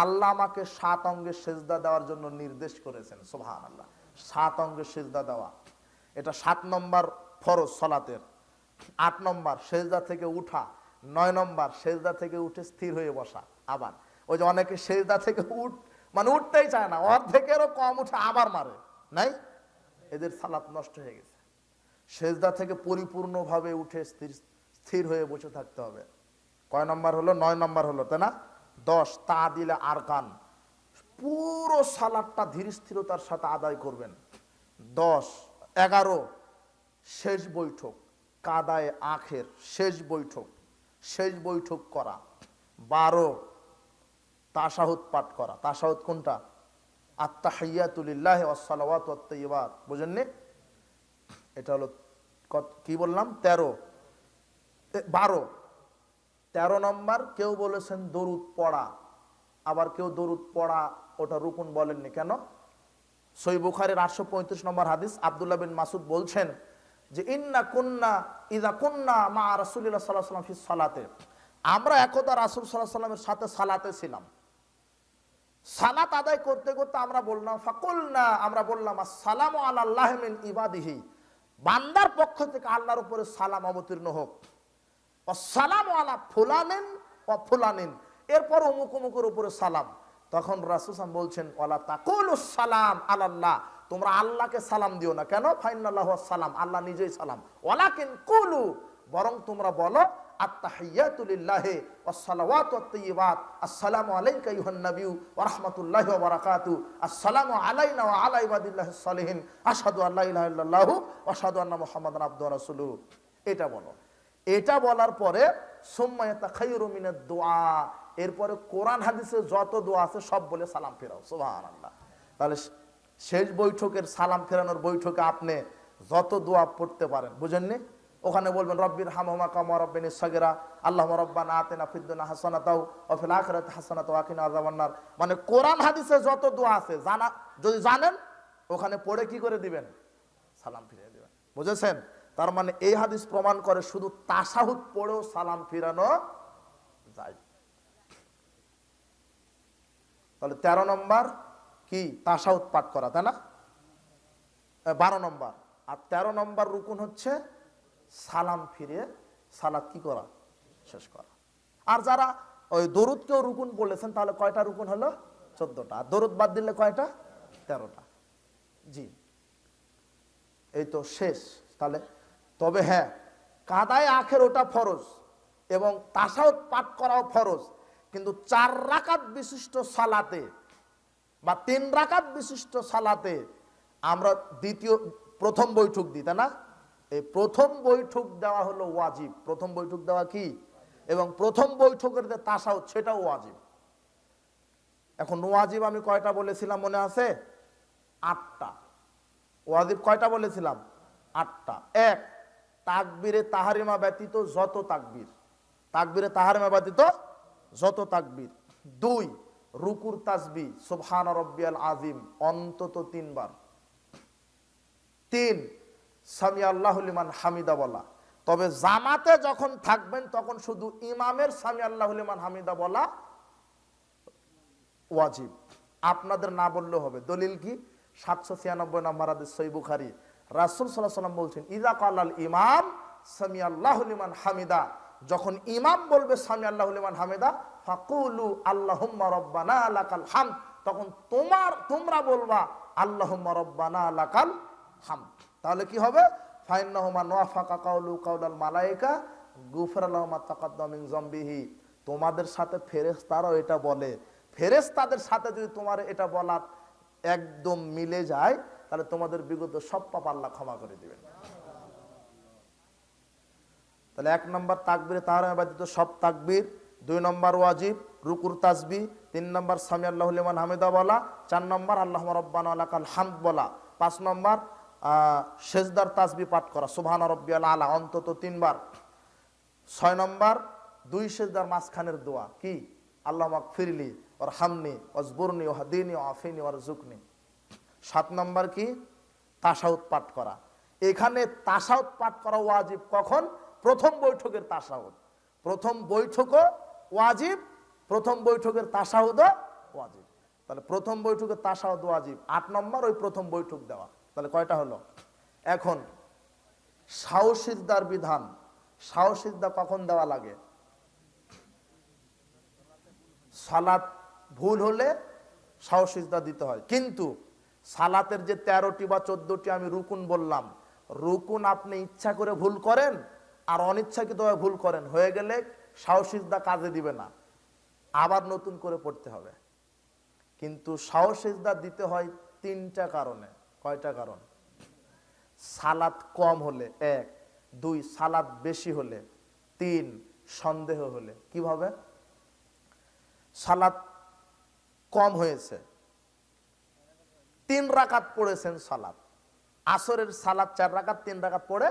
আল্লাহ আমাকে 7 অঙ্গে সিজদা দেওয়ার জন্য নির্দেশ করেছেন। সুবহানাল্লাহ। 7 অঙ্গে সিজদা দেওয়া, এটা 7 নম্বর ফরজ সালাতের। 8 নম্বর সিজদা থেকে উঠা। 9 নম্বর সিজদা থেকে উঠে স্থির হয়ে বসা। আবার ওই যে অনেকে সিজদা থেকে মানে উঠতেই চায় না, অর্ধেকেরও কম উঠে আবার মারে, নাই? এদের সালাত নষ্ট হয়ে গেছে। সিজদা থেকে পরিপূর্ণভাবে উঠে স্থির হয়ে বসে থাকতে হবে। কয় নম্বর হলো? 9 নম্বর হলো, তাই না? 10 তাদিলে আরকান, পুরো সালাতটা ধীর স্থিরতার সাথে আদায় করবেন। 10। 11 শেষ বৈঠক, কাদায়ে আখের শেষ বৈঠক, শেষ বৈঠক করা। 12 তাশাহুদ পাঠ করা। তাশাহুদ কোনটা? আত-তাহিয়াতু লিল্লাহি ওয়াস সালাওয়াতু ওয়াত তাইয়্যিবাত। বুঝেননি? এটা হলো কি বললাম? 13। 12। 13 নম্বর কেউ বলেছেন দরুদ পড়া, আবার কেউ দরুদ পড়া ওটা রুকুন বলেননি। কেন? সহিহ বুখারীর 835 নম্বর হাদিস। আব্দুল্লাহ বিন মাসউদ বলছেন যে ইন্না কুন্না ইযা কুন্না মা রাসূলিল্লাহ সাল্লাল্লাহু আলাইহি ওয়াসাল্লাম ফি সালাতে, আমরা একদা রাসূল সাল্লাল্লাহু আলাইহি ওয়াসাল্লামের সাথে সালাতে ছিলাম। সালাত আদায় করতে করতে আমরা বললাম ফাকুলনা, আমরা বললাম আসসালামু আলাল্লাহি মিন ইবাদিহি, বান্দার পক্ষ থেকে আল্লাহর উপরে সালাম অবতীর্ণ হোক। আসসালামু আলা ফুলানিন ওয়া ফুলানিন, এরপর অমুক অমুকের উপরে সালাম। তখন রাসূল সাল্লাল্লাহু আলাইহি ওয়াসাল্লাম বলছেন ওয়ালা তাকুলুস সালাম আলাল্লাহ তোমরা আল্লাহকে সালাম দিও না। কেন? ফাইনাল্লাহু সালাম, আল্লাহ নিজেই সালাম। ওয়ালাকিন কুলু, বরং তোমরা বলো আত্তাহিয়াতু লিল্লাহি ওয়াস সালাওয়াতু ওয়াত তাইয়্যিবাত, আসসালামু আলাইকা আইয়ুহান নাবিয়্যু ওয়া রাহমাতুল্লাহি ওয়া বারাকাতুহু, আসসালামু আলাইনা ওয়া আলা ইবাদিল্লাহিস সালিহিন, আশহাদু আল্লা ইলাহা ইল্লাল্লাহু ওয়া আশহাদু আন্না মুহাম্মাদান আবদুহু ওয়া রাসূলুহু। এটা বলো। এটা বলার পরে সুম্মা ইয়াতাখায়্যারু মিনাদ দুআ, এরপরে কোরআন হাদিসে যত দোয়া আছে সব বলে সালাম ফেরাও। সুবহানাল্লাহ। তাহলে শেষ বৈঠকের সালাম ফেরানোর বৈঠকে আপনি যত দোয়া পড়তে পারেন, বুঝেননি? ওখানে বলবেন রব্বির হামহুমা কামা রাব্বানি সাগীরা, আল্লাহুম্মা রাব্বানা আতিনা ফিদ দুনিয়া হাসানাতাও ওয়া ফিল আখিরাতি হাসানাতাও ওয়া কিনা আযাবান নার। মানে কোরআন হাদিসে যত দোয়া আছে জানা, যদি জানেন ওখানে পড়ে কি করে দিবেন? সালাম ফিরিয়ে দিবেন। বুঝেছেন? তার মানে এই হাদিস প্রমাণ করে শুধু তাশাহুদ পড়েও সালাম ফিরানো যায়। তাহলে 13 নম্বর কি? তাশাহুদ পাঠ করা, তাই না? 12 নম্বর। আর 13 নম্বর রুকুন হচ্ছে সালাম ফিরে সালাত কি করা? শেষ করা। আর যারা ওই দরুদকেও রুকুন বলেছেন, তাহলে কয়টা রুকুন হলো? 14টা। আর দরুদ বাদ দিলে কয়টা? 13টা। জি, এই তো শেষ। তাহলে তবে হ্যাঁ, কাদায় আখের ওটা ফরজ এবং তাশাহুদ পাঠ করাও ফরজ, কিন্তু 4 রাকাত বিশিষ্ট সালাতে বা 3 রাকাত বিশিষ্ট সালাতে আমরা প্রথম বৈঠক দিই, তাই না? এই প্রথম বৈঠক দেওয়া হলো ওয়াজিব। প্রথম বৈঠক দেওয়া কি? এবং প্রথম বৈঠকের যে তাশাহুদ সেটাও ওয়াজিব। এখন ওয়াজিব আমি কয়টা বলেছিলাম মনে আছে? 8টা। ওয়াজিব কয়টা বলেছিলাম? 8টা। 1, তাকবীরে তাহরিমা ব্যতীত যত তাকবীর, তাকবীরে তাহরিমা ব্যতীত যত তাকবীর। 2, রুকুর তাসবিহ সুবহান রাব্বিয়াল আযীম অন্তত 3 বার। 3, সামি আল্লাহু লিমান হামিদা বলা। তবে জামাতে যখন থাকবেন তখন শুধু ইমামের সামি আল্লাহু লিমান হামিদা বলা ওয়াজিব, আপনাদের না বললেও হবে। দলিল কি? 796 নম্বর হাদিস সহিহ বুখারী, রাসূল সাল্লাল্লাহু আলাইহি ওয়াসাল্লাম বলছেন ইযা ক্বালাল ইমাম সামি আল্লাহু লিমান হামিদা, যখন ইমাম বলবে সামি আল্লাহু লিমান হামিদা, ফাকুলু আল্লাহুম্মা রাব্বানা লাকাল হামদ, তখন তোমরা বলবা আল্লাহুম্মা রাব্বানা লাকাল হামদ। তাহলে কি হবে? ফাইন্নাহু মান ওয়াফাকা কাউলু কাউলাল মালায়েকা গুফিরা লাহু মা তাকাদ্দামা মিন যামবিহি। তোমাদের সাথে ফেরেশতারাও এটা বলে, ফেরেশতাদের সাথে যদি তোমার এটা বলা একদম মিলে যায়, তাহলে তোমাদের বিগত সব পাপ আল্লাহ ক্ষমা করে দিবেন। তাহলে 1 নম্বর তাকবীরে তাহরিমা ব্যতীত সব তাকবীর, 2 নম্বর ওয়াজিব রুকুর তাসবিহ, 3 নম্বর সামি আল্লাহু লিমান হামিদা বলা, 4 নম্বর আল্লাহুম্মা রাব্বানা লাকাল হামদ বলা, 5 নম্বর সেজদার তাসবিহ পাঠ করা সুবহান রাব্বিয়াল আলা অন্তত 3 বার, 6 নম্বর 2 সেজদার মাঝখানের দোয়া কি? আল্লাহুম্মা গফিরলি ওয়ারহামনি ওয়াজবুরনি ওয়াহদিনি ওয়াআফিনি ওয়ারযুকনি। 7 নম্বর কি? তাশাহুদ পাঠ করা। এখানে তাশাহুদ পাঠ করা ওয়াজিব কখন? প্রথম বৈঠকের তাশাহুদ। প্রথম বৈঠকও ওয়াজিব, প্রথম বৈঠকের তাশাহুদও ওয়াজিব। তাহলে প্রথম বৈঠকের তাশাহুদ ওয়াজিব। 8 নম্বর ওই প্রথম বৈঠক দেওয়া। তাহলে কয়টা হলো? এখন সাও সিজদার বিধান। সাও সিজদা কখন দেওয়া লাগে? সালাত ভুল হলে সাও সিজদা দিতে হয়। কিন্তু সালাতের যে 13টি বা 14টি আমি রুকুন বললাম, রুকুন আপনি ইচ্ছা করে ভুল করেন আর অনিচ্ছাকৃতভাবে ভুল করেন, হয়ে গেলে সাও সিজদা কাজে দিবে না, আবার নতুন করে পড়তে হবে। কিন্তু সাও সিজদা দিতে হয় 3টা কারণে। কয়টা কারণ? সালাত কম হলে 1, 2 সালাত বেশি হলে, 3 সন্দেহ হলে। কিভাবে? সালাত কম হয়েছে, 3 রাকাত পড়েছেন সালাত, আসরের সালাত 4 রাকাত, 3 রাকাত পড়ে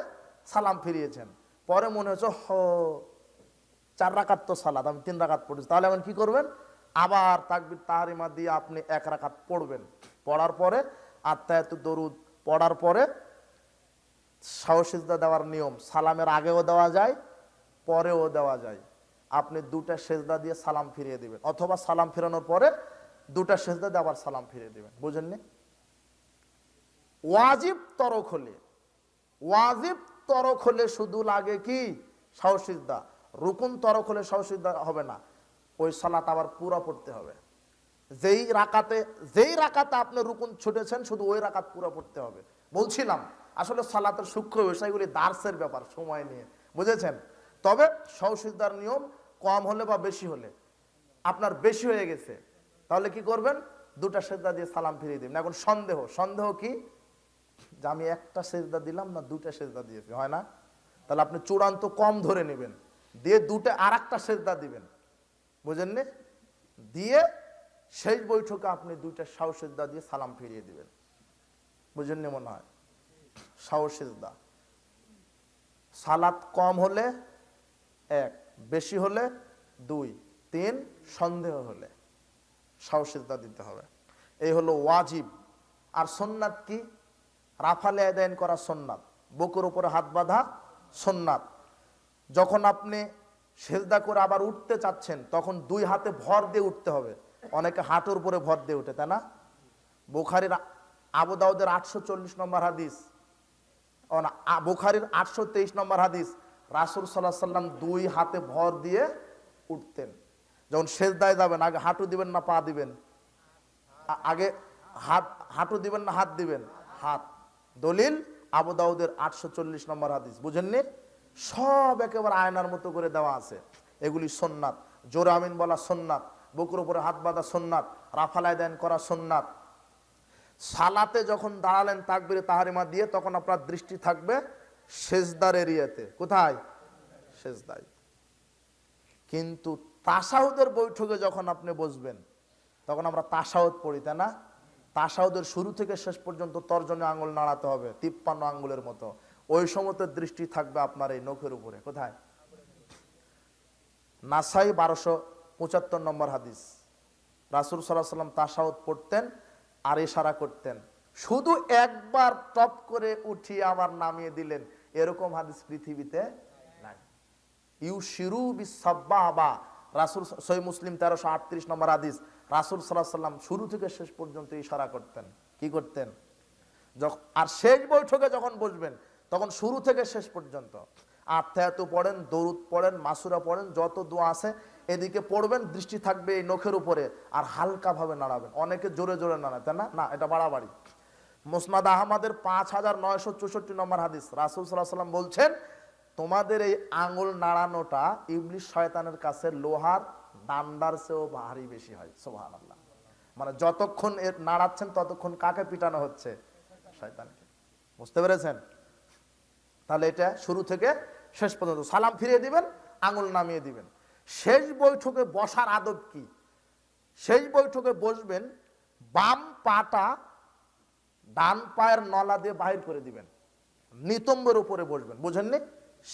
সালাম ফিরিয়েছেন, পরে মনে হচ্ছে 4 রাকাত তো সালাত, আমি 3 রাকাত পড়েছি, তাহলে এখন কি করবেন? আবার তাকবীর তাহরিমা দিয়ে আপনি 1 রাকাত পড়বেন। পড়ার পরে আত্তায়াতুদ দরুদ পড়ার পরে সাও সিজদা দেওয়ার নিয়ম সালামের আগেও দেওয়া যায়, পরেও দেওয়া যায়। আপনি 2টা সেজদা দিয়ে সালাম ফিরিয়ে দিবেন, অথবা সালাম ফেরানোর পরে 2টা সেজদা দিয়ে আবার সালাম ফিরিয়ে দিবেন। বুঝেননি? ওয়াজিব তরক হলে, ওয়াজিব তরক হলে শুধু লাগে কি? সাও সিজদা। রুকুন তরক হলে সাও সিজদা হবে না, ওই সালাত আবার পুরো পড়তে হবে। যেই রাকাতে আপনি রুকুন ছুটেছেন শুধু ওই রাকাত পুরো পড়তে হবে। বলছিলাম আসলে সালাতের সূক্ষ্ম বিষয়গুলি দার্সের ব্যাপার, সময় নিয়ে, বুঝেছেন? তবে সহসিজদার নিয়ম কম হলে বা বেশি হলে, আপনার বেশি হয়ে গেছে তাহলে কি করবেন? দুটা সেজদা দিয়ে সালাম ফিরিয়ে দিবেন। এখন সন্দেহ কি যে আমি একটা সেজদা দিলাম না দুটা সেজদা দিয়েছি, হয় না? তাহলে আপনি চূড়ান্ত কম ধরে নেবেন, দিয়ে দুটো আর একটা সেজদা দিবেন, বুঝেননি? দিয়ে শেষ বৈঠকে আপনি দুইটা সাহসিজদা দিয়ে সালাম ফিরিয়ে দিবেন, বুঝেননি মনে হয়? সাহসিজদা। সালাত কম হলে 1, বেশি হলে 2, 3, সন্দেহ হলে সাহসিজদা দিতে হবে। এই হলো ওয়াজিব। আর সুন্নাত কি? রাফালে আদায়ন করা সুন্নাত, বুকের উপরে হাত বাঁধা সুন্নাত। যখন আপনি সেজদা করে আবার উঠতে চাচ্ছেন তখন 2 হাতে ভর দিয়ে উঠতে হবে। অনেকে হাঁটুর উপরে ভর দিয়ে উঠে, তাই না? বুখারীর আবু দাউদের 840 নম্বর হাদিস, বুখারীর 823 নম্বর হাদিস, রাসূল সাল্লাল্লাহু আলাইহি সাল্লাম 2 হাতে ভর দিয়ে উঠতেন। যখন সেজদায় যাবেন আগে হাঁটু দিবেন না পা দিবেন? আগে হাঁটু দিবেন না হাত দিবেন? হাত। দলিল আবু দাউদের 840 নম্বর হাদিস, বুঝেননি? সব একেবারে আয়নার মতো করে দেওয়া আছে। এগুলি সুন্নাত। জোরে আমিন বলা সুন্নাত, বুকের উপরে হাত বাঁধা সুন্নাত, রাফালায় দেন করা সুন্নাত। সালাতে যখন দাঁড়ালেন তাকবীরে তাহরিমা দিয়ে তখন আপনার দৃষ্টি থাকবে সেজদার এরিয়াতে। কোথায়? সেজদায়। কিন্তু তাশাহুদের বৈঠকে যখন আপনি বসবেন তখন আমরা তাশাহুদ পড়ি, তাই না? তাশাহুদের শুরু থেকে শেষ পর্যন্ত তর্জনী আঙ্গুল নাড়াতে হবে 53 আঙ্গুলের মতো। ওই সময়তে দৃষ্টি থাকবে আপনার এই নখের উপরে। কোথায়? নাসাই 1275 নম্বর হাদিস, রাসূল সাল্লাল্লাহু আলাইহি ওয়াসাল্লাম তাশাহুদ পড়তেন আর ইশারা করতেন। শুধু একবার টপ করে উঠিয়ে আবার নামিয়ে দিলেন, এরকম হাদিস পৃথিবীতে নাই। ইউশিরু বিসাব্বাবা, রাসূল, সহিহ মুসলিম 1338 নম্বর হাদিস, রাসূল সাল্লাল্লাহু আলাইহি ওয়াসাল্লাম শুরু থেকে শেষ পর্যন্ত ইশারা করতেন। কি করতেন? আর শেষ বৈঠকে যখন বসবেন তখন শুরু থেকে শেষ পর্যন্ত আত্মায়াতু পড়েন, দরুদ পড়েন, মাসুরা পড়েন, যত দোয়া আছে এদিকে পড়বেন, দৃষ্টি থাকবে এই নখের উপরে, আর হালকা ভাবে নাড়াবেন। অনেকে জোরে জোরে নাড়ায়, তাই না? না, এটা বাড়াবাড়ি। মুসনাদ আহমদের 5964 নম্বর হাদিস, রাসূল সাল্লাল্লাহু আলাইহি ওয়াসাল্লাম বলছেন, তোমাদের এই আঙ্গুল নাড়ানোটা ইবলিস শয়তানের কাছে লোহার ডান্ডার চেয়েও ভারী বেশি হয়। সুবহানাল্লাহ। মানে যতক্ষণ এর নাড়াচ্ছেন ততক্ষণ কাকে পিটানো হচ্ছে? শয়তানকে। বুঝতে পেরেছেন? তাহলে এটা শুরু থেকে শেষ পর্যন্ত সালাম ফিরিয়ে দিবেন, আঙ্গুল নামিয়ে দিবেন। শেষ বৈঠকে বসার আদব কি? শেষ বৈঠকে বসবেন, বাম পাটা ডান পায়ের নলা দিয়ে বাহির করে দিবেন, নিতম্বের উপরে বসবেন, বুঝেননি?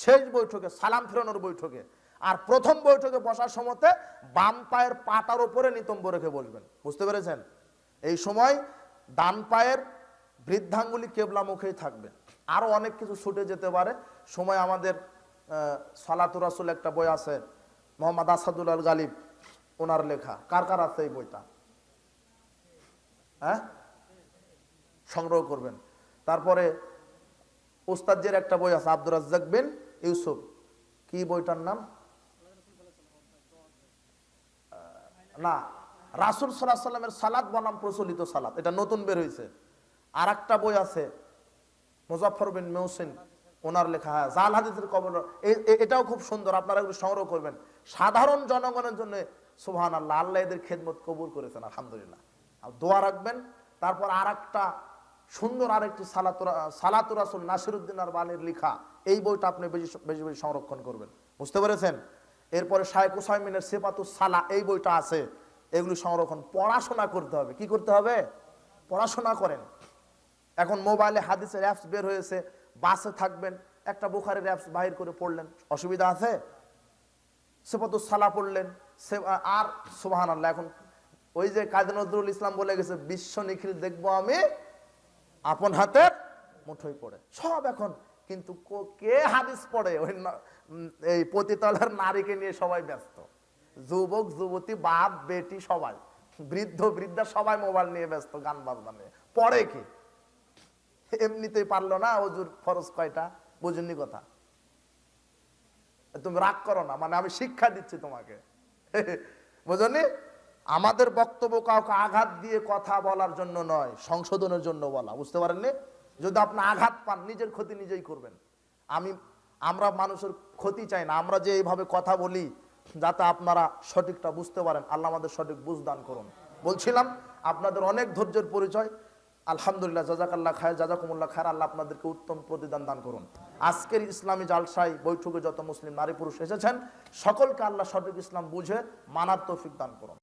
শেষ বৈঠকে, সালাম ফেরানোর বৈঠকে। আর প্রথম বৈঠকে বসার সময়তে বাম পায়ের পাটার উপরে নিতম্ব রেখে বসবেন। বুঝতে পেরেছেন? এই সময় ডান পায়ের বৃদ্ধাঙ্গুলি কেবলা মুখেই থাকবে। আরো অনেক কিছু ছুটে যেতে পারে সময়। আমাদের সালাতুর রাসূল একটা বই আছে, মোহাম্মদ আসাদুল আল গালিব, ওনার লেখা। কার কার আছে এই বইটা? হ্যাঁ, সংগ্রহ করবেন। তারপরে উস্তাদের একটা বই আছে, আব্দুর রাজ্জাক বিন ইউসুফ, কি বইটার নাম? না, রাসূল সাল্লাল্লাহু আলাইহি সাল্লামের সালাত বনাম প্রচলিত সালাত, এটা নতুন বের হয়েছে। আর একটা বই আছে মুজাফফর বিন মুহসিন, ওনার লেখা, জাল হাদিসের কবর। এটাও খুব সুন্দর, আপনারা এগুলো সংগ্রহ করবেন। সাধারণ জনগণের জন্য সুবহানাল্লাহ, আল্লাহ এদের খেদমত কবুল করেছেন, আলহামদুলিল্লাহ। আর দোয়া রাখবেন। তারপর আর একটা সুন্দর আরেকটি সালাতুর রাসূল নাসিরউদ্দিন আলবানীর লেখা, এই বইটা আপনি বেশি বেশি বেশি সংরক্ষণ করবেন। বুঝতে পেরেছেন? এরপরে শাইখ উসাইমিনের সিফাতুস সালাহ, এই বইটা আছে, এগুলি সংরক্ষণ। পড়াশোনা করতে হবে। কি করতে হবে? পড়াশোনা করেন। এখন মোবাইলে হাদিসের অ্যাপস বের হয়েছে, বাসে থাকবেন, একটা বুখারীর অ্যাপস বাহির করে পড়লেন, অসুবিধা আছে? সিফাতুস সালাহ পড়লেন, আর সুবহানাল্লাহ, এখন ওই যে কাজী নজরুল ইসলাম বলে গেছে, বিশ্ব নিখিল দেখবো আমি আপন হাতের মুঠোয় পড়ে। সব এখন কিন্তু কে হাদিস পড়ে? ওই এই পতিতলের নারীকে নিয়ে সবাই ব্যস্ত, যুবক যুবতী, বাপ বেটি সবাই, বৃদ্ধ বৃদ্ধা সবাই মোবাইল নিয়ে ব্যস্ত, গান বাজনা নিয়ে। পড়ে কি? এমনিতেই পারলো না, ওজুর ফরজ কয়টা? বুঝুননি কথা? তুমি রাগ করো না, মানে আমি শিক্ষা দিচ্ছি তোমাকে, বুঝনি? আমাদের বক্তব্য কাউকে আঘাত দিয়ে কথা বলার জন্য নয়, সংশোধনের জন্য বলা, বুঝতে পারেননি? যদি আপনি আঘাত পান নিজের ক্ষতি নিজেই করবেন। আমরা মানুষের ক্ষতি চাই না, আমরা যে এইভাবে কথা বলি যাতে আপনারা সঠিকটা বুঝতে পারেন, আল্লাহ আমাদের সঠিক বুঝ দান করুন। বলছিলাম আপনাদের অনেক ধৈর্যের পরিচয়, আলহামদুলিল্লাহ, জাযাকাল্লাহ খায়র, জাযাকুমুল্লাহ খায়র, আল্লাহ আপনাদেরকে উত্তম প্রতিদান দান করুন। আজকের ইসলামী জালসায় বৈঠকে যত মুসলিম নারী পুরুষ এসেছেন সকলকে আল্লাহ সঠিক ইসলাম বুঝে মানার তৌফিক দান করুন।